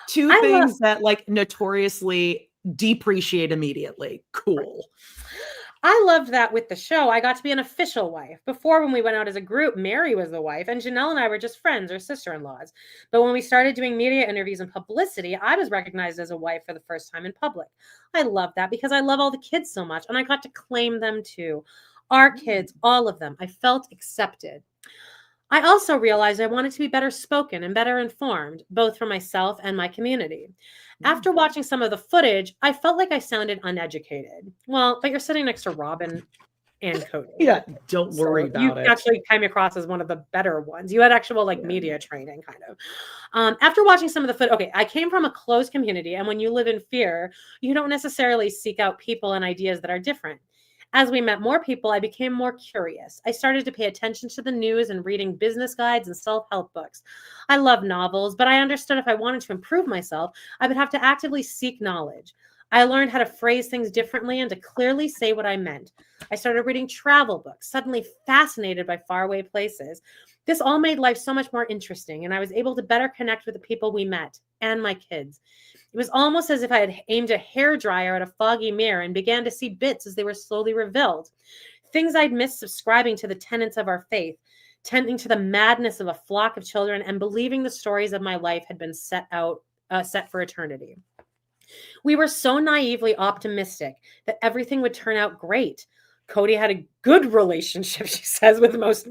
Two things that like notoriously depreciate immediately. Cool. I loved that with the show. I got to be an official wife. Before, when we went out as a group, Meri was the wife, and Janelle and I were just friends or sister-in-laws. But when we started doing media interviews and publicity, I was recognized as a wife for the first time in public. I love that because I love all the kids so much, and I got to claim them too. Our kids, all of them. I felt accepted. I also realized I wanted to be better spoken and better informed, both for myself and my community. After watching some of the footage, I felt like I sounded uneducated. Well, but you're sitting next to Robin and Cody. Yeah, don't worry about it. You actually came across as one of the better ones. You had actual media training, kind of. After watching some of the footage, okay, I came from a closed community, and when you live in fear, you don't necessarily seek out people and ideas that are different. As we met more people, I became more curious. I started to pay attention to the news and reading business guides and self-help books. I love novels, but I understood if I wanted to improve myself, I would have to actively seek knowledge. I learned how to phrase things differently and to clearly say what I meant. I started reading travel books, suddenly fascinated by faraway places. This all made life so much more interesting, and I was able to better connect with the people we met and my kids. It was almost as if I had aimed a hairdryer at a foggy mirror and began to see bits as they were slowly revealed. Things I'd missed subscribing to the tenets of our faith, tending to the madness of a flock of children, and believing the stories of my life had been set for eternity. We were so naively optimistic that everything would turn out great. Cody had a good relationship, she says, with most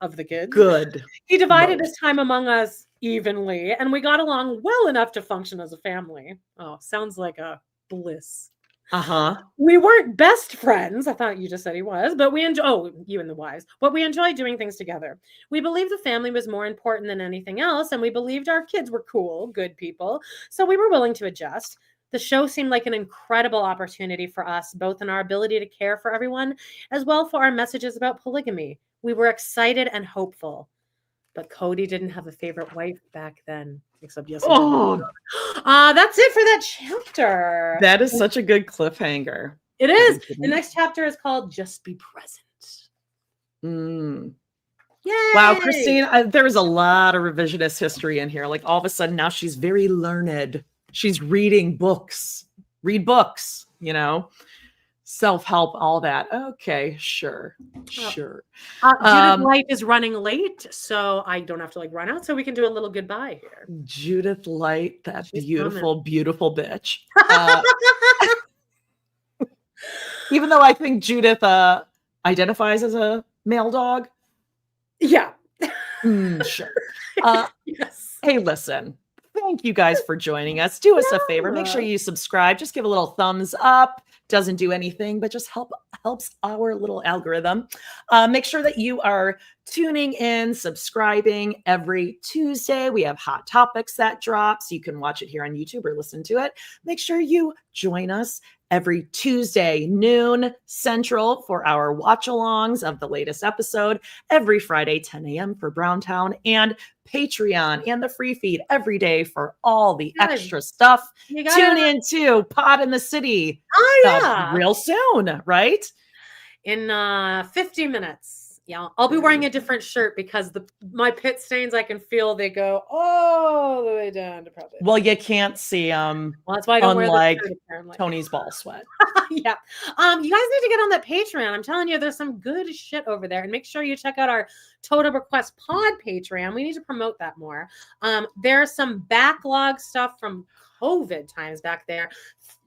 of the kids. Good. He divided his time among us evenly, and we got along well enough to function as a family. Oh, sounds like a bliss. We weren't best friends. I thought you just said he was, but we you and the wives. But we enjoyed doing things together. We believed the family was more important than anything else, and we believed our kids were cool, good people. So we were willing to adjust. The show seemed like an incredible opportunity for us, both in our ability to care for everyone, as well for our messages about polygamy. We were excited and hopeful. But Cody didn't have a favorite wife back then, except yes. That's it for that chapter. That is such a good cliffhanger. It is. The next chapter is called "Just Be Present." Yay! Wow, Christine, there is a lot of revisionist history in here. Like all of a sudden now she's very learned. She's reading books. Read books, self-help, all that. Okay, sure. Judith Light is running late, so I don't have to run out, so we can do a little goodbye here. Judith Light, that beautiful bitch. Even though I think Judith identifies as a male dog. Yeah. Sure. Yes. Hey, listen. Thank you guys for joining us. Do us a favor. Make sure you subscribe. Just give a little thumbs up. Doesn't do anything, but just helps our little algorithm. Make sure that you are tuning in, subscribing every Tuesday. We have hot topics that drop, so you can watch it here on YouTube or listen to it. Make sure you join us every Tuesday, noon Central, for our watch-alongs of the latest episode. Every Friday, 10 a.m. for Browntown, and Patreon and the free feed every day for all the extra stuff. Tune in to Pod in the City. Oh, yeah. Real soon, right? In 50 minutes. Yeah, I'll be wearing a different shirt because my pit stains, I can feel they go all the way down to probably. Well, you can't see well, that's why I don't wear the shirt, apparently. Tony's ball sweat. Yeah. You guys need to get on that Patreon. I'm telling you, there's some good shit over there. And make sure you check out our Total Request Pod Patreon. We need to promote that more. There's some backlog stuff from COVID times back there.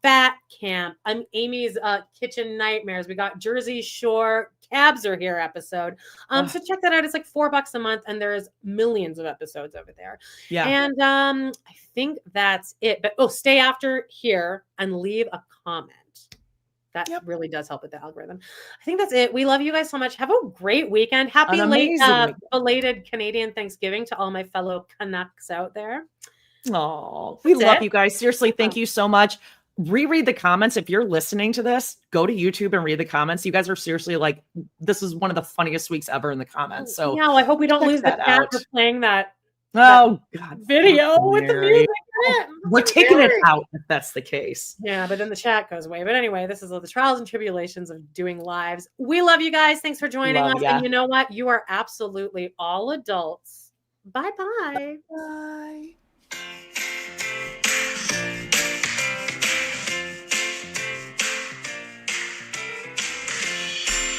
Fat Camp. Amy's Kitchen Nightmares. We got Jersey Shore. Cabs Are Here episode. So check that out. It's like $4 a month, and there's millions of episodes over there. Yeah. And I think that's it. But stay after here and leave a comment. That really does help with the algorithm. I think that's it. We love you guys so much. Have a great weekend. Happy late belated Canadian Thanksgiving to all my fellow Canucks out there. Oh, we love you guys. Seriously, thank you so much. Reread the comments. If you're listening to this, go to YouTube and read the comments. You guys are seriously this is one of the funniest weeks ever in the comments. So yeah, I hope we don't lose the chat for playing that. Oh God, video with the music. We're taking it out if that's the case. Yeah, but then the chat goes away. But anyway, this is all the trials and tribulations of doing lives. We love you guys. Thanks for joining us. And you know what? You are absolutely all adults. Bye-bye. Bye.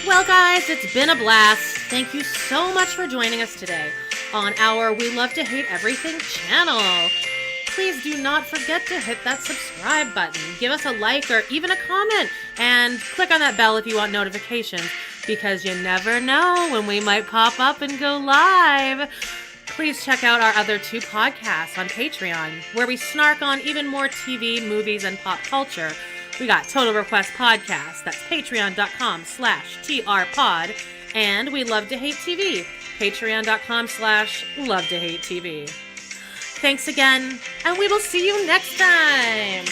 Well, guys, it's been a blast. Thank you so much for joining us today on our We Love to Hate Everything channel. Please do not forget to hit that subscribe button, give us a like or even a comment, and click on that bell if you want notifications, because you never know when we might pop up and go live. Please check out our other 2 podcasts on Patreon, where we snark on even more TV, movies, and pop culture. We got Total Request Podcast, that's patreon.com/trpod, and We Love to Hate TV, patreon.com/love to hate TV. Thanks again, and we will see you next time.